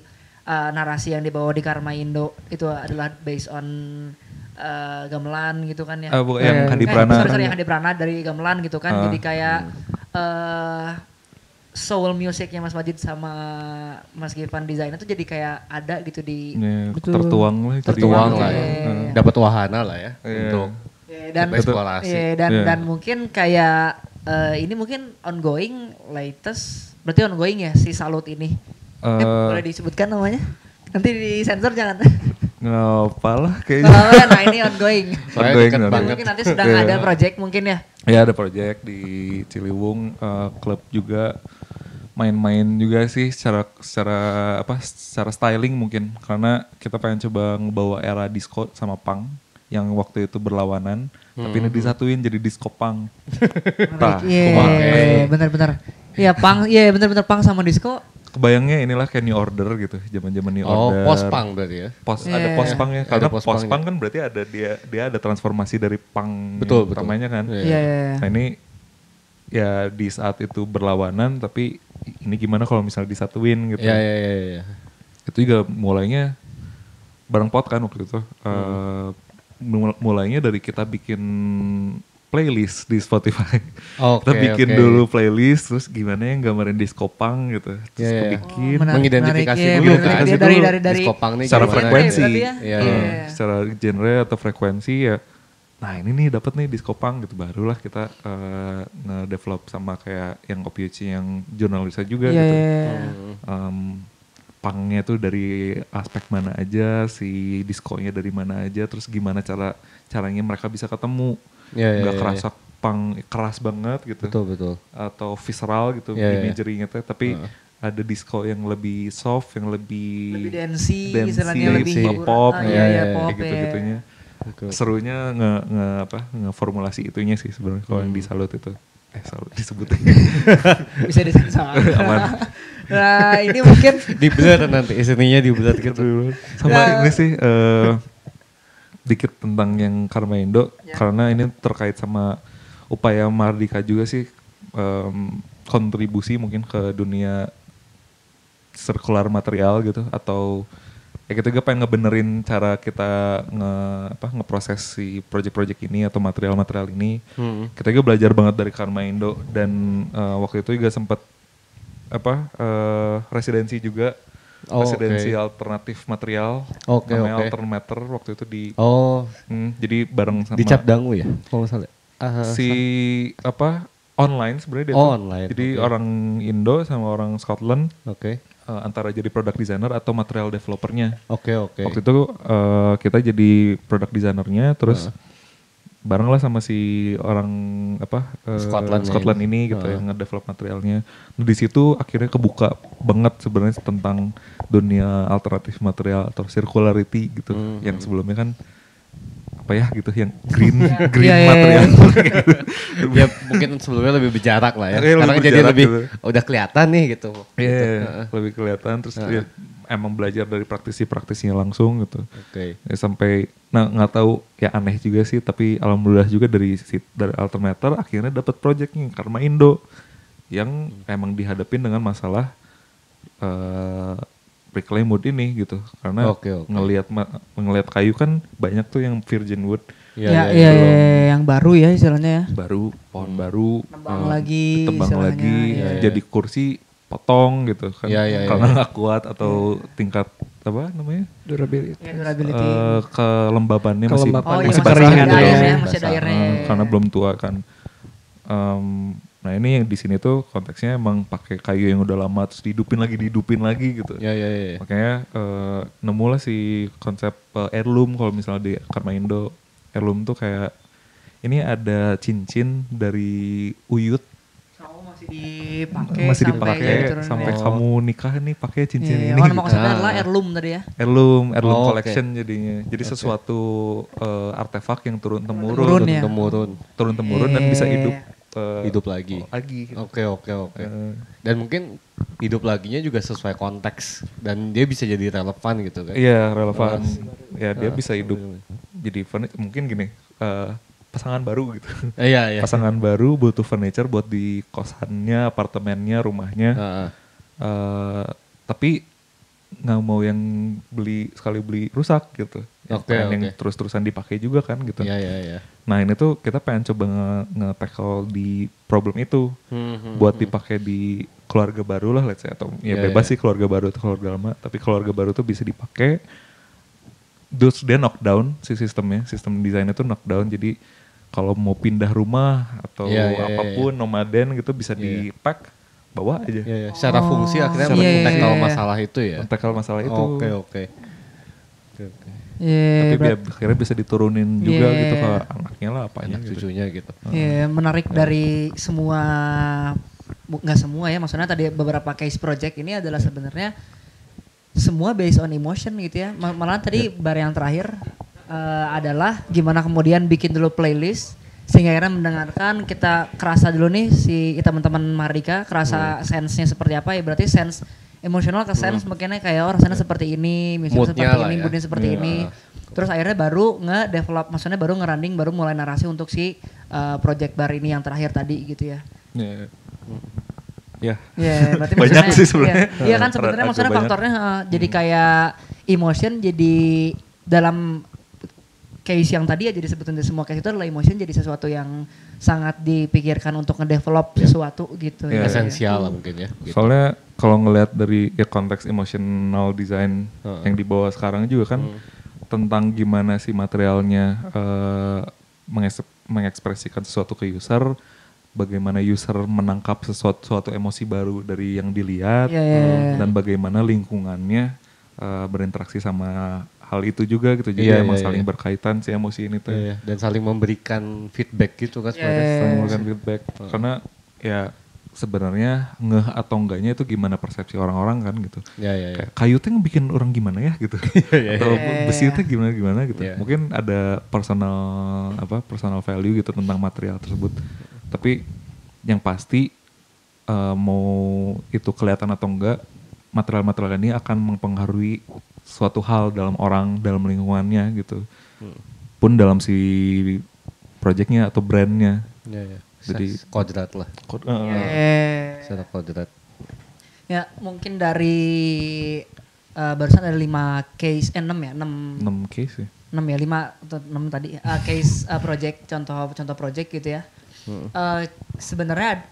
S3: narasi yang dibawa di Karma Indo itu adalah based on gamelan gitu kan ya.
S1: Yang Hadi Prana.
S3: Sorry, yang Hadi Prana dari gamelan gitu kan. Jadi kayak soul musiknya Mas Majid sama Mas Givan desain itu jadi kayak ada gitu di
S1: Iya,
S5: Betul.
S1: tertuang lah. jadi.
S4: Tertuang lah ya.
S3: Iya.
S4: Dapat wahana lah ya.
S1: Iya.
S4: Untuk
S3: Ya, dan
S4: eksplorasi.
S3: iya,
S1: Iya.
S3: dan mungkin kayak ini mungkin ongoing latest berarti ongoing ya si Salut ini. Boleh disebutkan namanya? Nanti di sensor jangan.
S1: Nggak apa lah kayaknya.
S3: Nah ini ongoing.
S4: Soalnya
S1: Ongoing
S4: deket
S1: nanti.
S4: banget.
S3: Mungkin nanti sedang
S1: Iya.
S3: ada project mungkin ya.
S1: Ya ada project di Ciliwung, klub juga main-main juga sih secara styling mungkin, karena kita pengen coba ngebawa era disco sama punk yang waktu itu berlawanan, tapi ini disatuin jadi disco punk. Tah, kumaha.
S3: Iya, benar-benar. Iya punk, iya benar-benar punk sama disco.
S1: Kebayangnya inilah kayak New Order gitu, zaman-zaman New
S4: Oh,
S1: Order.
S4: post punk berarti ya.
S1: Ada
S3: Iya.
S1: post punk ya,
S4: Ada
S1: karena
S4: post
S1: post
S4: punk
S1: punk kan berarti ada dia ada transformasi dari punk
S4: Betul,
S1: yang utamanya kan.
S4: Iya.
S3: Iya. Iya.
S1: Nah ini ya di saat itu berlawanan, tapi ini gimana kalau misalnya disatuin gitu.
S4: Iya.
S1: Itu juga mulainya bareng pot kan waktu itu. Mulainya dari kita bikin playlist di Spotify.
S4: Oke,
S1: Kita bikin
S4: oke.
S1: dulu playlist, terus gimana yang gambarin disco punk gitu. Terus
S4: Iya, iya.
S1: kebikin.
S4: Mengidentifikasi
S3: menarik,
S4: dulu
S3: iya,
S4: kan.
S3: menarik. Dari
S4: Disco punk nih
S1: secara
S4: gimana.
S1: frekuensi.
S3: Berarti ya?
S4: Iya,
S3: Iya.
S4: iya.
S1: Secara genre atau frekuensi ya. Nah ini nih dapat nih disco punk gitu, barulah kita nge-develop sama kayak yang Opiuchi yang jurnalisnya juga
S3: Iya,
S1: gitu.
S3: iya.
S1: Punknya tuh dari aspek mana aja, si diskonya dari mana aja, terus gimana caranya mereka bisa ketemu,
S4: Iya,
S1: nggak
S4: iya,
S1: kerasa punk keras banget gitu,
S4: Betul.
S1: atau visceral gitu
S4: Iya, iya.
S1: imagery-nya tuh, tapi ada disco yang lebih soft, yang lebih
S3: Lebih dancey, istilahnya lebih hiburan.
S1: pop,
S3: Ah,
S1: ya,
S3: iya, iya,
S1: kayak
S3: pop,
S1: gitu-gitunya.
S4: Betul.
S1: Serunya ngeformulasi itunya sih sebenarnya kalau yang di Salut itu. Salut disebutnya.
S3: Bisa disensor.
S1: Aman.
S3: Nah ini mungkin
S4: Di blur nanti isininya di blur gitu.
S1: Sama ini sih dikit tentang yang Karma Indo karena ini terkait sama upaya Mardika juga sih kontribusi mungkin ke dunia sirkular material gitu atau ya kita juga pengen ngebenerin cara kita ngeproses si project-project ini atau material-material ini. Kita juga belajar banget dari Karma Indo dan waktu itu juga sempat residensi juga. Residensi alternatif material. Namanya Altern Matter waktu itu di jadi bareng sama
S4: Di Cap Dangu ya? Kalau nggak salah.
S1: Online sebenarnya dia tuh.
S4: Online.
S1: Jadi orang Indo sama orang Scotland
S4: Oke.
S1: antara jadi product designer atau material developernya.
S4: Oke.
S1: Waktu itu kita jadi product designernya terus bareng lah sama si orang Scotland ini gitu yang ngedevelop materialnya. Nah, di situ akhirnya kebuka banget sebenarnya tentang dunia alternatif material atau circularity gitu yang sebelumnya kan gitu yang green material.
S4: Ya mungkin sebelumnya lebih berjarak lah ya. Sekarang jadi lebih udah kelihatan nih gitu.
S1: Iya, lebih kelihatan terus ya, emang belajar dari praktisi-praktisinya langsung gitu.
S4: Oke.
S1: Ya, sampai nggak tahu ya aneh juga sih tapi alhamdulillah juga dari Alternator akhirnya dapat projectnya Karma Indo yang emang dihadapin dengan masalah reclaim wood ini gitu karena ngelihat kayu kan banyak tuh yang virgin wood
S3: yang baru ya istilahnya ya.
S1: Baru pohon baru
S3: tebang lagi
S1: jadi kursi potong gitu kan karena nggak kuat atau tingkat apa namanya
S5: Durability.
S1: kelembabannya masih
S3: masih
S1: basah gitu
S3: masih ada airnya.
S1: karena belum tua kan. Nah ini yang di sini tuh konteksnya emang pakai kayu yang udah lama terus dihidupin lagi gitu. Makanya nemulah si konsep heirloom kalau misalnya di Karma Indo. Heirloom tuh kayak ini ada cincin dari uyut. Masih dipakai sampai kamu nikah nih pakai cincin ini.
S3: Maksudnya adalah heirloom tadi ya.
S1: Heirloom collection jadinya. Jadi sesuatu artefak yang turun temurun dan bisa hidup lagi.
S4: Oke. Dan mungkin hidup laginya juga sesuai konteks dan dia bisa jadi relevan gitu kan.
S1: Iya, relevan. Ya dia bisa hidup jadi mungkin gini, pasangan baru gitu.
S4: Iya.
S1: Pasangan baru butuh furniture buat di kosannya, apartemennya, rumahnya. Tapi nggak mau yang sekali beli rusak gitu. Yang terus-terusan dipakai juga kan gitu.
S4: Iya.
S1: Nah ini tuh kita pengen coba nge-tackle di problem itu. Buat dipakai di keluarga baru lah let's say. Atau bebas sih keluarga baru atau keluarga lama. Tapi keluarga baru tuh bisa dipakai. Terus dia knockdown si sistemnya. Sistem desainnya tuh knockdown. Jadi kalau mau pindah rumah atau apapun nomaden gitu bisa di-pack. Bawa aja.
S4: Secara fungsi akhirnya men-tackle masalah itu ya.
S1: Men-tackle masalah itu.
S4: Oke.
S3: Tapi
S1: akhirnya bisa diturunin juga gitu ke anaknya lah apanya
S4: anak cucunya gitu.
S3: Menarik dari semua, nggak semua ya, maksudnya tadi beberapa case project ini adalah sebenarnya semua based on emotion gitu ya. Malah tadi bar yang terakhir adalah gimana kemudian bikin dulu playlist sehingga akhirnya mendengarkan kita kerasa dulu nih si teman-teman Mardika kerasa sense-nya seperti apa ya, berarti sense emosional ke sense makanya kayak orang sana seperti ini, misalnya seperti ini, moodnya seperti ini. Terus akhirnya baru nge-develop, maksudnya baru nge-running, baru mulai narasi untuk si project bar ini yang terakhir tadi gitu ya. Berarti
S1: banyak sih sebenarnya.
S3: Iya kan sebenarnya maksudnya faktornya jadi kayak emotion jadi dalam case yang tadi ya, jadi sebetulnya semua case itu adalah emotion jadi sesuatu yang sangat dipikirkan untuk ngedevelop sesuatu gitu.
S4: Esensial lah mungkin ya. Gitu.
S1: Soalnya kalau ngelihat dari konteks emotional design yang dibawa sekarang juga kan tentang gimana sih materialnya mengekspresikan sesuatu ke user, bagaimana user menangkap sesuatu emosi baru dari yang dilihat, dan bagaimana lingkungannya berinteraksi sama hal itu juga gitu. Jadi emang saling berkaitan si emosi ini tuh.
S4: Dan saling memberikan feedback gitu kan sebenarnya.
S1: Saling memberikan feedback. Karena ya sebenarnya ngeh atau enggaknya itu gimana persepsi orang-orang kan gitu. Kayak kayu tuh yang bikin orang gimana ya gitu. Atau besi itu gimana gitu. Mungkin ada personal value gitu tentang material tersebut. Tapi yang pasti mau itu kelihatan atau enggak, material-material ini akan mempengaruhi suatu hal dalam orang, dalam lingkungannya gitu. Pun dalam si projectnya atau brandnya.
S4: Ya.
S1: Jadi
S4: Kodrat lah. Secara kodrat.
S3: Ya mungkin dari barusan ada 5 case, 6 ya, 6
S1: case ya.
S3: 6 ya, 5 atau 6 tadi case project, contoh project gitu ya. Sebenarnya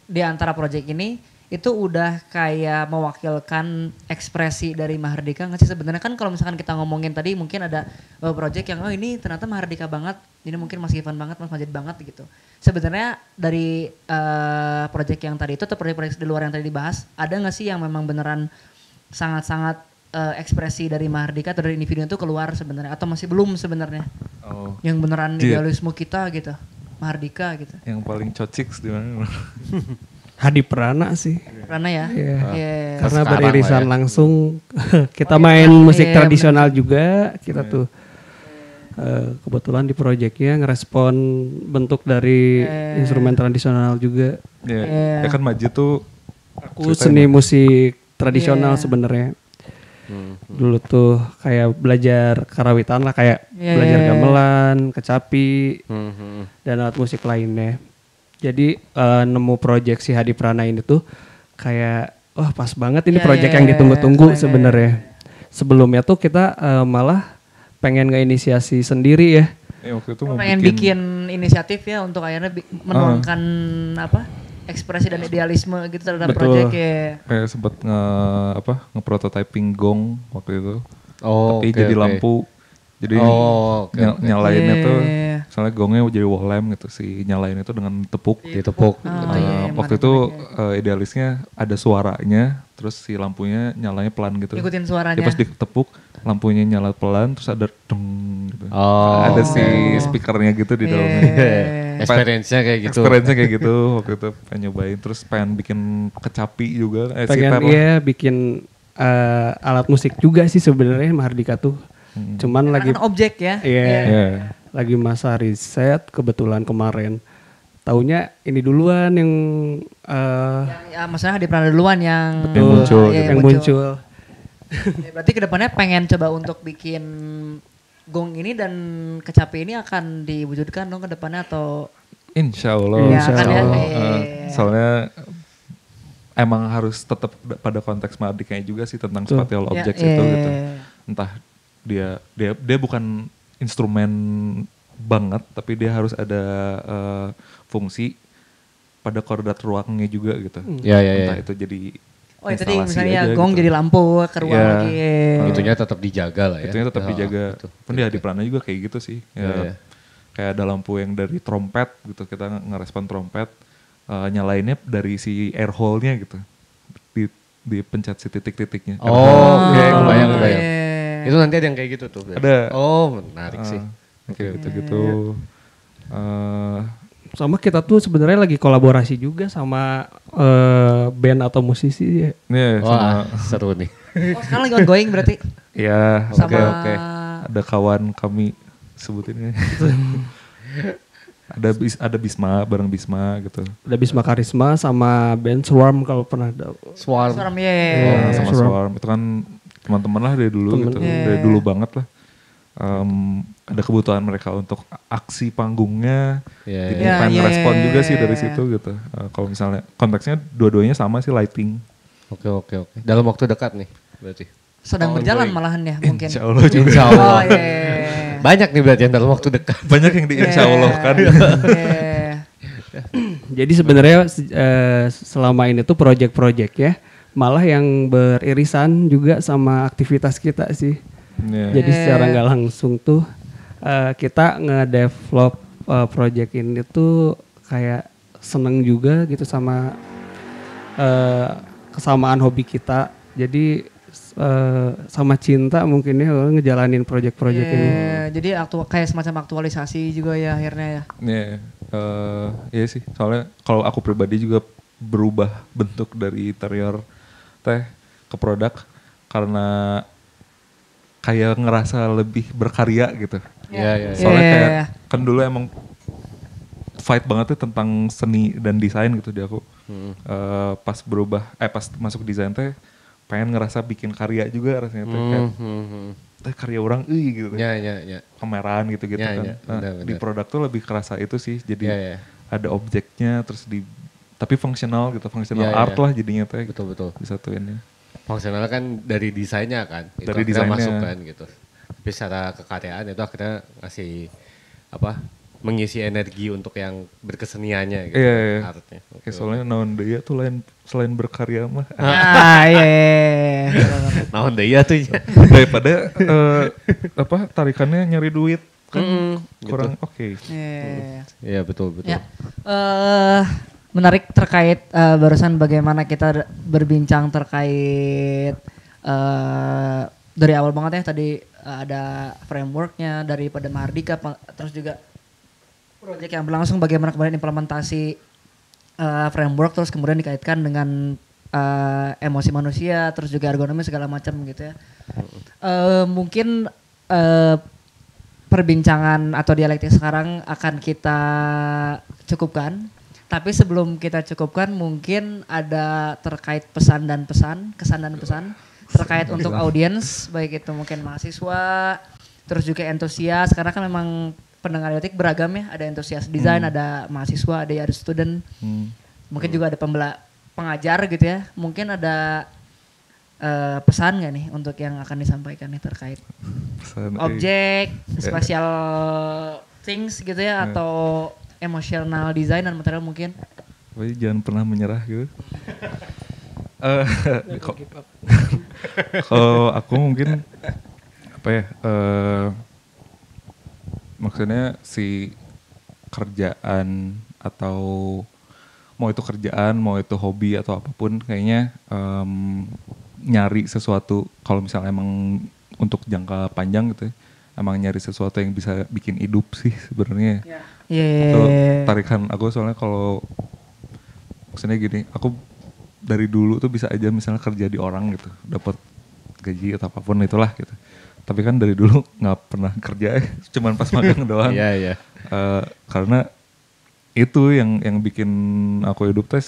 S3: di antara project ini itu udah kayak mewakilkan ekspresi dari Mahardika nggak sih sebenarnya? Kan kalau misalkan kita ngomongin tadi mungkin ada project yang ini ternyata Mahardika banget, ini mungkin Mas Ivan banget, Mas Majid banget gitu. Sebenarnya dari project yang tadi itu atau project-project di luar yang tadi dibahas, ada nggak sih yang memang beneran sangat-sangat ekspresi dari Mahardika atau dari individu itu keluar sebenarnya, atau masih belum sebenarnya? Yang beneran idealisme kita gitu, Mahardika gitu.
S1: Yang paling cocik di mana?
S5: Hadi Prana sih.
S3: Prana ya?
S5: Yeah. Karena
S4: Sekarang
S5: beririsan
S4: lah ya.
S5: langsung kita main musik tradisional juga, kita tuh kebetulan di proyeknya ngerespon bentuk dari instrumen tradisional juga.
S1: Ya kan Majid tuh
S5: Aku seni musik tradisional sebenarnya. Dulu tuh kayak belajar karawitan lah, kayak belajar gamelan, kecapi, dan alat musik lainnya. Jadi nemu project si Hadi Prana ini tuh kayak wah pas banget ini project yang ditunggu-tunggu sebenarnya. Sebelumnya tuh kita malah pengen nge-inisiasi sendiri ya.
S1: Waktu itu mau
S3: pengen bikin inisiatif ya untuk akhirnya menuangkan ekspresi dan idealisme gitu terhadap project ya.
S1: Kayak sempet nge-prototyping gong waktu itu. Tapi
S4: Oke,
S1: jadi
S4: oke.
S1: lampu. Jadi nyalainnya tuh misalnya gongnya jadi wall lamp gitu, si nyalain itu dengan tepuk.
S4: Ditepuk.
S1: Waktu itu idealisnya ada suaranya, terus si lampunya nyalanya pelan gitu.
S3: Ikutin suaranya.
S1: Dia pas ditepuk, lampunya nyala pelan, terus ada deng gitu.
S4: Oh.
S1: Ada si speakernya gitu di dalamnya.
S4: Experience-nya kayak gitu.
S1: Experience-nya kayak gitu waktu itu pengen nyobain, terus pengen bikin kecapi juga.
S5: Pengen bikin alat musik juga sih sebenarnya Mahardika tuh. Cuman lagi
S3: objek ya.
S5: Iya. Lagi masa riset, kebetulan kemarin taunya ini duluan yang
S3: maksudnya Hadi Prana duluan yang
S1: muncul.
S5: yang muncul.
S3: Ya, berarti kedepannya pengen coba untuk bikin gong ini dan kecapi ini akan diwujudkan dong kedepannya atau?
S1: Insya Allah.
S3: Ya, kan ya.
S1: Soalnya emang harus tetap pada konteks Mahardikanya juga sih tentang spatial objects itu gitu. Entah dia bukan instrumen banget, tapi dia harus ada fungsi pada koordinat ruangnya juga gitu. Entah itu jadi
S3: Oh itu tadi
S1: instalasi
S3: misalnya
S1: aja
S3: gong
S1: gitu.
S3: jadi lampu ke ruang lagi.
S4: Itunya tetap dijaga lah ya.
S1: Itunya tetap dijaga.
S4: Gitu.
S1: Pun di Hadi Prana juga kayak gitu sih. Kayak ada lampu yang dari trompet gitu, kita ngerespon trompet, nyalainnya dari si air hole-nya gitu. Dipencet si titik-titiknya.
S4: Kebayang. Itu nanti ada yang kayak gitu tuh.
S1: Ada.
S4: Oh menarik sih.
S1: Kayak gitu-gitu.
S5: Sama kita tuh sebenarnya lagi kolaborasi juga sama band atau musisi ya.
S4: Wah seru nih.
S3: Oh sekarang lagi ongoing berarti?
S1: Iya,
S3: Sama
S1: oke. Ada kawan kami sebutin ya. ada Bisma, bareng Bisma gitu.
S5: Ada Bisma Karisma sama band Swarm kalau pernah ada.
S4: Swarm.
S1: Sama Swarm. Itu kan teman-teman lah dari dulu gitu. Dari dulu banget lah. Ada kebutuhan mereka untuk aksi panggungnya. Jadi pengen respon juga sih dari situ gitu. Kalau misalnya konteksnya dua-duanya sama sih, lighting.
S4: Oke. Dalam waktu dekat nih berarti.
S3: Sedang berjalan malahan ya mungkin.
S1: Insya Allah juga.
S4: Insya Allah.
S3: Oh iya.
S4: Banyak nih berarti yang dalam waktu dekat.
S1: Banyak yang di insya Allah kan.
S5: Jadi sebenarnya selama ini tuh project-project ya malah yang beririsan juga sama aktivitas kita sih. Jadi secara nggak langsung tuh kita nge-develop project ini tuh kayak seneng juga gitu sama kesamaan hobi kita. Jadi sama cinta mungkin ya ngejalanin project-project ini.
S3: Jadi kayak semacam aktualisasi juga ya akhirnya ya.
S1: Iya sih, soalnya kalau aku pribadi juga berubah bentuk dari interior teh ke produk karena kayak ngerasa lebih berkarya gitu.
S4: Iya.
S1: Soalnya kayak kan dulu emang fight banget tuh tentang seni dan desain gitu di aku. Pas pas masuk desain teh pengen ngerasa bikin karya juga rasanya teh kayak karya orang gitu teh.
S4: Ya.
S1: Pameran gitu-gitu
S4: Ya,
S1: kan.
S4: ya,
S1: Nah,
S4: benar.
S1: di produk tuh lebih kerasa itu sih. Jadi
S4: Ya.
S1: ada objeknya terus tapi fungsional gitu, fungsional
S4: Ya,
S1: art
S4: ya.
S1: lah jadinya teh.
S4: Betul.
S1: Disatuinnya.
S4: Fungsional kan dari desainnya kan. Itu
S1: Dari
S4: akhirnya
S1: desainnya.
S4: masuk kan gitu. Tapi secara kekaryaan itu akhirnya ngasih mengisi energi untuk yang berkeseniannya gitu.
S1: Iya.
S4: Artnya.
S1: Kayak soalnya naon deui tuh selain berkarya mah
S3: Iya.
S4: Naon deh ya tuh.
S1: daripada tarikannya nyari duit kan kurang oke.
S3: Iya.
S4: Iya betul.
S3: Ya, menarik terkait barusan bagaimana kita berbincang terkait dari awal banget ya tadi ada frameworknya daripada Mahardika, terus juga proyek yang berlangsung bagaimana kemudian implementasi framework terus kemudian dikaitkan dengan emosi manusia, terus juga ergonomi segala macam gitu ya. Mungkin perbincangan atau dialektik sekarang akan kita cukupkan. Tapi sebelum kita cukupkan mungkin ada terkait kesan dan pesan terkait untuk audiens, baik itu mungkin mahasiswa, terus juga entusias, karena kan memang pendengar dialektik beragam ya, ada entusias desain, ada mahasiswa, ada student, mungkin juga ada pengajar gitu ya, mungkin ada pesan nggak nih untuk yang akan disampaikan nih terkait objek, spatial things gitu ya, atau emotional design dan material mungkin.
S1: Tapi jangan pernah menyerah gitu. Kalau aku mungkin maksudnya si kerjaan atau mau itu kerjaan, mau itu hobi atau apapun, kayaknya nyari sesuatu kalau misalnya emang untuk jangka panjang gitu ya, emang nyari sesuatu yang bisa bikin hidup sih sebenarnya. Itu tarikan aku soalnya kalau maksudnya gini, aku dari dulu tuh bisa aja misalnya kerja di orang gitu, dapat gaji atau apapun itulah gitu. Tapi kan dari dulu nggak pernah kerja, cuman pas magang doang.
S4: Iya.
S1: Karena itu yang bikin aku hidup teh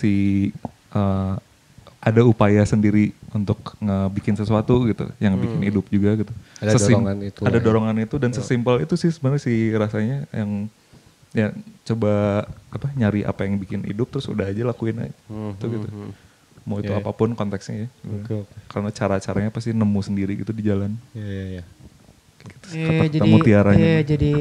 S1: ada upaya sendiri untuk ngebikin sesuatu gitu, yang bikin hidup juga gitu.
S4: Ada dorongan itu.
S1: Ada dorongan itu dan sesimpel itu sih sebenarnya sih rasanya yang ya coba nyari apa yang bikin hidup terus udah aja lakuin aja gitu. Mau itu apapun konteksnya ya. Karena cara-caranya pasti nemu sendiri gitu di jalan.
S4: Iya.
S1: Kata mutiaranya.
S3: Jadi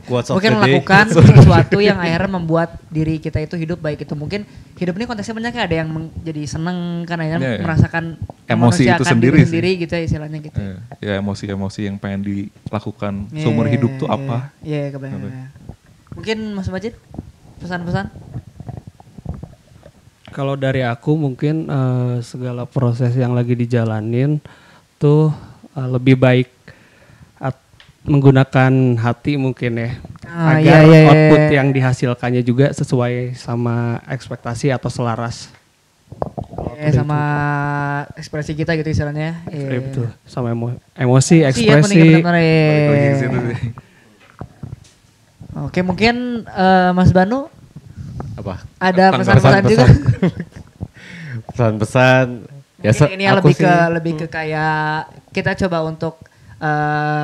S4: Quotes of
S3: mungkin
S4: the day.
S3: melakukan sesuatu yang akhirnya membuat diri kita itu hidup, baik itu mungkin hidup ini konteksnya banyak ya, ada yang jadi seneng kan akhirnya merasakan
S1: emosi itu
S3: diri
S1: sendiri
S3: sendiri gitu ya istilahnya gitu.
S1: Ya emosi-emosi yang pengen dilakukan seumur hidup tuh apa?
S3: Iya, kebayang. Mungkin Mas Majid pesan-pesan?
S5: Kalau dari aku mungkin segala proses yang lagi dijalanin tuh lebih baik menggunakan hati mungkin ya, agar output yang dihasilkannya juga sesuai sama ekspektasi atau selaras.
S3: Sama ekspresi kita gitu istilahnya.
S5: Iya betul, sama emosi, ekspresi.
S3: Oke, mungkin Mas Banu
S4: Apa?
S3: ada pesan-pesan juga.
S4: Pesan-pesan. Ya,
S3: ini yang lebih ke kayak kita coba untuk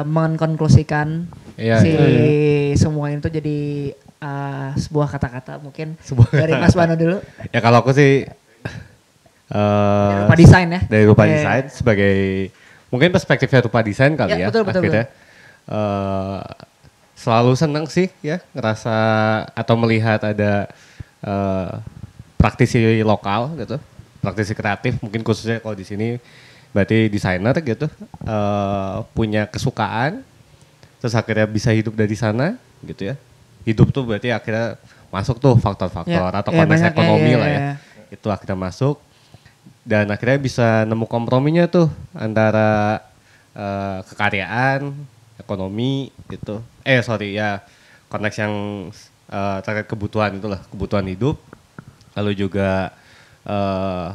S3: mengkonklusikan semua itu jadi sebuah kata-kata mungkin dari Mas Banu dulu.
S4: Ya kalau aku sih
S3: dari rupa desain ya.
S4: Dari rupa desain sebagai mungkin perspektifnya rupa desain kali ya.
S3: Betul.
S4: Akhirnya selalu senang sih ya ngerasa atau melihat ada praktisi lokal gitu, praktisi kreatif mungkin khususnya kalau di sini berarti desainer gitu punya kesukaan terus akhirnya bisa hidup dari sana gitu ya. Hidup tuh berarti akhirnya masuk tuh faktor-faktor atau konteks ekonomi lah ya. Itu akhirnya masuk dan akhirnya bisa nemu komprominya tuh antara kekaryaan, ekonomi gitu. Konteks yang terkait kebutuhan itulah, kebutuhan hidup. Lalu juga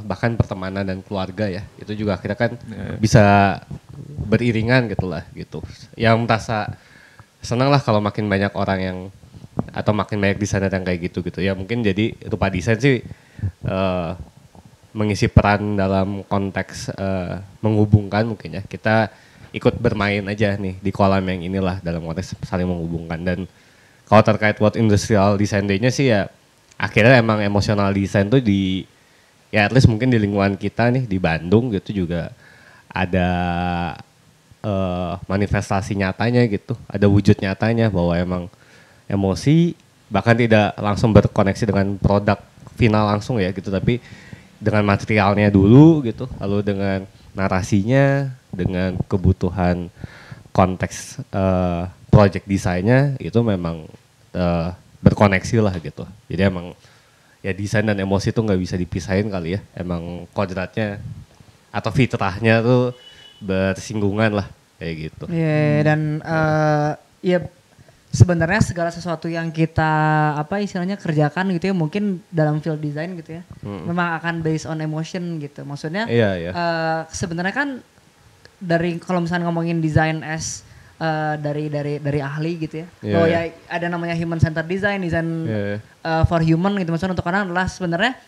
S4: bahkan pertemanan dan keluarga ya, itu juga akhirnya kan bisa beriringan gitu lah gitu. Yang merasa senang lah kalau makin banyak orang yang atau makin banyak desainer yang kayak gitu ya mungkin jadi Rupa Desain sih mengisi peran dalam konteks menghubungkan mungkin ya kita ikut bermain aja nih di kolam yang inilah dalam konteks saling menghubungkan. Dan kalau terkait World Industrial Design Day-nya sih ya akhirnya emang emosional design tuh ya at least mungkin di lingkungan kita nih di Bandung gitu juga ada manifestasi nyatanya gitu, ada wujud nyatanya bahwa emang emosi bahkan tidak langsung berkoneksi dengan produk final langsung ya gitu, tapi dengan materialnya dulu gitu, lalu dengan narasinya, dengan kebutuhan konteks project desainnya itu memang berkoneksi lah gitu. Jadi emang ya desain dan emosi tuh nggak bisa dipisahin kali ya, emang kodratnya atau fitrahnya tuh bersinggungan lah kayak gitu.
S3: Iya, dan ya sebenarnya segala sesuatu yang kita apa istilahnya kerjakan gitu ya mungkin dalam field design gitu ya memang akan based on emotion gitu. Maksudnya sebenarnya kan dari kalau misalnya ngomongin design as dari ahli gitu ya. Bahwa ya ada namanya human centered design for human gitu. Maksudnya untuk orang adalah sebenarnya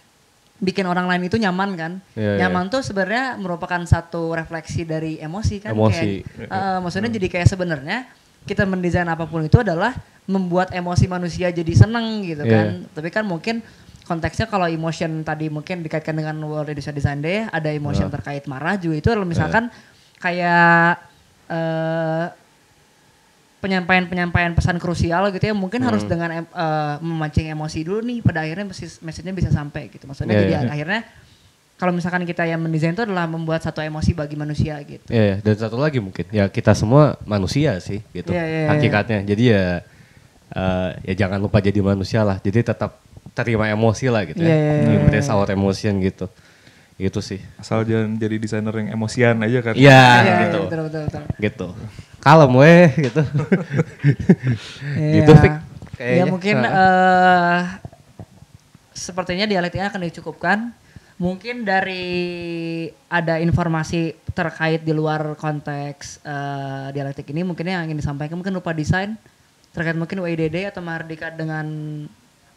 S3: bikin orang lain itu nyaman kan. Nyaman tuh sebenarnya merupakan satu refleksi dari emosi kan.
S4: Emosi.
S3: Maksudnya jadi kayak sebenarnya kita mendesain apapun itu adalah membuat emosi manusia jadi seneng gitu kan. Tapi kan mungkin konteksnya kalau emotion tadi mungkin dikaitkan dengan World Industrial Design Day, ada emotion terkait marah juga itu misalkan kayak penyampaian pesan krusial gitu ya mungkin harus dengan memancing emosi dulu nih pada akhirnya message-nya bisa sampai gitu. Maksudnya jadi akhirnya kalau misalkan kita yang mendesain itu adalah membuat satu emosi bagi manusia gitu.
S4: Iya, dan satu lagi mungkin ya kita semua manusia sih gitu hakikatnya. Jadi ya jangan lupa jadi manusia lah. Jadi tetap terima emosi lah gitu ya. Embrace our emotion gitu. Gitu sih.
S1: Asal jangan jadi desainer yang emosian aja kan.
S4: Iya gitu.
S3: Betul.
S4: Gitu. Kalem gitu. Gitu Fik.
S3: Ya mungkin sepertinya dialektiknya akan dicukupkan. Mungkin dari ada informasi terkait di luar konteks dialektik ini mungkin yang ingin disampaikan mungkin Rupa Desain terkait mungkin WIDD atau Mahardika dengan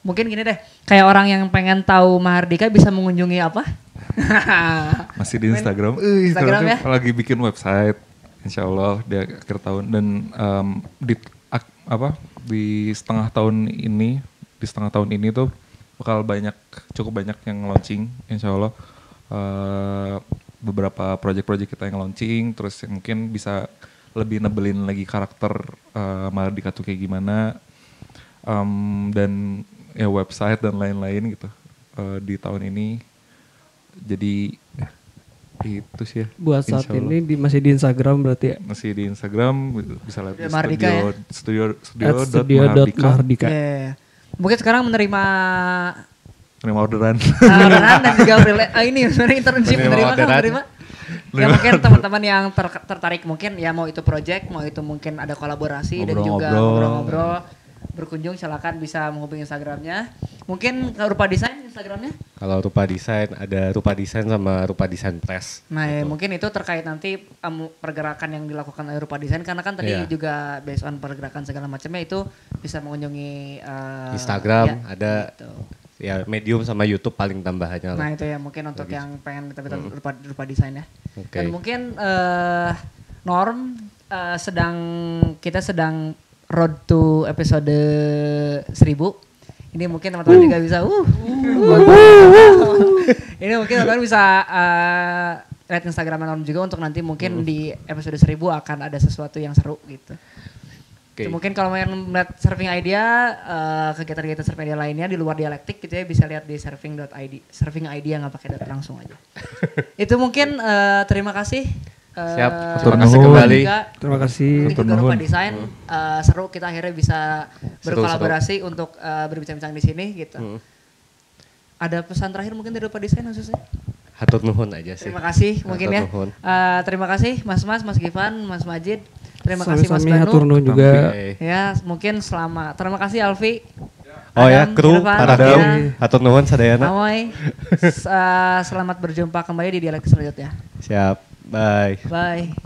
S3: mungkin gini deh kayak orang yang pengen tahu Mahardika bisa mengunjungi apa?
S1: Masih di Instagram.
S3: Instagram ya?
S1: Lagi bikin website insya Allah di akhir tahun dan di setengah tahun ini tuh bakal cukup banyak yang launching insya Allah. Beberapa project-project kita yang launching terus mungkin bisa lebih nebelin lagi karakter Mahardika tuh kayak gimana dan ya website dan lain-lain gitu di tahun ini. Jadi itu sih ya.
S5: Buat saat ini masih di Instagram berarti ya?
S1: Masih di Instagram bisa lihat di
S3: Mahardika
S5: studio.mahardika.
S3: Mungkin sekarang menerima
S1: orderan.
S3: Orderan dan juga ini sebenarnya internship menerima. Ya mungkin teman-teman yang tertarik mungkin ya mau itu project, mau itu mungkin ada kolaborasi dan juga ngobrol-ngobrol berkunjung silakan bisa menghubungi Instagramnya. Mungkin Rupa Desain Instagramnya? Kalau
S4: Rupa Desain ada Rupa Desain sama Rupa Desain Press.
S3: Nah gitu. Mungkin itu terkait nanti pergerakan yang dilakukan oleh Rupa Desain karena kan tadi juga based on pergerakan segala macamnya itu bisa mengunjungi
S4: Instagram ada gitu. Ya Medium sama YouTube paling tambahannya.
S3: Nah itu ya mungkin untuk yang pengen kita Rupa Desain ya. Dan mungkin Norm kita sedang road to episode 1000. Ini mungkin teman-teman juga bisa ini mungkin teman-teman bisa lihat Instagram Norm juga untuk nanti mungkin di episode 1000 akan ada sesuatu yang seru gitu. Mungkin kalau mau melihat surfing idea, kegiatan-kegiatan surfing idea lainnya di luar dialektik gitu ya bisa lihat di surfing.id. Surfing idea nggak pakai dot langsung aja. Itu mungkin terima kasih.
S4: Siap, terima kasih kembali.
S5: Terima kasih.
S3: Juga Rupa Desain seru kita akhirnya bisa berkolaborasi untuk berbincang-bincang di sini gitu. Ada pesan terakhir mungkin dari Rupa Desain khususnya?
S4: Hatur nuhun aja sih.
S3: Terima kasih mungkin ya. Terima kasih Mas Givan, Mas Majid. Terima kasih Mas Banu.
S5: Hatur nuhun juga.
S3: Ya mungkin Terima kasih Alfi.
S4: Oh ya, kru, Adam, hatur nuhun sadayana.
S3: Amoy. Selamat berjumpa kembali di dialek selanjutnya.
S4: Siap. Bye.
S3: Bye.